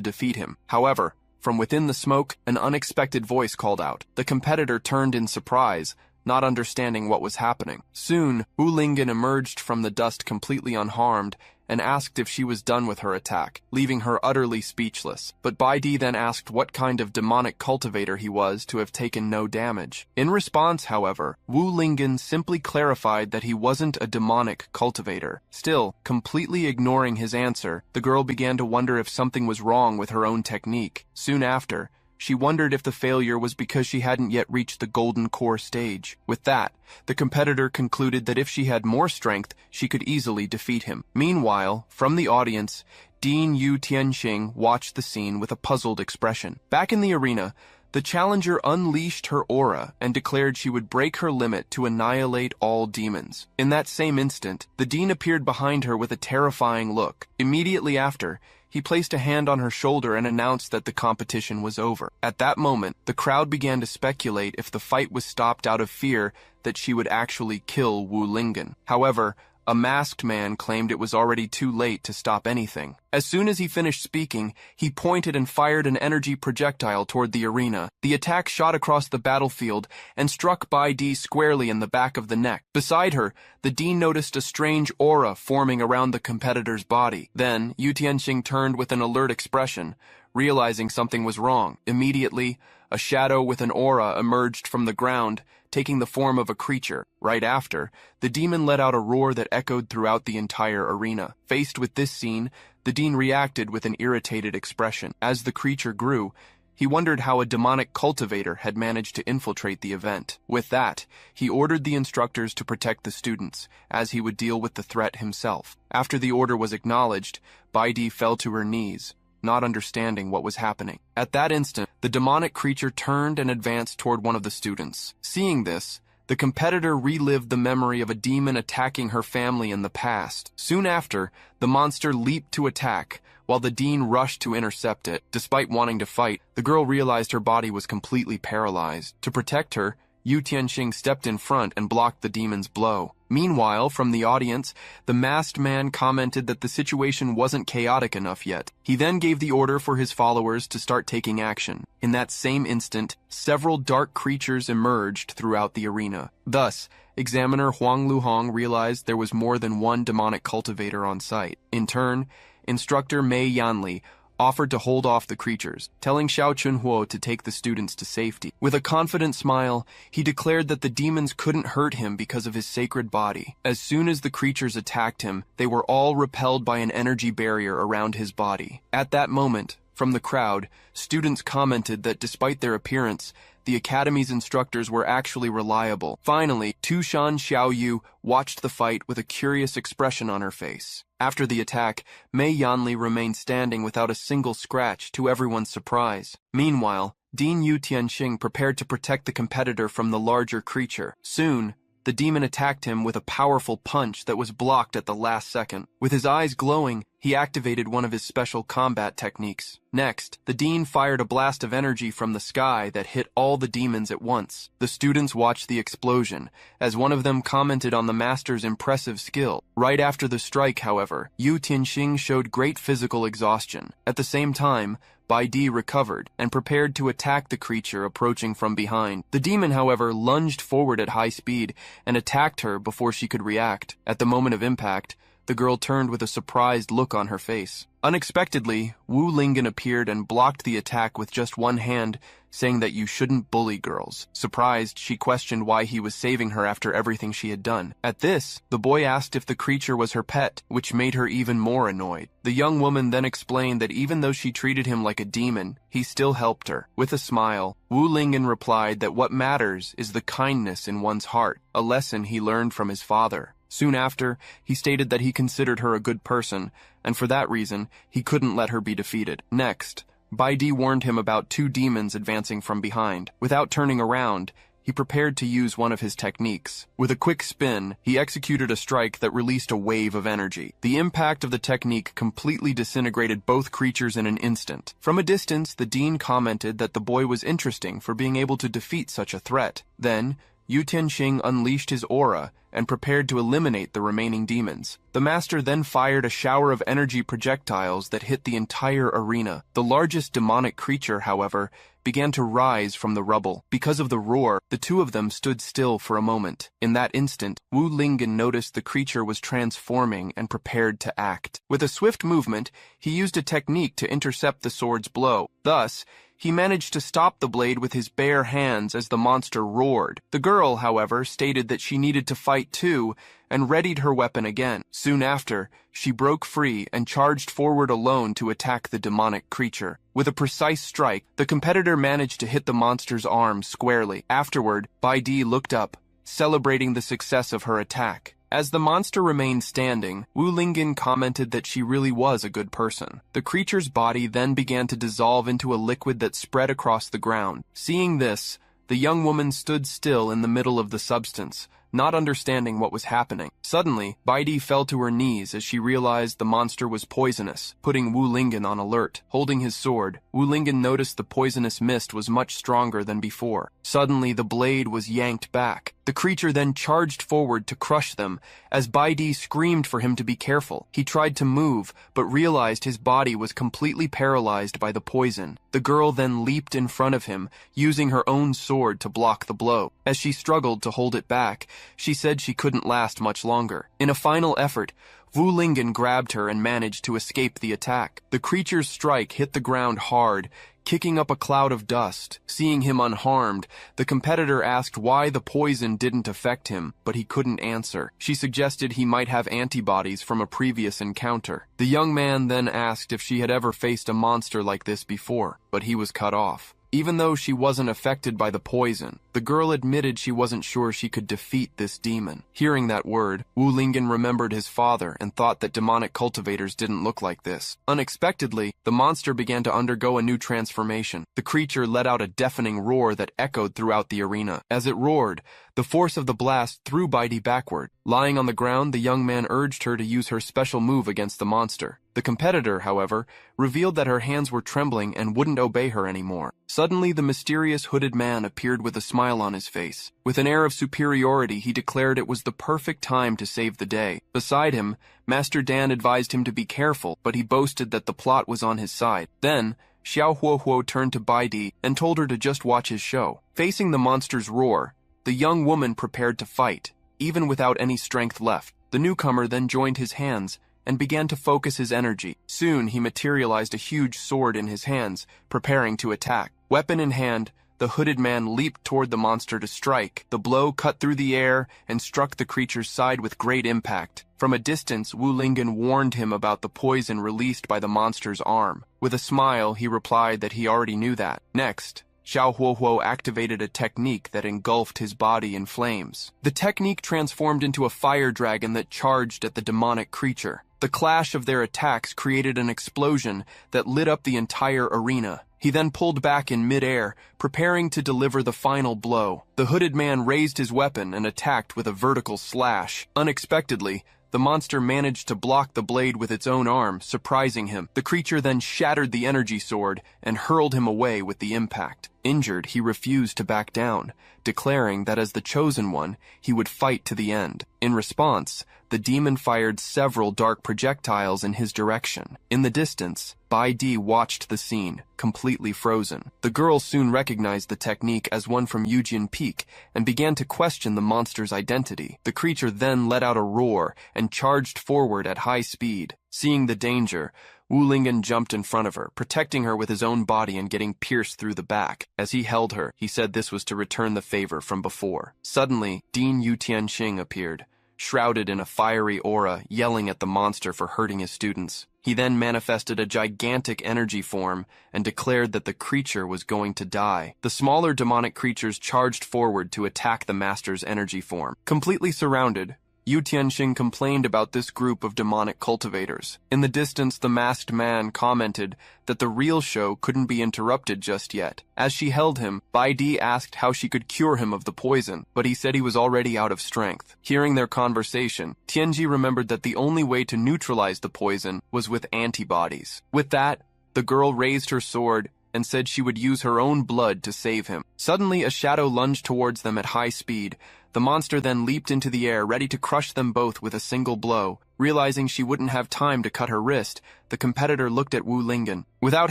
defeat him. However, from within the smoke, an unexpected voice called out. The competitor turned in surprise, not understanding what was happening. Soon, Wu Lingen emerged from the dust completely unharmed and asked if she was done with her attack, leaving her utterly speechless. But Bai Di then asked what kind of demonic cultivator he was to have taken no damage. In response, however, Wu Lingen simply clarified that he wasn't a demonic cultivator. Still, completely ignoring his answer, the girl began to wonder if something was wrong with her own technique. Soon after, she wondered if the failure was because she hadn't yet reached the Golden Core stage. With that, the competitor concluded that if she had more strength, she could easily defeat him. Meanwhile, from the audience, Dean Yu Tianxing watched the scene with a puzzled expression. Back in the arena, the challenger unleashed her aura and declared she would break her limit to annihilate all demons. In that same instant, the dean appeared behind her with a terrifying look. Immediately after, he placed a hand on her shoulder and announced that the competition was over. At that moment, the crowd began to speculate if the fight was stopped out of fear that she would actually kill Wu Lingen. However, A masked man claimed it was already too late to stop anything. As soon as he finished speaking, he pointed and fired an energy projectile toward the arena. The attack shot across the battlefield and struck Bai Di squarely in the back of the neck. Beside her, the dean noticed a strange aura forming around the competitor's body. Then, Yu Tianxing turned with an alert expression, realizing something was wrong. Immediately, a shadow with an aura emerged from the ground, taking the form of a creature. Right after, the demon let out a roar that echoed throughout the entire arena. Faced with this scene, the dean reacted with an irritated expression. As the creature grew, he wondered how a demonic cultivator had managed to infiltrate the event. With that, he ordered the instructors to protect the students, as he would deal with the threat himself. After the order was acknowledged, Bai Di fell to her knees, not understanding what was happening. At that instant, the demonic creature turned and advanced toward one of the students. Seeing this, the competitor relived the memory of a demon attacking her family in the past. Soon after, the monster leaped to attack, while the dean rushed to intercept it. Despite wanting to fight, the girl realized her body was completely paralyzed. To protect her, Yu Tianxing stepped in front and blocked the demon's blow. Meanwhile, from the audience, the masked man commented that the situation wasn't chaotic enough yet. He then gave the order for his followers to start taking action. In that same instant, several dark creatures emerged throughout the arena. Thus, examiner Huang Luhong realized there was more than one demonic cultivator on site. In turn, instructor Mei Yanli offered to hold off the creatures, telling Xiao Chunhuo to take the students to safety. With a confident smile, he declared that the demons couldn't hurt him because of his sacred body. As soon as the creatures attacked him, they were all repelled by an energy barrier around his body. At that moment, from the crowd, students commented that despite their appearance, the academy's instructors were actually reliable. Finally, Tushan Xiaoyu watched the fight with a curious expression on her face. After the attack, Mei Yanli remained standing without a single scratch, to everyone's surprise. Meanwhile, Dean Yu Tianxing prepared to protect the competitor from the larger creature. Soon, the demon attacked him with a powerful punch that was blocked at the last second. With his eyes glowing, he activated one of his special combat techniques. Next, the dean fired a blast of energy from the sky that hit all the demons at once. The students watched the explosion, as one of them commented on the master's impressive skill. Right after the strike, however, Yu Tianxing showed great physical exhaustion. At the same time, Bai Di recovered and prepared to attack the creature approaching from behind. The demon, however, lunged forward at high speed and attacked her before she could react. At the moment of impact, the girl turned with a surprised look on her face. Unexpectedly, Wu Lingen appeared and blocked the attack with just one hand, saying that you shouldn't bully girls. Surprised, she questioned why he was saving her after everything she had done. At this, the boy asked if the creature was her pet, which made her even more annoyed. The young woman then explained that even though she treated him like a demon, he still helped her. With a smile, Wu Lingen replied that what matters is the kindness in one's heart, a lesson he learned from his father. Soon after, he stated that he considered her a good person, and for that reason, he couldn't let her be defeated. Next, Bai Di warned him about two demons advancing from behind. Without turning around, he prepared to use one of his techniques. With a quick spin, he executed a strike that released a wave of energy. The impact of the technique completely disintegrated both creatures in an instant. From a distance, the dean commented that the boy was interesting for being able to defeat such a threat. Then, Yu Tianxing unleashed his aura and prepared to eliminate the remaining demons. The master then fired a shower of energy projectiles that hit the entire arena. The largest demonic creature, however, began to rise from the rubble. Because of the roar, the two of them stood still for a moment. In that instant, Wu Lingen noticed the creature was transforming and prepared to act. With a swift movement, he used a technique to intercept the sword's blow. Thus, he managed to stop the blade with his bare hands as the monster roared. The girl, however, stated that she needed to fight too, and readied her weapon again. Soon after, she broke free and charged forward alone to attack the demonic creature. With a precise strike, the competitor managed to hit the monster's arm squarely. Afterward, Bai Di looked up, celebrating the success of her attack. As the monster remained standing, Wu Lingen commented that she really was a good person. The creature's body then began to dissolve into a liquid that spread across the ground. Seeing this, the young woman stood still in the middle of the substance, not understanding what was happening. Suddenly, Baidi fell to her knees as she realized the monster was poisonous, putting Wu Lingen on alert. Holding his sword, Wu Lingen noticed the poisonous mist was much stronger than before. Suddenly, the blade was yanked back. The creature then charged forward to crush them, as Baidi screamed for him to be careful. He tried to move, but realized his body was completely paralyzed by the poison. The girl then leaped in front of him, using her own sword to block the blow. As she struggled to hold it back, she said she couldn't last much longer. In a final effort, Wu Lingen grabbed her and managed to escape the attack. The creature's strike hit the ground hard, kicking up a cloud of dust. Seeing him unharmed, the competitor asked why the poison didn't affect him, but he couldn't answer. She suggested he might have antibodies from a previous encounter. The young man then asked if she had ever faced a monster like this before, but he was cut off. Even though she wasn't affected by the poison, the girl admitted she wasn't sure she could defeat this demon. Hearing that word, Wu Lingen remembered his father and thought that demonic cultivators didn't look like this. Unexpectedly, the monster began to undergo a new transformation. The creature let out a deafening roar that echoed throughout the arena. As it roared, the force of the blast threw Baidi backward. Lying on the ground, the young man urged her to use her special move against the monster. The competitor, however, revealed that her hands were trembling and wouldn't obey her anymore. Suddenly, the mysterious hooded man appeared with a smile on his face. With an air of superiority, he declared it was the perfect time to save the day. Beside him, Master Dan advised him to be careful, but he boasted that the plot was on his side. Then, Xiao Huohuo turned to Baidi and told her to just watch his show. Facing the monster's roar, the young woman prepared to fight, even without any strength left. The newcomer then joined his hands and began to focus his energy. Soon he materialized a huge sword in his hands, preparing to attack. Weapon in hand, the hooded man leaped toward the monster to strike. The blow cut through the air and struck the creature's side with great impact. From a distance, Wu Lingen warned him about the poison released by the monster's arm. With a smile, he replied that he already knew that. Next, Xiao Huohuo activated a technique that engulfed his body in flames. The technique transformed into a fire dragon that charged at the demonic creature. The clash of their attacks created an explosion that lit up the entire arena. He then pulled back in midair, preparing to deliver the final blow. The hooded man raised his weapon and attacked with a vertical slash. Unexpectedly, the monster managed to block the blade with its own arm, surprising him. The creature then shattered the energy sword and hurled him away with the impact. Injured, he refused to back down, declaring that as the chosen one, he would fight to the end. In response, the demon fired several dark projectiles in his direction. In the distance, Baidi watched the scene, completely frozen. The girl soon recognized the technique as one from Yujin Peak and began to question the monster's identity. The creature then let out a roar and charged forward at high speed. Seeing the danger, Wu Lingen jumped in front of her, protecting her with his own body and getting pierced through the back. As he held her, he said this was to return the favor from before. Suddenly, Dean Yu Tianxing appeared, shrouded in a fiery aura, yelling at the monster for hurting his students. He then manifested a gigantic energy form and declared that the creature was going to die. The smaller demonic creatures charged forward to attack the master's energy form. Completely surrounded, Yu Tianxing complained about this group of demonic cultivators. In the distance, the masked man commented that the real show couldn't be interrupted just yet. As she held him, Baidi asked how she could cure him of the poison, but he said he was already out of strength. Hearing their conversation, Tianji remembered that the only way to neutralize the poison was with antibodies. With that, the girl raised her sword and said she would use her own blood to save him. Suddenly, a shadow lunged towards them at high speed. The monster then leaped into the air, ready to crush them both with a single blow. Realizing she wouldn't have time to cut her wrist, the competitor looked at Wu Lingen. Without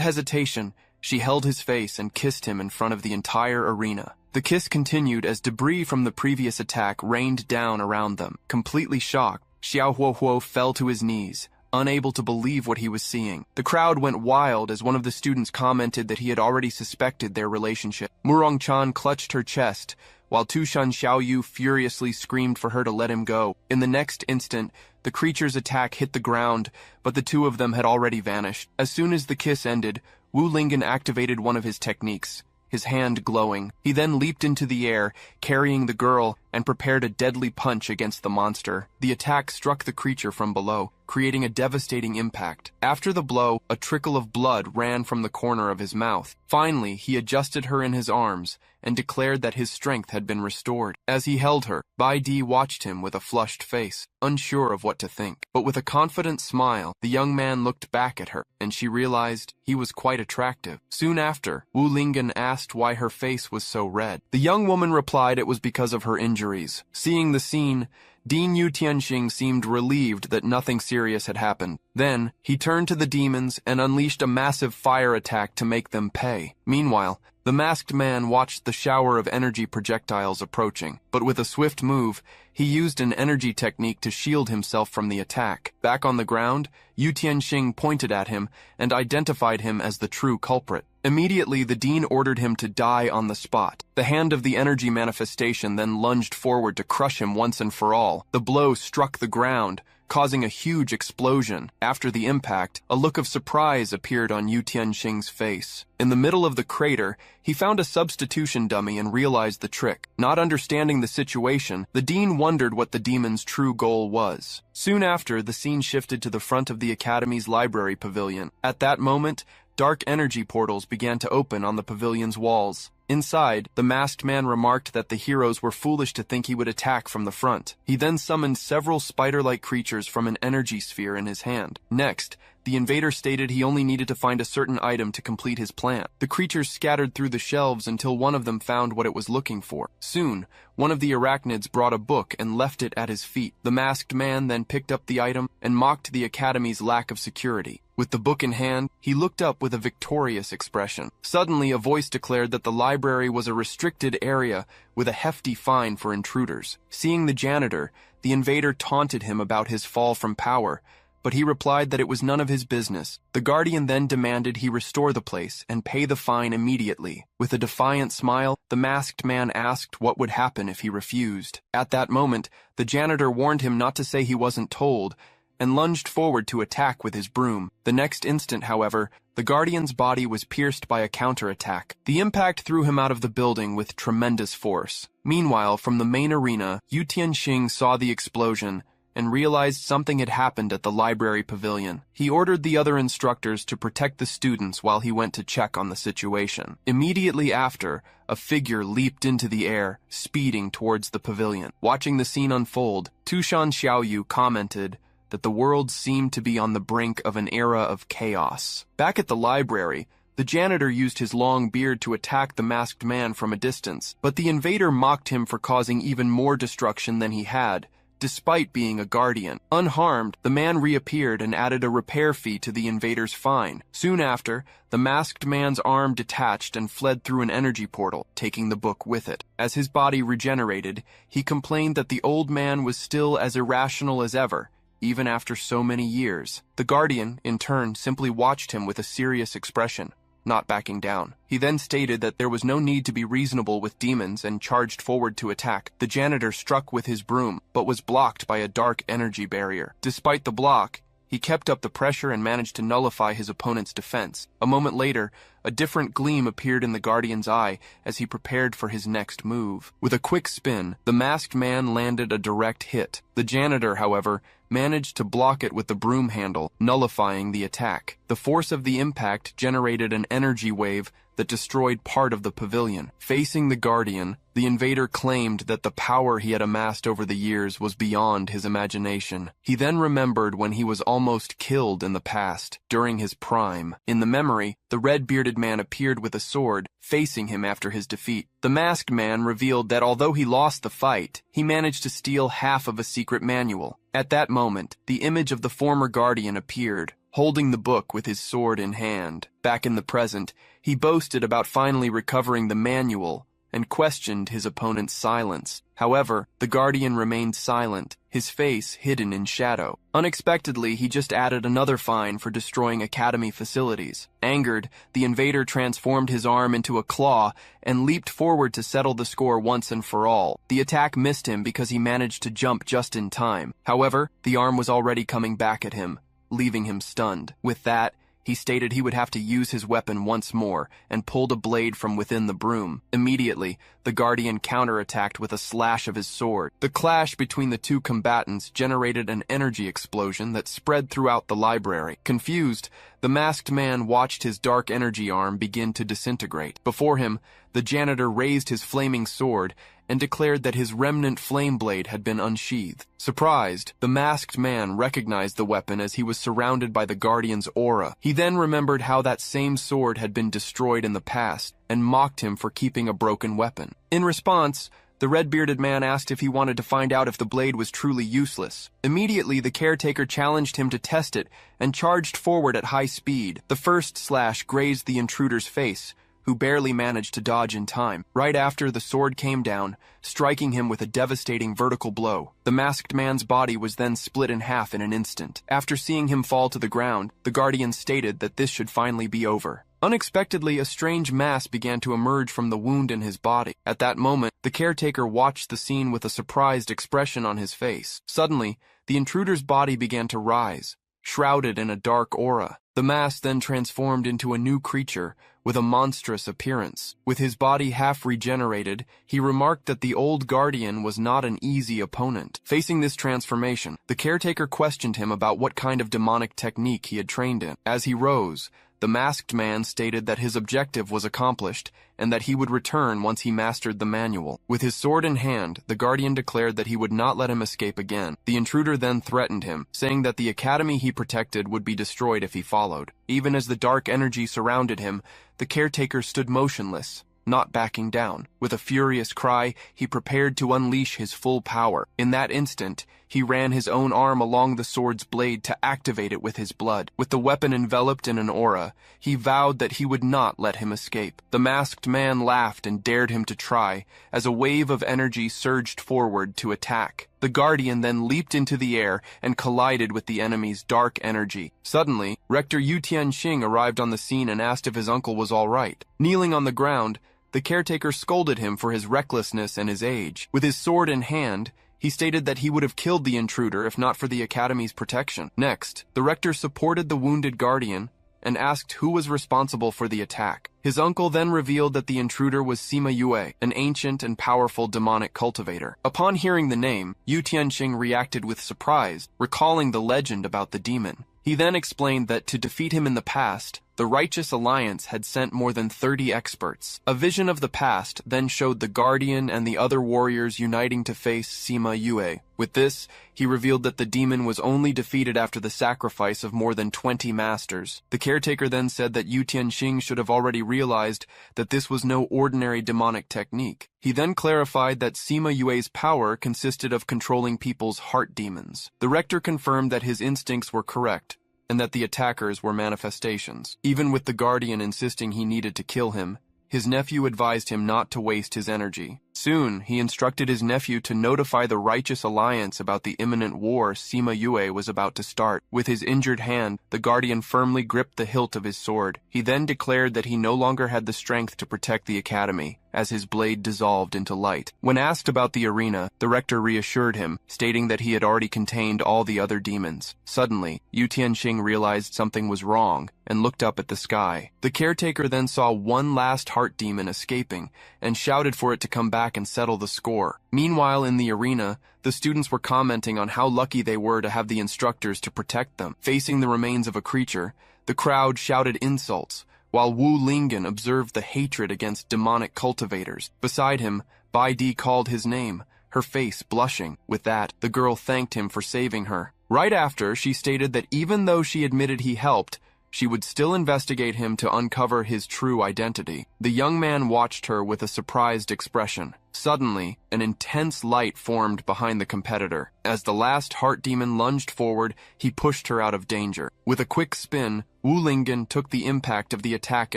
hesitation, she held his face and kissed him in front of the entire arena. The kiss continued as debris from the previous attack rained down around them. Completely shocked, Xiao Huohuo fell to his knees, unable to believe what he was seeing. The crowd went wild as one of the students commented that he had already suspected their relationship. Murong-chan clutched her chest, while Tushan Xiaoyu furiously screamed for her to let him go. In the next instant, the creature's attack hit the ground, but the two of them had already vanished. As soon as the kiss ended, Wu Lingen activated one of his techniques, his hand glowing. He then leaped into the air, carrying the girl, and prepared a deadly punch against the monster. The attack struck the creature from below, creating a devastating impact. After the blow, a trickle of blood ran from the corner of his mouth. Finally, he adjusted her in his arms and declared that his strength had been restored. As he held her, Bai Di watched him with a flushed face, unsure of what to think. But with a confident smile, the young man looked back at her, and she realized he was quite attractive. Soon after, Wu Lingen asked why her face was so red. The young woman replied it was because of her injuries. Seeing the scene, Dean Yu Tianxing seemed relieved that nothing serious had happened. Then, he turned to the demons and unleashed a massive fire attack to make them pay. Meanwhile, the masked man watched the shower of energy projectiles approaching, but with a swift move, he used an energy technique to shield himself from the attack. Back on the ground, Yu Tianxing pointed at him and identified him as the true culprit. Immediately, the dean ordered him to die on the spot. The hand of the energy manifestation then lunged forward to crush him once and for all. The blow struck the ground, causing a huge explosion. After the impact, a look of surprise appeared on Yu Tianxing's face. In the middle of the crater, he found a substitution dummy and realized the trick. Not understanding the situation, the dean wondered what the demon's true goal was. Soon after, the scene shifted to the front of the Academy's library pavilion. At that moment, dark energy portals began to open on the pavilion's walls. Inside, the masked man remarked that the heroes were foolish to think he would attack from the front. He then summoned several spider-like creatures from an energy sphere in his hand. Next, the invader stated he only needed to find a certain item to complete his plan. The creatures scattered through the shelves until one of them found what it was looking for. Soon, one of the arachnids brought a book and left it at his feet. The masked man then picked up the item and mocked the Academy's lack of security. With the book in hand, he looked up with a victorious expression. Suddenly, a voice declared that the library was a restricted area with a hefty fine for intruders. Seeing the janitor, the invader taunted him about his fall from power, but he replied that it was none of his business. The guardian then demanded he restore the place and pay the fine immediately. With a defiant smile, the masked man asked what would happen if he refused. At that moment, the janitor warned him not to say he wasn't told, and lunged forward to attack with his broom. The next instant, however, the guardian's body was pierced by a counterattack. The impact threw him out of the building with tremendous force. Meanwhile, from the main arena, Yu Tianxing saw the explosion and realized something had happened at the library pavilion. He ordered the other instructors to protect the students while he went to check on the situation. Immediately after, a figure leaped into the air, speeding towards the pavilion. Watching the scene unfold, Tushan Xiaoyu commented that the world seemed to be on the brink of an era of chaos. Back at the library, the janitor used his long beard to attack the masked man from a distance, but the invader mocked him for causing even more destruction than he had, despite being a guardian. Unharmed, the man reappeared and added a repair fee to the invader's fine. Soon after, the masked man's arm detached and fled through an energy portal, taking the book with it. As his body regenerated, he complained that the old man was still as irrational as ever, even after so many years. The guardian, in turn, simply watched him with a serious expression, not backing down. He then stated that there was no need to be reasonable with demons and charged forward to attack. The janitor struck with his broom, but was blocked by a dark energy barrier. Despite the block, he kept up the pressure and managed to nullify his opponent's defense. A moment later, a different gleam appeared in the guardian's eye as he prepared for his next move. With a quick spin, the masked man landed a direct hit. The janitor, however, managed to block it with the broom handle, nullifying the attack. The force of the impact generated an energy wave that destroyed part of the pavilion. Facing the guardian, the invader claimed that the power he had amassed over the years was beyond his imagination. He then remembered when he was almost killed in the past, during his prime. In the memory, the red-bearded man appeared with a sword, facing him after his defeat. The masked man revealed that although he lost the fight, he managed to steal half of a secret manual. At that moment, the image of the former guardian appeared, holding the book with his sword in hand. Back in the present, he boasted about finally recovering the manual and questioned his opponent's silence. However, the guardian remained silent, his face hidden in shadow. Unexpectedly, he just added another fine for destroying academy facilities. Angered, the invader transformed his arm into a claw and leaped forward to settle the score once and for all. The attack missed him because he managed to jump just in time. However, the arm was already coming back at him, leaving him stunned. With that, he stated he would have to use his weapon once more and pulled a blade from within the broom. Immediately, the Guardian counterattacked with a slash of his sword. The clash between the two combatants generated an energy explosion that spread throughout the library. Confused, the masked man watched his dark energy arm begin to disintegrate. Before him, the janitor raised his flaming sword and declared that his remnant flame blade had been unsheathed. Surprised, the masked man recognized the weapon as he was surrounded by the Guardian's aura. He then remembered how that same sword had been destroyed in the past and mocked him for keeping a broken weapon. In response, the red-bearded man asked if he wanted to find out if the blade was truly useless. Immediately, the caretaker challenged him to test it and charged forward at high speed. The first slash grazed the intruder's face, who barely managed to dodge in time. Right after, the sword came down, striking him with a devastating vertical blow. The masked man's body was then split in half in an instant. After seeing him fall to the ground, the Guardian stated that this should finally be over. Unexpectedly, a strange mass began to emerge from the wound in his body. At that moment, the caretaker watched the scene with a surprised expression on his face. Suddenly, the intruder's body began to rise, shrouded in a dark aura. The mass then transformed into a new creature with a monstrous appearance. With his body half regenerated, he remarked that the old Guardian was not an easy opponent. Facing this transformation, the caretaker questioned him about what kind of demonic technique he had trained in. As he rose, the masked man stated that his objective was accomplished and that he would return once he mastered the manual. With his sword in hand, the Guardian declared that he would not let him escape again. The intruder then threatened him, saying that the academy he protected would be destroyed if he followed. Even as the dark energy surrounded him, the caretaker stood motionless, not backing down. With a furious cry, he prepared to unleash his full power. In that instant, he ran his own arm along the sword's blade to activate it with his blood. With the weapon enveloped in an aura, he vowed that he would not let him escape. The masked man laughed and dared him to try, as a wave of energy surged forward to attack. The Guardian then leaped into the air and collided with the enemy's dark energy. Suddenly, Rector Yu Tianxing arrived on the scene and asked if his uncle was all right. Kneeling on the ground, the caretaker scolded him for his recklessness and his age. With his sword in hand, he stated that he would have killed the intruder if not for the Academy's protection. Next, the rector supported the wounded Guardian and asked who was responsible for the attack. His uncle then revealed that the intruder was Sima Yue, an ancient and powerful demonic cultivator. Upon hearing the name, Yu Tianxing reacted with surprise, recalling the legend about the demon. He then explained that to defeat him in the past, the Righteous Alliance had sent more than 30 experts. A vision of the past then showed the Guardian and the other warriors uniting to face Sima Yue. With this, he revealed that the demon was only defeated after the sacrifice of more than 20 masters. The caretaker then said that Yu Tianxing should have already realized that this was no ordinary demonic technique. He then clarified that Sima Yue's power consisted of controlling people's heart demons. The rector confirmed that his instincts were correct, and that the attackers were manifestations. Even with the Guardian insisting he needed to kill him, his nephew advised him not to waste his energy. Soon, he instructed his nephew to notify the Righteous Alliance about the imminent war Sima Yue was about to start. With his injured hand, the Guardian firmly gripped the hilt of his sword. He then declared that he no longer had the strength to protect the academy, as his blade dissolved into light. When asked about the arena, the rector reassured him, stating that he had already contained all the other demons. Suddenly, Yu Tianxing realized something was wrong and looked up at the sky. The caretaker then saw one last heart demon escaping and shouted for it to come back and settle the score. Meanwhile, in the arena, the students were commenting on how lucky they were to have the instructors to protect them. Facing the remains of a creature, the crowd shouted insults, while Wu Lingen observed the hatred against demonic cultivators. Beside him, Bai Di called his name, her face blushing. With that, the girl thanked him for saving her. Right after, she stated that even though she admitted he helped, she would still investigate him to uncover his true identity. The young man watched her with a surprised expression. Suddenly, an intense light formed behind the competitor. As the last heart demon lunged forward, he pushed her out of danger. With a quick spin, Wu Lingen took the impact of the attack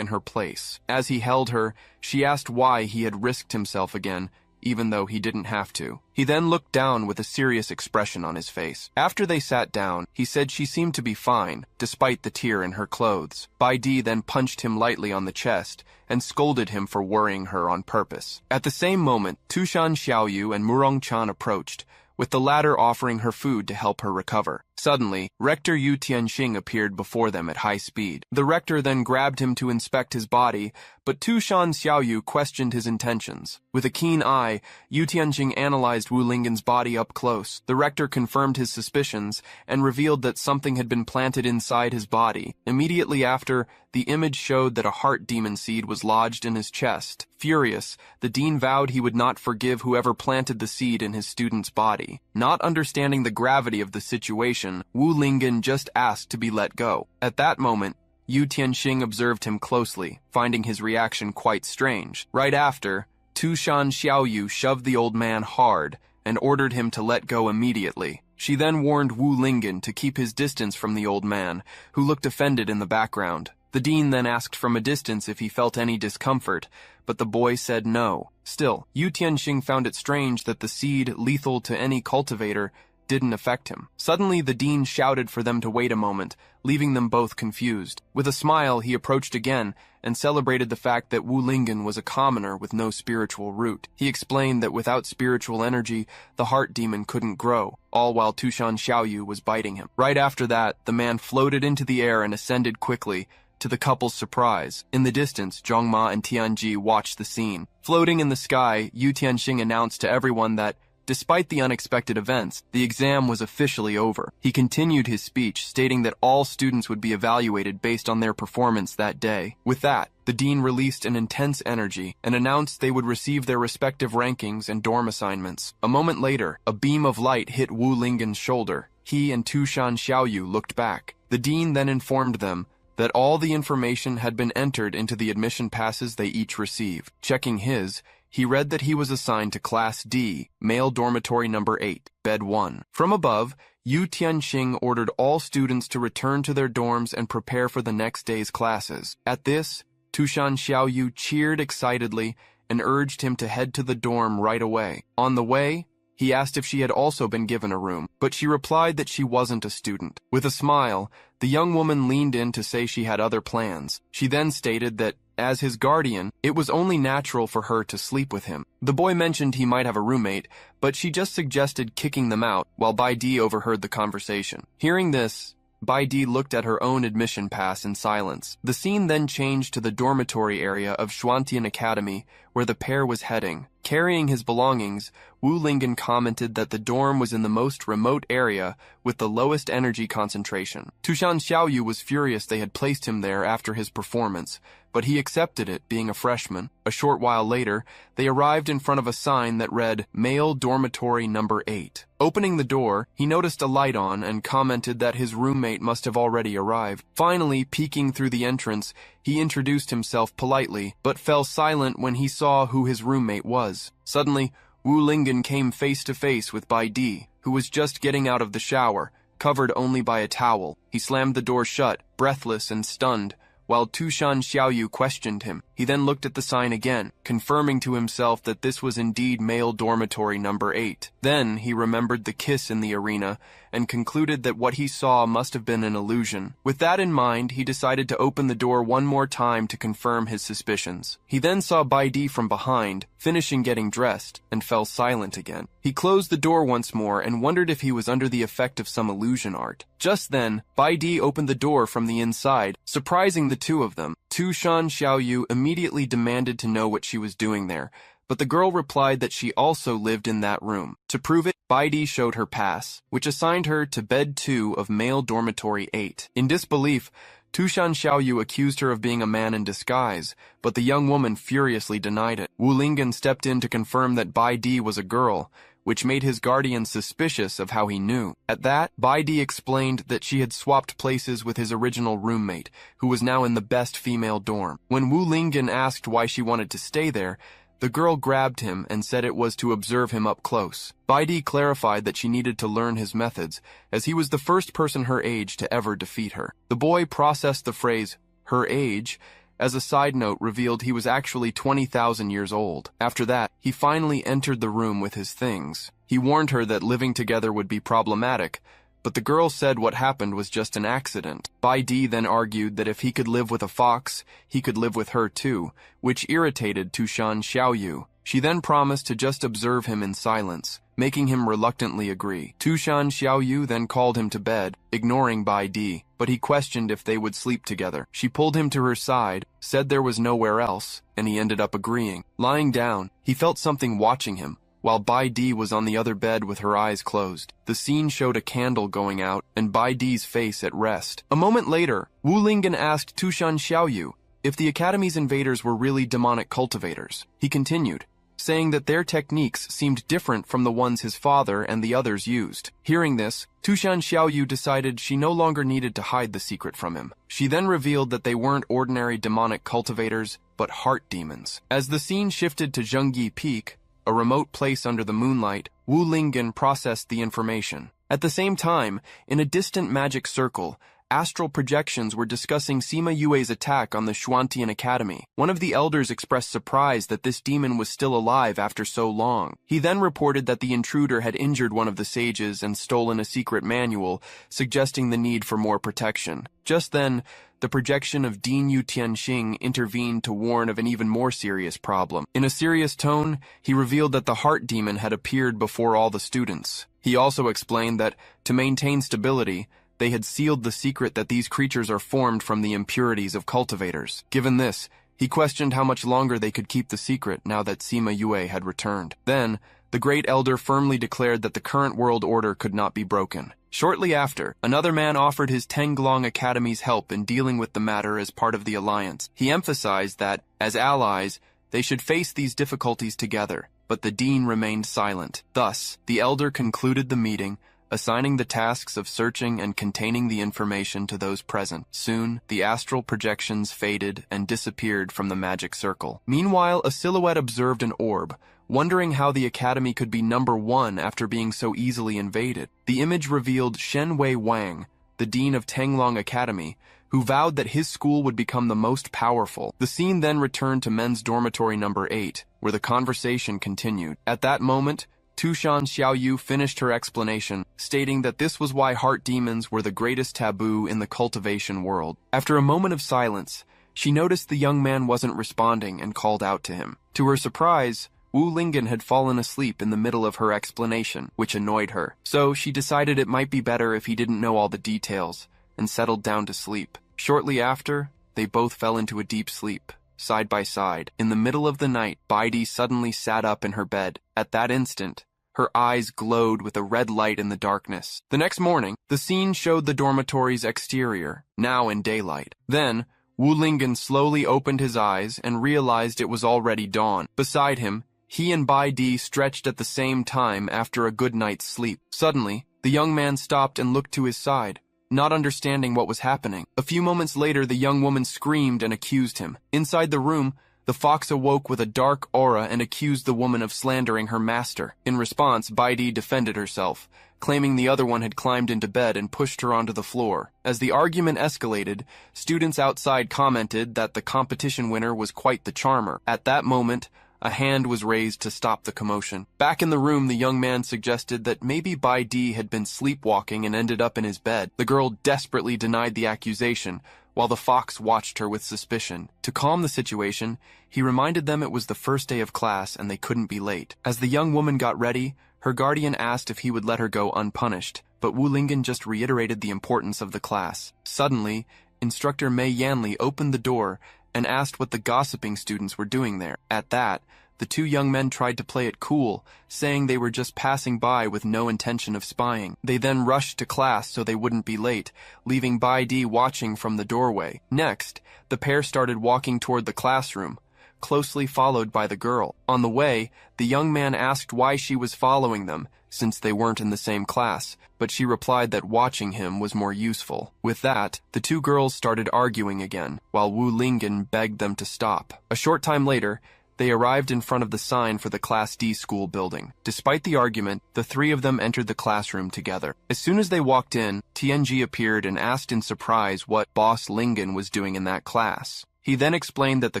in her place. As he held her, she asked why he had risked himself again, even though he didn't have to. He then looked down with a serious expression on his face. After they sat down, he said she seemed to be fine, despite the tear in her clothes. Baidi then punched him lightly on the chest and scolded him for worrying her on purpose. At the same moment, Tushan Xiaoyu and Murong-chan approached, with the latter offering her food to help her recover. Suddenly, Rector Yu Tianxing appeared before them at high speed. The rector then grabbed him to inspect his body, but Tushan Xiaoyu questioned his intentions. With a keen eye, Yu Tianxing analyzed Wu Lingen's body up close. The rector confirmed his suspicions and revealed that something had been planted inside his body. Immediately after, the image showed that a heart demon seed was lodged in his chest. Furious, the dean vowed he would not forgive whoever planted the seed in his student's body. Not understanding the gravity of the situation, Wu Lingen just asked to be let go. At that moment, Yu Tianxing observed him closely, finding his reaction quite strange. Right after, Tushan Xiaoyu shoved the old man hard and ordered him to let go immediately. She then warned Wu Lingen to keep his distance from the old man, who looked offended in the background. The dean then asked from a distance if he felt any discomfort, but the boy said no. Still, Yu Tianxing found it strange that the seed, lethal to any cultivator, didn't affect him. Suddenly, the dean shouted for them to wait a moment, leaving them both confused. With a smile, he approached again and celebrated the fact that Wu Lingen was a commoner with no spiritual root. He explained that without spiritual energy, the heart demon couldn't grow, all while Tushan Xiaoyu was biting him. Right after that, the man floated into the air and ascended quickly, to the couple's surprise. In the distance, Zhongma and Tianji watched the scene. Floating in the sky, Yu Tianxing announced to everyone that, despite the unexpected events, the exam was officially over. He continued his speech, stating that all students would be evaluated based on their performance that day. With that, the dean released an intense energy and announced they would receive their respective rankings and dorm assignments. A moment later, a beam of light hit Wu Lingen's shoulder. He and Tushan Xiaoyu looked back. The dean then informed them that all the information had been entered into the admission passes they each received. Checking his, he read that he was assigned to Class D, male dormitory number 8, bed 1. From above, Yu Tianxing ordered all students to return to their dorms and prepare for the next day's classes. At this, Tushan Xiaoyu cheered excitedly and urged him to head to the dorm right away. On the way, he asked if she had also been given a room, but she replied that she wasn't a student. With a smile, the young woman leaned in to say she had other plans. She then stated that, as his guardian, it was only natural for her to sleep with him. The boy mentioned he might have a roommate, but she just suggested kicking them out, while Baidi overheard the conversation. Hearing this, Baidi looked at her own admission pass in silence. The scene then changed to the dormitory area of Xuantian Academy, where the pair was heading. Carrying his belongings, Wu Lingen commented that the dorm was in the most remote area with the lowest energy concentration. Tushan Xiaoyu was furious they had placed him there after his performance, but he accepted it, being a freshman. A short while later, they arrived in front of a sign that read, Male Dormitory Number 8. Opening the door, he noticed a light on and commented that his roommate must have already arrived. Finally, peeking through the entrance, he introduced himself politely, but fell silent when he saw who his roommate was. Suddenly, Wu Lingen came face to face with Baidi, who was just getting out of the shower, covered only by a towel. He slammed the door shut, breathless and stunned, while Tushan Xiaoyu questioned him. He then looked at the sign again, confirming to himself that this was indeed male dormitory number 8. Then he remembered the kiss in the arena and concluded that what he saw must have been an illusion. With that in mind, he decided to open the door one more time to confirm his suspicions. He then saw Baidi from behind, finishing getting dressed, and fell silent again. He closed the door once more and wondered if he was under the effect of some illusion art. Just then, Baidi opened the door from the inside, surprising the two of them. Tushan Xiaoyu immediately demanded to know what she was doing there, but the girl replied that she also lived in that room. To prove it, Baidi showed her pass, which assigned her to bed 2 of male dormitory 8. In disbelief, Tushan Xiaoyu accused her of being a man in disguise, but the young woman furiously denied it. Wu Lingen stepped in to confirm that Baidi was a girl, which made his guardian suspicious of how he knew. At that, Baidi explained that she had swapped places with his original roommate, who was now in the best female dorm. When Wu Lingen asked why she wanted to stay there, the girl grabbed him and said it was to observe him up close. Baidi clarified that she needed to learn his methods, as he was the first person her age to ever defeat her. The boy processed the phrase, her age, as a side note revealed he was actually 20,000 years old. After that, he finally entered the room with his things. He warned her that living together would be problematic, but the girl said what happened was just an accident. Bai Di then argued that if he could live with a fox, he could live with her too, which irritated Tushan Xiaoyu. She then promised to just observe him in silence, making him reluctantly agree. Tushan Xiaoyu then called him to bed, ignoring Bai Di, but he questioned if they would sleep together. She pulled him to her side, said there was nowhere else, and he ended up agreeing. Lying down, he felt something watching him, while Bai Di was on the other bed with her eyes closed. The scene showed a candle going out and Bai Di's face at rest. A moment later, Wu Linggen asked Tushan Xiaoyu if the Academy's invaders were really demonic cultivators. He continued, saying that their techniques seemed different from the ones his father and the others used. Hearing this, Tushan Xiaoyu decided she no longer needed to hide the secret from him. She then revealed that they weren't ordinary demonic cultivators, but heart demons. As the scene shifted to Zhengyi Peak, a remote place under the moonlight, Wu Linggen processed the information. At the same time, in a distant magic circle, astral projections were discussing Sima Yue's attack on the Xuantian Academy. One of the elders expressed surprise that this demon was still alive after so long. He then reported that the intruder had injured one of the sages and stolen a secret manual, suggesting the need for more protection. Just then, the projection of Din Yu Tianxing intervened to warn of an even more serious problem. In a serious tone, he revealed that the heart demon had appeared before all the students. He also explained that, to maintain stability, they had sealed the secret that these creatures are formed from the impurities of cultivators. Given this, he questioned how much longer they could keep the secret now that Sima Yue had returned. Then, the great elder firmly declared that the current world order could not be broken. Shortly after, another man offered his Tenglong Academy's help in dealing with the matter as part of the alliance. He emphasized that, as allies, they should face these difficulties together, but the dean remained silent. Thus, the elder concluded the meeting, assigning the tasks of searching and containing the information to those present. Soon, the astral projections faded and disappeared from the magic circle. Meanwhile, a silhouette observed an orb, wondering how the academy could be number one after being so easily invaded. The image revealed Shen Wei Wang, the dean of Tenglong Academy, who vowed that his school would become the most powerful. The scene then returned to men's dormitory number 8, where the conversation continued. At that moment, Tushan Xiaoyu finished her explanation, stating that this was why heart demons were the greatest taboo in the cultivation world. After a moment of silence, she noticed the young man wasn't responding and called out to him. To her surprise, Wu Linggen had fallen asleep in the middle of her explanation, which annoyed her. So she decided it might be better if he didn't know all the details, and settled down to sleep. Shortly after, they both fell into a deep sleep, side by side. In the middle of the night, Bai Di suddenly sat up in her bed. At that instant, her eyes glowed with a red light in the darkness. The next morning, the scene showed the dormitory's exterior, now in daylight. Then, Wu Linggen slowly opened his eyes and realized it was already dawn. Beside him, he and Bai Di stretched at the same time after a good night's sleep. Suddenly, the young man stopped and looked to his side, not understanding what was happening. A few moments later, the young woman screamed and accused him. Inside the room, the fox awoke with a dark aura and accused the woman of slandering her master. In response, Bai Di defended herself, claiming the other one had climbed into bed and pushed her onto the floor. As the argument escalated, students outside commented that the competition winner was quite the charmer. At that moment, a hand was raised to stop the commotion. Back in the room, the young man suggested that maybe Bai Di had been sleepwalking and ended up in his bed. The girl desperately denied the accusation, while the fox watched her with suspicion. To calm the situation, he reminded them it was the first day of class and they couldn't be late. As the young woman got ready, her guardian asked if he would let her go unpunished, but Wu Linggen just reiterated the importance of the class. Suddenly, Instructor Mei Yanli opened the door and asked what the gossiping students were doing there. At that, the two young men tried to play it cool, saying they were just passing by with no intention of spying. They then rushed to class so they wouldn't be late, leaving Bai Di watching from the doorway. Next, the pair started walking toward the classroom, closely followed by the girl. On the way, the young man asked why she was following them, since they weren't in the same class, but she replied that watching him was more useful. With that, the two girls started arguing again, while Wu Linggen begged them to stop. A short time later, they arrived in front of the sign for the Class D school building. Despite the argument, the three of them entered the classroom together. As soon as they walked in, Tianji appeared and asked in surprise what Boss Linggen was doing in that class. He then explained that the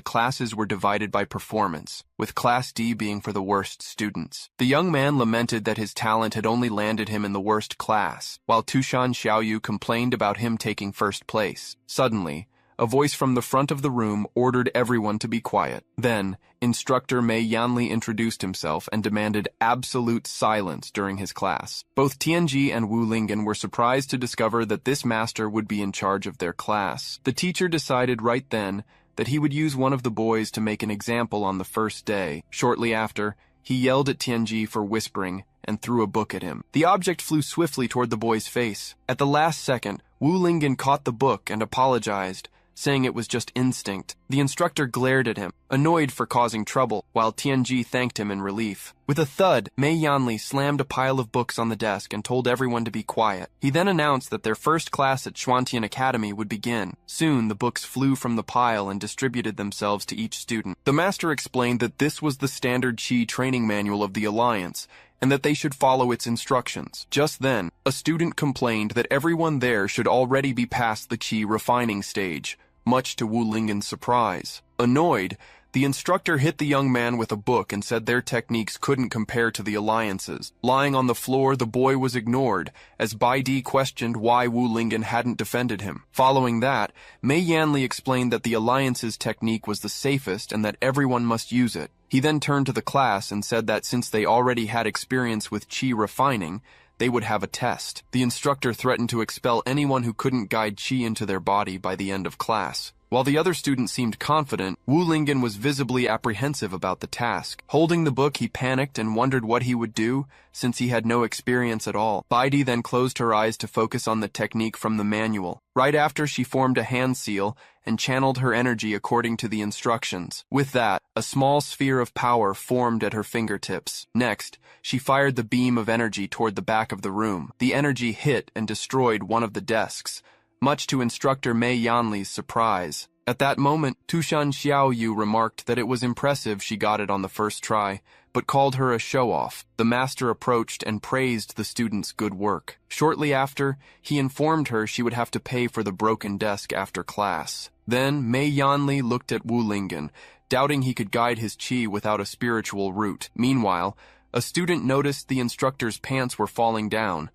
classes were divided by performance, with Class D being for the worst students. The young man lamented that his talent had only landed him in the worst class, while Tushan Xiaoyu complained about him taking first place. Suddenly, a voice from the front of the room ordered everyone to be quiet. Then, instructor Mei Yanli introduced himself and demanded absolute silence during his class. Both Tianji and Wu Lingen were surprised to discover that this master would be in charge of their class. The teacher decided right then that he would use one of the boys to make an example on the first day. Shortly after, he yelled at Tianji for whispering and threw a book at him. The object flew swiftly toward the boy's face. At the last second, Wu Lingen caught the book and apologized, saying it was just instinct. The instructor glared at him, annoyed for causing trouble, while Tianji thanked him in relief. With a thud, Mei Yanli slammed a pile of books on the desk and told everyone to be quiet. He then announced that their first class at Xuantian Academy would begin. Soon, the books flew from the pile and distributed themselves to each student. The master explained that this was the standard Qi training manual of the Alliance, and that they should follow its instructions. Just then, a student complained that everyone there should already be past the Qi refining stage, much to Wu Lingen's surprise. Annoyed, the instructor hit the young man with a book and said their techniques couldn't compare to the Alliance's. Lying on the floor, the boy was ignored, as Bai Di questioned why Wu Lingen hadn't defended him. Following that, Mei Yanli explained that the Alliance's technique was the safest and that everyone must use it. He then turned to the class and said that since they already had experience with Qi refining, they would have a test. The instructor threatened to expel anyone who couldn't guide Qi into their body by the end of class. While the other students seemed confident, Wu Lingen was visibly apprehensive about the task. Holding the book, he panicked and wondered what he would do, since he had no experience at all. Baidi then closed her eyes to focus on the technique from the manual. Right after, she formed a hand seal and channeled her energy according to the instructions. With that, a small sphere of power formed at her fingertips. Next, she fired the beam of energy toward the back of the room. The energy hit and destroyed one of the desks, much to instructor Mei Yanli's surprise. At that moment, Tushan Xiaoyu remarked that it was impressive she got it on the first try, but called her a show-off. The master approached and praised the student's good work. Shortly after, he informed her she would have to pay for the broken desk after class. Then, Mei Yanli looked at Wu Lingen, doubting he could guide his qi without a spiritual root. Meanwhile, a student noticed the instructor's pants were falling down,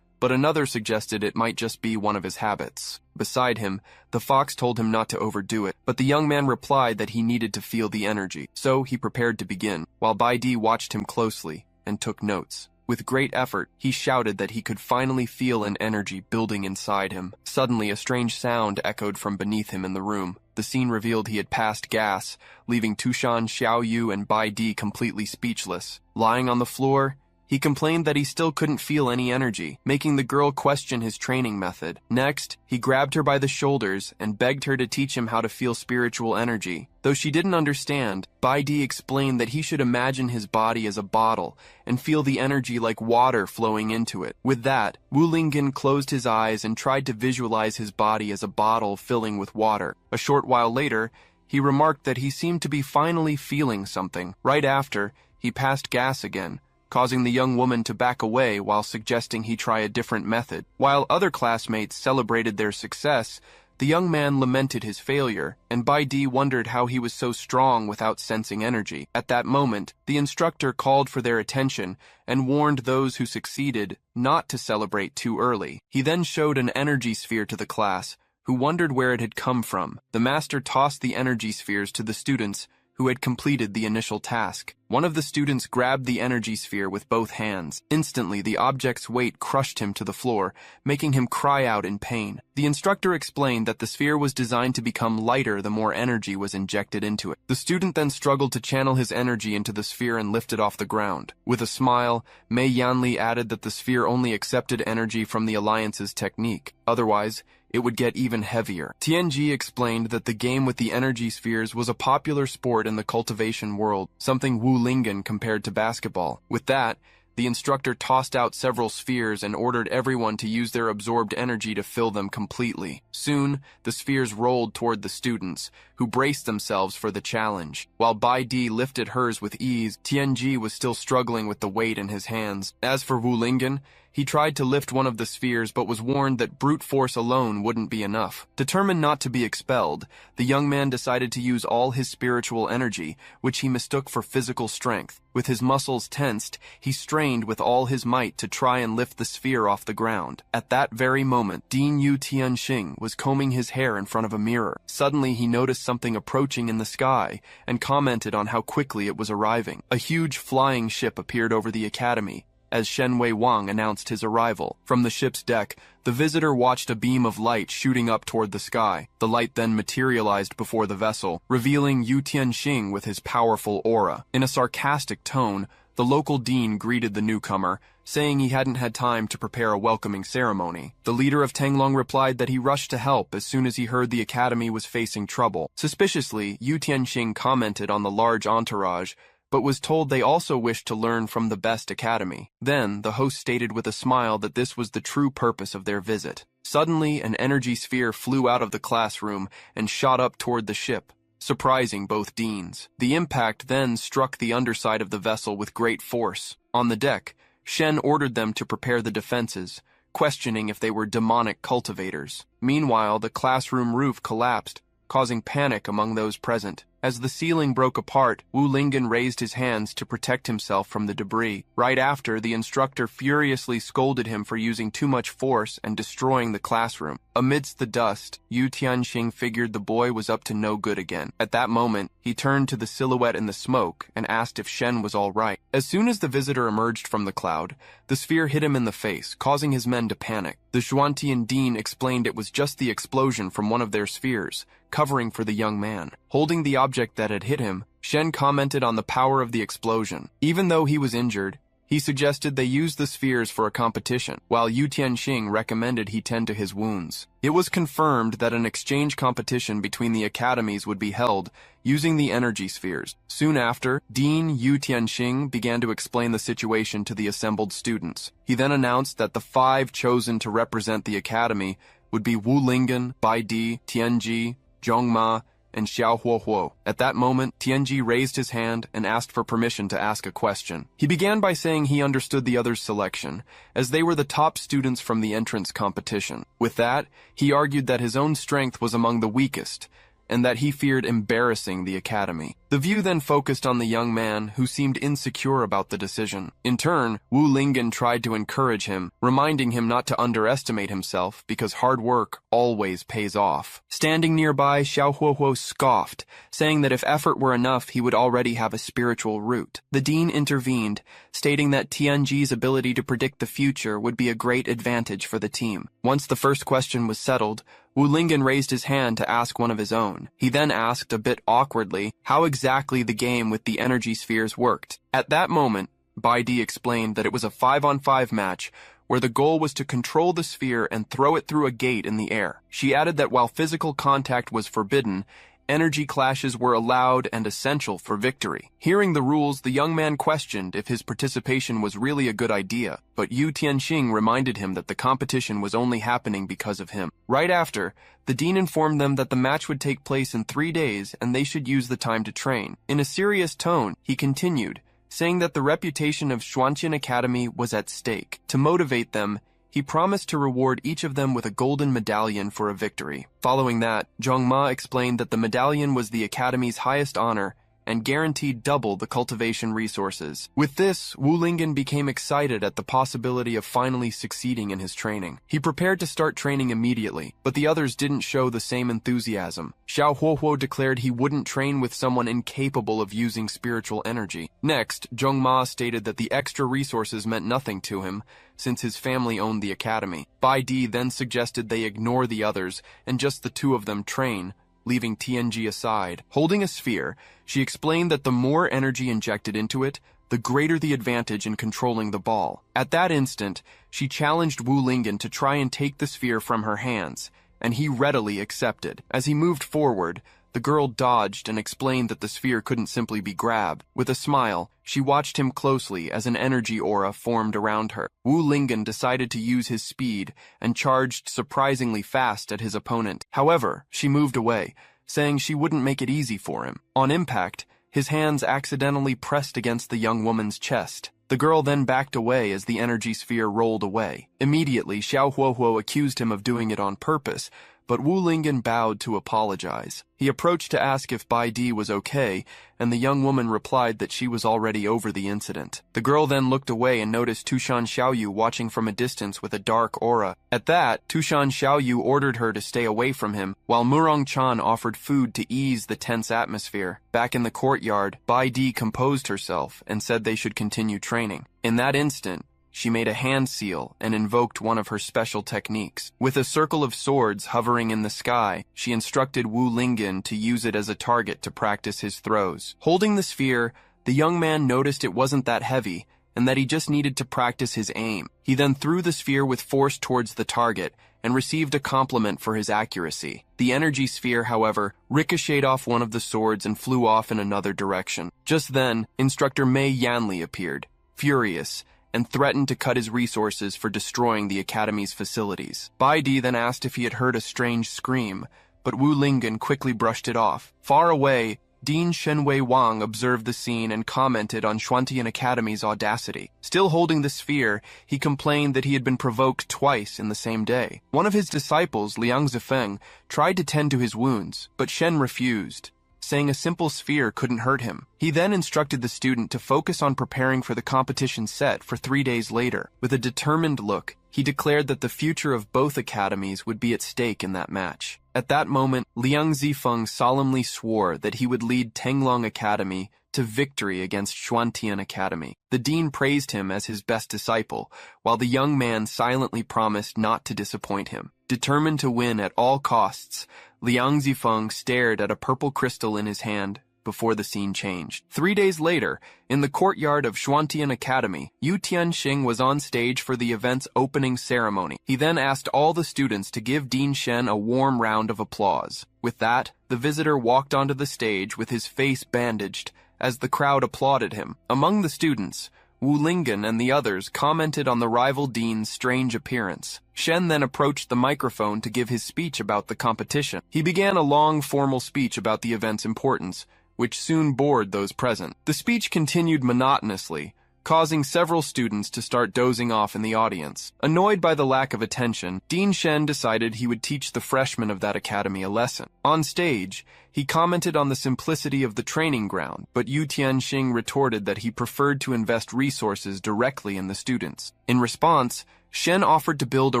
but another suggested it might just be one of his habits. Beside him, the fox told him not to overdo it, but the young man replied that he needed to feel the energy, so he prepared to begin, while Bai Di watched him closely and took notes. With great effort, he shouted that he could finally feel an energy building inside him. Suddenly, a strange sound echoed from beneath him in the room. The scene revealed he had passed gas, leaving Tushan, Xiaoyu, and Bai Di completely speechless. Lying on the floor, he complained that he still couldn't feel any energy, making the girl question his training method. Next, he grabbed her by the shoulders and begged her to teach him how to feel spiritual energy. Though she didn't understand, Bai Di explained that he should imagine his body as a bottle and feel the energy like water flowing into it. With that, Wu Lingen closed his eyes and tried to visualize his body as a bottle filling with water. A short while later, he remarked that he seemed to be finally feeling something. Right after, he passed gas again, causing the young woman to back away while suggesting he try a different method. While other classmates celebrated their success, the young man lamented his failure, and Bai Di wondered how he was so strong without sensing energy. At that moment, the instructor called for their attention and warned those who succeeded not to celebrate too early. He then showed an energy sphere to the class, who wondered where it had come from. The master tossed the energy spheres to the students who had completed the initial task. One of the students grabbed the energy sphere with both hands. Instantly, the object's weight crushed him to the floor, making him cry out in pain. The instructor explained that the sphere was designed to become lighter the more energy was injected into it. The student then struggled to channel his energy into the sphere and lift it off the ground. With a smile, Mei Yanli added that the sphere only accepted energy from the Alliance's technique. Otherwise, it would get even heavier. Tianji explained that the game with the energy spheres was a popular sport in the cultivation world, something Wu Lingen compared to basketball. With that, the instructor tossed out several spheres and ordered everyone to use their absorbed energy to fill them completely. Soon, the spheres rolled toward the students, who braced themselves for the challenge. While Bai Di lifted hers with ease, Tianji was still struggling with the weight in his hands. As for Wu Lingen, He tried to lift one of the spheres but was warned that brute force alone wouldn't be enough. Determined not to be expelled, the young man decided to use all his spiritual energy, which he mistook for physical strength. With his muscles tensed, he strained with all his might to try and lift the sphere off the ground. At that very moment, Dean Yu Tianxing was combing his hair in front of a mirror. Suddenly, he noticed something approaching in the sky and commented on how quickly it was arriving. A huge flying ship appeared over the academy as Shen Wei Wang announced his arrival. From the ship's deck, the visitor watched a beam of light shooting up toward the sky. The light then materialized before the vessel, revealing Yu Tianxing with his powerful aura. In a sarcastic tone, the local dean greeted the newcomer, saying he hadn't had time to prepare a welcoming ceremony. The leader of Tenglong replied that he rushed to help as soon as he heard the academy was facing trouble. Suspiciously, Yu Tianxing commented on the large entourage, but was told they also wished to learn from the best academy. Then, the host stated with a smile that this was the true purpose of their visit. Suddenly, an energy sphere flew out of the classroom and shot up toward the ship, surprising both deans. The impact then struck the underside of the vessel with great force. On the deck, Shen ordered them to prepare the defenses, questioning if they were demonic cultivators. Meanwhile, the classroom roof collapsed, causing panic among those present. As the ceiling broke apart, Wu Lingen raised his hands to protect himself from the debris. Right after, the instructor furiously scolded him for using too much force and destroying the classroom. Amidst the dust, Yu Tianxing figured the boy was up to no good again. At that moment, he turned to the silhouette in the smoke and asked if Shen was all right. As soon as the visitor emerged from the cloud, the sphere hit him in the face, causing his men to panic. The Xuantian dean explained it was just the explosion from one of their spheres, covering for the young man. Holding the object that had hit him, Shen commented on the power of the explosion. Even though he was injured, he suggested they use the spheres for a competition, while Yu Tianxing recommended he tend to his wounds. It was confirmed that an exchange competition between the academies would be held using the energy spheres. Soon after, Dean Yu Tianxing began to explain the situation to the assembled students. He then announced that the 5 chosen to represent the academy would be Wu Lingen, Bai Di, Tianji, Zhongma, and Xiao Huohuo. At that moment, Tianji raised his hand and asked for permission to ask a question. He began by saying he understood the others' selection, as they were the top students from the entrance competition. With that, he argued that his own strength was among the weakest, and that he feared embarrassing the academy. The view then focused on the young man, who seemed insecure about the decision. In turn, Wu Lingen tried to encourage him, reminding him not to underestimate himself because hard work always pays off. Standing nearby, Xiao Huohuo scoffed, saying that if effort were enough, he would already have a spiritual root. The dean intervened, stating that Tianji's ability to predict the future would be a great advantage for the team. Once the first question was settled, Wu Lingen raised his hand to ask one of his own. He then asked, a bit awkwardly, how exactly the game with the energy spheres worked. At that moment, Bai Di explained that it was a 5-on-5 match where the goal was to control the sphere and throw it through a gate in the air. She added that while physical contact was forbidden, energy clashes were allowed and essential for victory. Hearing the rules, the young man questioned if his participation was really a good idea, but Yu Tianxing reminded him that the competition was only happening because of him. Right after, the dean informed them that the match would take place in 3 days and they should use the time to train. In a serious tone, he continued, saying that the reputation of Xuanqian Academy was at stake. To motivate them, he promised to reward each of them with a golden medallion for a victory. Following that, Zhongma explained that the medallion was the Academy's highest honor and guaranteed double the cultivation resources. With this, Wu Lingen became excited at the possibility of finally succeeding in his training. He prepared to start training immediately, but the others didn't show the same enthusiasm. Xiao Huohuo declared he wouldn't train with someone incapable of using spiritual energy. Next, Zhongma stated that the extra resources meant nothing to him, since his family owned the academy. Bai Di then suggested they ignore the others and just the 2 of them train, leaving Tianji aside. Holding a sphere, she explained that the more energy injected into it, the greater the advantage in controlling the ball. At that instant, she challenged Wu Lingen to try and take the sphere from her hands, and he readily accepted. As he moved forward, the girl dodged and explained that the sphere couldn't simply be grabbed. With a smile, she watched him closely as an energy aura formed around her. Wu Lingen decided to use his speed and charged surprisingly fast at his opponent. However, she moved away, saying she wouldn't make it easy for him. On impact, his hands accidentally pressed against the young woman's chest. The girl then backed away as the energy sphere rolled away. Immediately, Xiao Huohuo accused him of doing it on purpose, but Wu Lingyan bowed to apologize. He approached to ask if Bai Di was okay, and the young woman replied that she was already over the incident. The girl then looked away and noticed Tushan Xiaoyu watching from a distance with a dark aura. At that, Tushan Xiaoyu ordered her to stay away from him, while Murong Chan offered food to ease the tense atmosphere. Back in the courtyard, Bai Di composed herself and said they should continue training. In that instant, she made a hand seal and invoked one of her special techniques. With a circle of swords hovering in the sky, she instructed Wu Lingyan to use it as a target to practice his throws. Holding the sphere, the young man noticed it wasn't that heavy and that he just needed to practice his aim. He then threw the sphere with force towards the target and received a compliment for his accuracy. The energy sphere, however, ricocheted off one of the swords and flew off in another direction. Just then, Instructor Mei Yanli appeared, furious, and threatened to cut his resources for destroying the academy's facilities. Bai Di then asked if he had heard a strange scream, but Wu Lingyan quickly brushed it off. Far away, Dean Shenwei Wang observed the scene and commented on Xuantian Academy's audacity. Still holding the sphere, he complained that he had been provoked twice in the same day. One of his disciples, Liang Zifeng, tried to tend to his wounds, but Shen refused, saying a simple sphere couldn't hurt him. He then instructed the student to focus on preparing for the competition set for 3 days later. With a determined look, he declared that the future of both academies would be at stake in that match. At that moment, Liang Zifeng solemnly swore that he would lead Tenglong Academy to victory against Xuantian Academy. The dean praised him as his best disciple, while the young man silently promised not to disappoint him. Determined to win at all costs, Liang Zifeng stared at a purple crystal in his hand before the scene changed. 3 days later, in the courtyard of Xuantian Academy, Yu Tianxing was on stage for the event's opening ceremony. He then asked all the students to give Dean Shen a warm round of applause. With that, the visitor walked onto the stage with his face bandaged as the crowd applauded him. Among the students, Wu Lingyan and the others commented on the rival dean's strange appearance. Shen then approached the microphone to give his speech about the competition. He began a long, formal speech about the event's importance, which soon bored those present. The speech continued monotonously, causing several students to start dozing off in the audience. Annoyed by the lack of attention, Dean Shen decided he would teach the freshmen of that academy a lesson. On stage, he commented on the simplicity of the training ground, but Yu Tianxing retorted that he preferred to invest resources directly in the students. In response, Shen offered to build a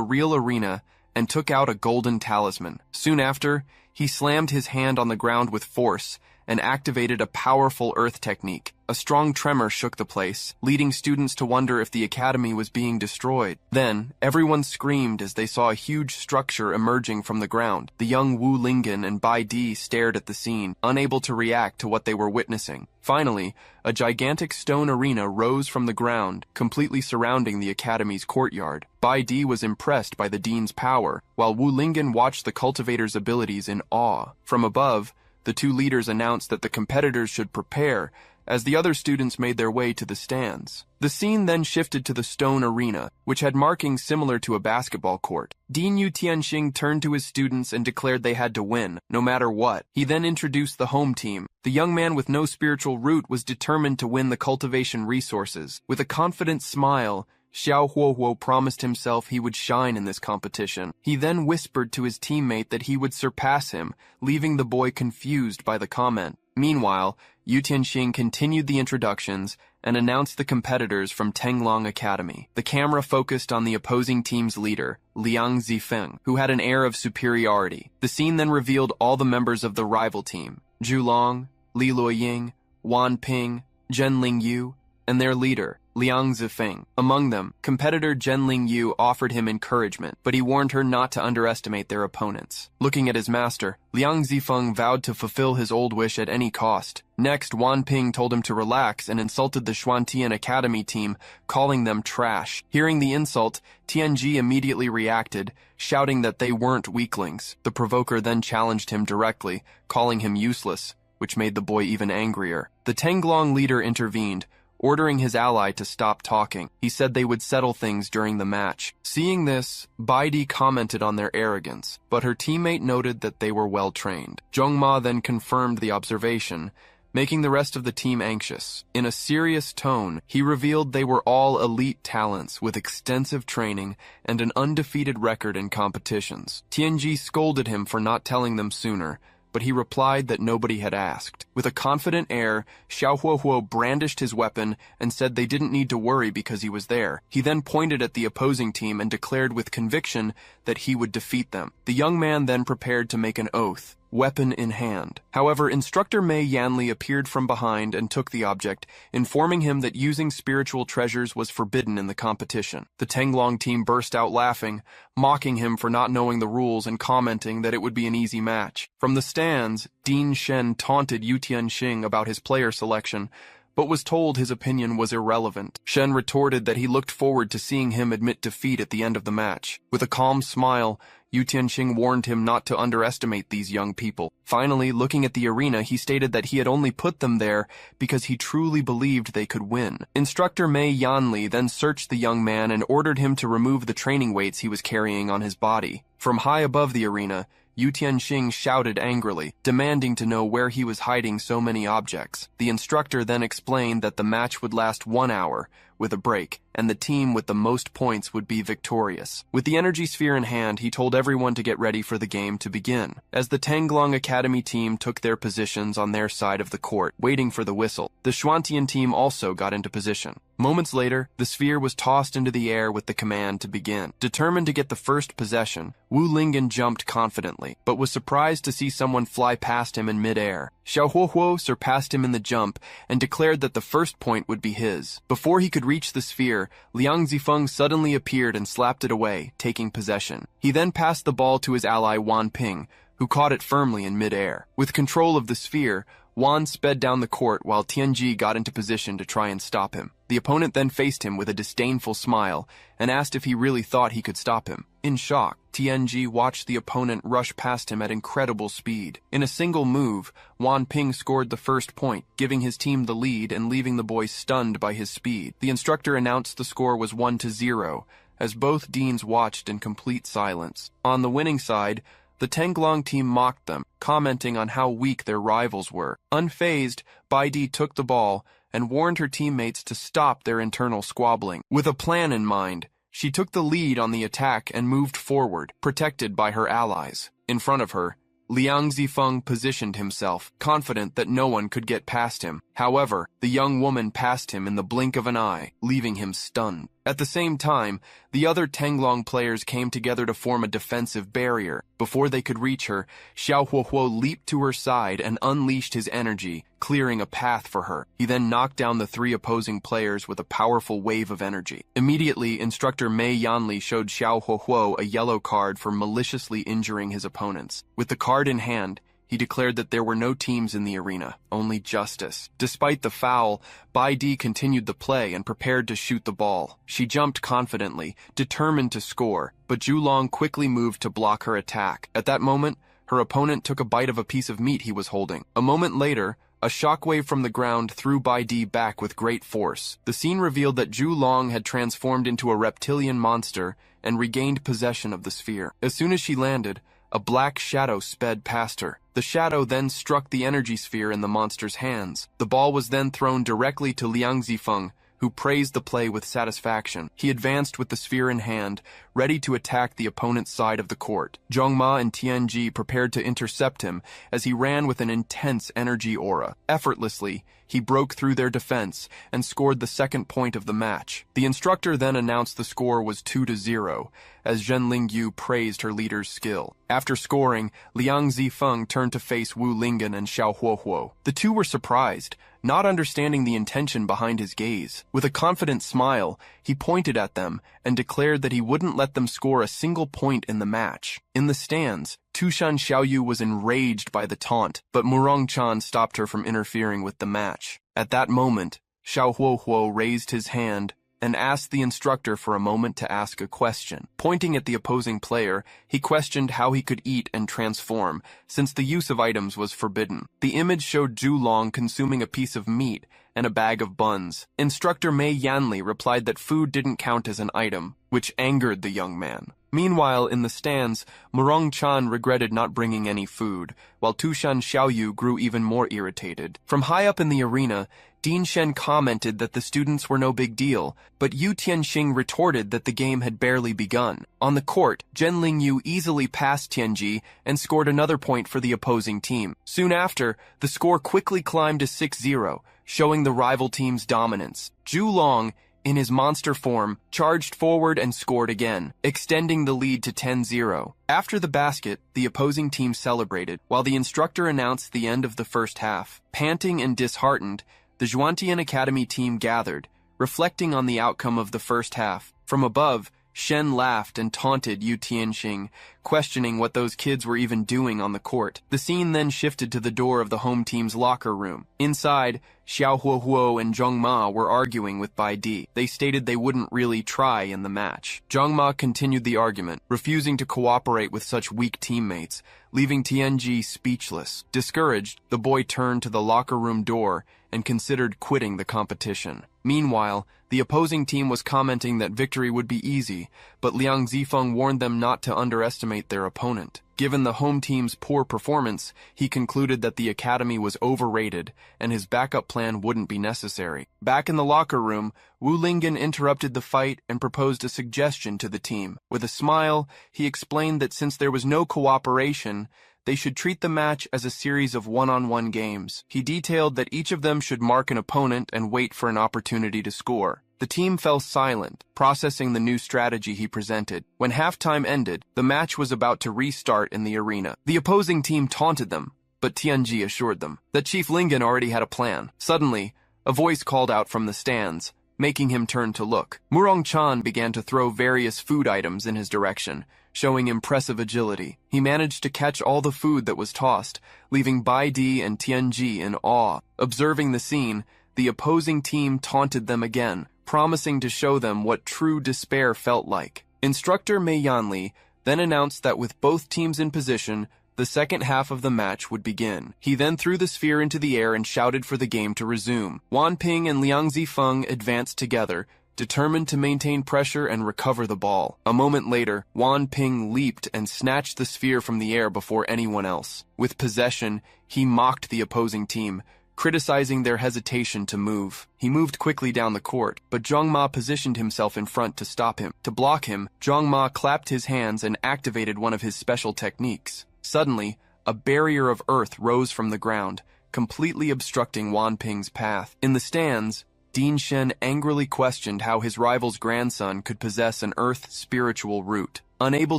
real arena and took out a golden talisman. Soon after, he slammed his hand on the ground with force and activated a powerful earth technique. A strong tremor shook the place, leading students to wonder if the academy was being destroyed. Then, everyone screamed as they saw a huge structure emerging from the ground. The young Wu Lingyan and Bai Di stared at the scene, unable to react to what they were witnessing. Finally, a gigantic stone arena rose from the ground, completely surrounding the academy's courtyard. Bai Di was impressed by the dean's power, while Wu Lingyan watched the cultivator's abilities in awe. From above, the two leaders announced that the competitors should prepare as the other students made their way to the stands. The scene then shifted to the stone arena, which had markings similar to a basketball court. Dean Yu Tianxing turned to his students and declared they had to win, no matter what. He then introduced the home team. The young man with no spiritual root was determined to win the cultivation resources. With a confident smile, Xiao Huohuo promised himself he would shine in this competition. He then whispered to his teammate that he would surpass him, leaving the boy confused by the comment. Meanwhile, Yu Tianxing continued the introductions and announced the competitors from Tenglong Academy. The camera focused on the opposing team's leader, Liang Zifeng, who had an air of superiority. The scene then revealed all the members of the rival team, Zhu Long, Li Luoying, Wan Ping, Zhen Lingyu, and their leader, Liang Zifeng. Among them, competitor Zhen Lingyu offered him encouragement, but he warned her not to underestimate their opponents. Looking at his master, Liang Zifeng vowed to fulfill his old wish at any cost. Next, Wan Ping told him to relax and insulted the Xuantian Academy team, calling them trash. Hearing the insult, Tianji immediately reacted, shouting that they weren't weaklings. The provoker then challenged him directly, calling him useless, which made the boy even angrier. The Tenglong leader intervened, ordering his ally to stop talking. He said they would settle things during the match. Seeing this, Bai Di commented on their arrogance, but her teammate noted that they were well trained. Zhong Ma then confirmed the observation, making the rest of the team anxious. In a serious tone, he revealed they were all elite talents with extensive training and an undefeated record in competitions. Tianji scolded him for not telling them sooner, but he replied that nobody had asked. With a confident air, Xiao Huohuo brandished his weapon and said they didn't need to worry because he was there. He then pointed at the opposing team and declared with conviction that he would defeat them. The young man then prepared to make an oath, weapon in hand. However, Instructor Mei Yanli appeared from behind and took the object, informing him that using spiritual treasures was forbidden in the competition. The Tenglong team burst out laughing, mocking him for not knowing the rules and commenting that it would be an easy match. From the stands, Dean Shen taunted Yu Tianxing about his player selection, but was told his opinion was irrelevant. Shen retorted that he looked forward to seeing him admit defeat at the end of the match. With a calm smile, Yu Tianxing warned him not to underestimate these young people. Finally, looking at the arena, he stated that he had only put them there because he truly believed they could win. Instructor Mei Yanli then searched the young man and ordered him to remove the training weights he was carrying on his body. From high above the arena, Yu Tianxing shouted angrily, demanding to know where he was hiding so many objects. The instructor then explained that the match would last 1 hour, with a break, and the team with the most points would be victorious. With the energy sphere in hand, he told everyone to get ready for the game to begin. As the Tenglong Academy team took their positions on their side of the court, waiting for the whistle, the Xuantian team also got into position. Moments later, the sphere was tossed into the air with the command to begin. Determined to get the first possession, Wu Lingen jumped confidently, but was surprised to see someone fly past him in mid-air. Xiao Huohuo surpassed him in the jump and declared that the first point would be his. Before he could reach the sphere, Liang Zifeng suddenly appeared and slapped it away, taking possession. He then passed the ball to his ally Wan Ping, who caught it firmly in mid-air. With control of the sphere, Wan sped down the court while Tianji got into position to try and stop him. The opponent then faced him with a disdainful smile and asked if he really thought he could stop him. In shock, Tianji watched the opponent rush past him at incredible speed. In a single move, Wan Ping scored the first point, giving his team the lead and leaving the boys stunned by his speed. The instructor announced the score was 1-0, as both deans watched in complete silence. On the winning side, the Tenglong team mocked them, commenting on how weak their rivals were. Unfazed, Baidi took the ball and warned her teammates to stop their internal squabbling. With a plan in mind, she took the lead on the attack and moved forward, protected by her allies. In front of her, Liang Zifeng positioned himself, confident that no one could get past him. However, the young woman passed him in the blink of an eye, leaving him stunned. At the same time, the other Tenglong players came together to form a defensive barrier. Before they could reach her, Xiao Huohuo leaped to her side and unleashed his energy, clearing a path for her. He then knocked down the 3 opposing players with a powerful wave of energy. Immediately, Instructor Mei Yanli showed Xiao Huohuo a yellow card for maliciously injuring his opponents. With the card in hand, he declared that there were no teams in the arena, only justice. Despite the foul, Baidi continued the play and prepared to shoot the ball. She jumped confidently, determined to score, but Zhulong quickly moved to block her attack. At that moment, her opponent took a bite of a piece of meat he was holding. A moment later, a shockwave from the ground threw Baidi back with great force. The scene revealed that Zhulong had transformed into a reptilian monster and regained possession of the sphere. As soon as she landed, a black shadow sped past her. The shadow then struck the energy sphere in the monster's hands. The ball was then thrown directly to Liang Zifeng, who praised the play with satisfaction. He advanced with the sphere in hand, ready to attack the opponent's side of the court. Zhongma and Tianji prepared to intercept him as he ran with an intense energy aura. Effortlessly, he broke through their defense and scored the second point of the match. The instructor then announced the score was 2-0, as Zhen Lingyu praised her leader's skill. After scoring, Liang Zifeng turned to face Wu Lingen and Xiao Huohuo. The two were surprised, not understanding the intention behind his gaze. With a confident smile, he pointed at them and declared that he wouldn't let them score a single point in the match. In the stands, Tushan Xiaoyu was enraged by the taunt, but Murong Chan stopped her from interfering with the match. At that moment, Xiao Huohuo raised his hand and asked the instructor for a moment to ask a question. Pointing at the opposing player, he questioned how he could eat and transform, since the use of items was forbidden. The image showed Zhulong consuming a piece of meat and a bag of buns. Instructor Mei Yanli replied that food didn't count as an item, which angered the young man. Meanwhile, in the stands, Murong-chan regretted not bringing any food, while Tushan Xiaoyu grew even more irritated. From high up in the arena, Dean Shen commented that the students were no big deal, but Yu Tianxing retorted that the game had barely begun. On the court, Zhen Lingyu easily passed Tianji and scored another point for the opposing team. Soon after, the score quickly climbed to 6-0, showing the rival team's dominance. Zhu Long, in his monster form, charged forward and scored again, extending the lead to 10-0. After the basket, the opposing team celebrated, while the instructor announced the end of the first half. Panting and disheartened, the Zhuantian Academy team gathered, reflecting on the outcome of the first half. From above, Shen laughed and taunted Yu Tianxing, questioning what those kids were even doing on the court. The scene then shifted to the door of the home team's locker room. Inside, Xiao Huohuo and Zheng Ma were arguing with Bai Di. They stated they wouldn't really try in the match. Zheng Ma continued the argument, refusing to cooperate with such weak teammates, leaving Tianji speechless. Discouraged, the boy turned to the locker room door and considered quitting the competition. Meanwhile, the opposing team was commenting that victory would be easy, but Liang Zifeng warned them not to underestimate their opponent. Given the home team's poor performance, he concluded that the academy was overrated and his backup plan wouldn't be necessary. Back in the locker room, Wu Lingen interrupted the fight and proposed a suggestion to the team. With a smile, he explained that since there was no cooperation, they should treat the match as a series of one-on-one games. He detailed that each of them should mark an opponent and wait for an opportunity to score. The team fell silent, processing the new strategy he presented. When halftime ended, the match was about to restart in the arena. The opposing team taunted them, but Tianji assured them that Chief Lingen already had a plan. Suddenly, a voice called out from the stands, making him turn to look. Murong-chan began to throw various food items in his direction, showing impressive agility. He managed to catch all the food that was tossed, leaving Bai Di and Tianji in awe. Observing the scene, the opposing team taunted them again, promising to show them what true despair felt like. Instructor Mei Yanli then announced that with both teams in position, the second half of the match would begin. He then threw the sphere into the air and shouted for the game to resume. Wan Ping and Liang Zifeng advanced together, determined to maintain pressure and recover the ball. A moment later, Wan Ping leaped and snatched the sphere from the air before anyone else. With possession, he mocked the opposing team, criticizing their hesitation to move. He moved quickly down the court, but Zheng Ma positioned himself in front to stop him. To block him, Zheng Ma clapped his hands and activated one of his special techniques. Suddenly, a barrier of earth rose from the ground, completely obstructing Wan Ping's path. In the stands, Dean Shen angrily questioned how his rival's grandson could possess an earth spiritual root. Unable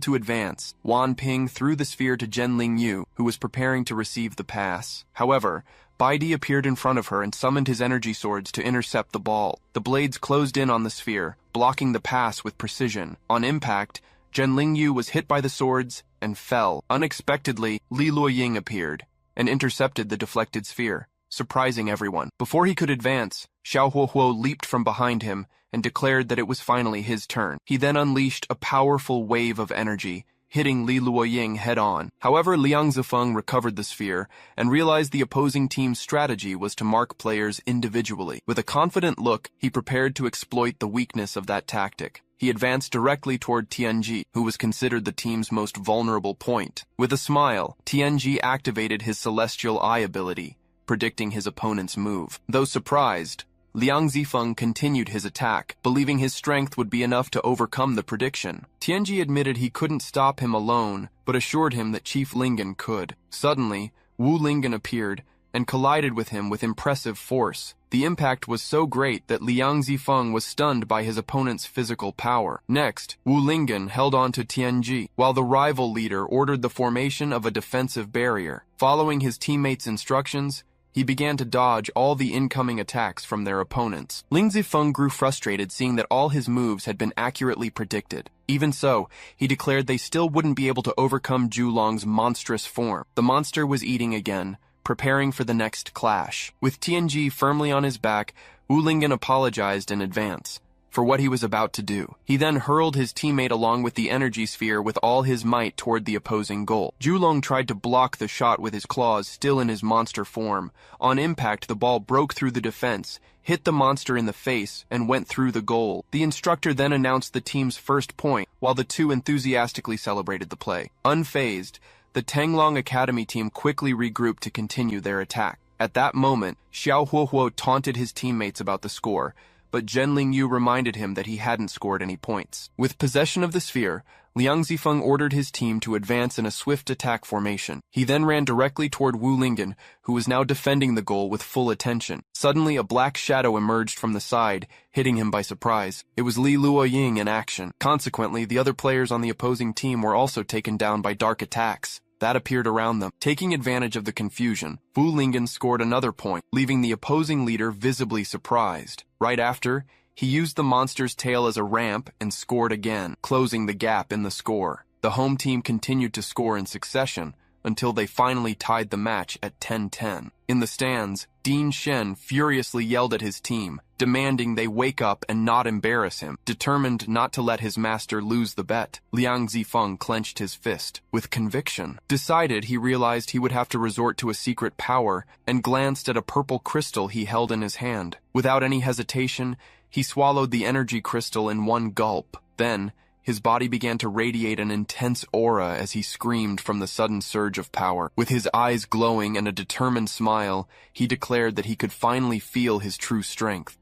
to advance, Wan Ping threw the sphere to Zhen Lingyu, who was preparing to receive the pass. However, Bai Di appeared in front of her and summoned his energy swords to intercept the ball. The blades closed in on the sphere, blocking the pass with precision. On impact, Zhen Lingyu was hit by the swords and fell. Unexpectedly, Li Luoying appeared and intercepted the deflected sphere, surprising everyone. Before he could advance, Xiao Huohuo leaped from behind him and declared that it was finally his turn. He then unleashed a powerful wave of energy, hitting Li Luoying head-on. However, Liang Zifeng recovered the sphere and realized the opposing team's strategy was to mark players individually. With a confident look, he prepared to exploit the weakness of that tactic. He advanced directly toward Tianji, who was considered the team's most vulnerable point. With a smile, Tianji activated his Celestial Eye ability, predicting his opponent's move. Though surprised, Liang Zifeng continued his attack, believing his strength would be enough to overcome the prediction. Tianji admitted he couldn't stop him alone, but assured him that Chief Lingen could. Suddenly, Wu Lingen appeared and collided with him with impressive force. The impact was so great that Liang Zifeng was stunned by his opponent's physical power. Next, Wu Lingen held on to Tianji, while the rival leader ordered the formation of a defensive barrier. Following his teammates' instructions, he began to dodge all the incoming attacks from their opponents. Ling Zifeng grew frustrated seeing that all his moves had been accurately predicted. Even so, he declared they still wouldn't be able to overcome Zhulong's monstrous form. The monster was eating again, preparing for the next clash. With Tianji firmly on his back, Wu Lingen apologized in advance. for what he was about to do. He then hurled his teammate along with the energy sphere with all his might toward the opposing goal. Julong tried to block the shot with his claws still in his monster form. On impact, the ball broke through the defense, hit the monster in the face, and went through the goal. The instructor then announced the team's first point, while the two enthusiastically celebrated the play. Unfazed, the Tanglong Academy team quickly regrouped to continue their attack. At that moment, Xiao Huohuo taunted his teammates about the score, but Zhen Lingyu reminded him that he hadn't scored any points. With possession of the sphere, Liang Zifeng ordered his team to advance in a swift attack formation. He then ran directly toward Wu Lingen, who was now defending the goal with full attention. Suddenly, a black shadow emerged from the side, hitting him by surprise. It was Li Luoying in action. Consequently, the other players on the opposing team were also taken down by dark attacks that appeared around them. Taking advantage of the confusion, Wu Lingen scored another point, leaving the opposing leader visibly surprised. Right after, he used the monster's tail as a ramp and scored again, closing the gap in the score. The home team continued to score in succession until they finally tied the match at 10-10. In the stands, Dean Shen furiously yelled at his team, demanding they wake up and not embarrass him. Determined not to let his master lose the bet, Liang Zifeng clenched his fist. With conviction, decided he realized he would have to resort to a secret power and glanced at a purple crystal he held in his hand. Without any hesitation, he swallowed the energy crystal in one gulp. Then, his body began to radiate an intense aura as he screamed from the sudden surge of power. With his eyes glowing and a determined smile, he declared that he could finally feel his true strength.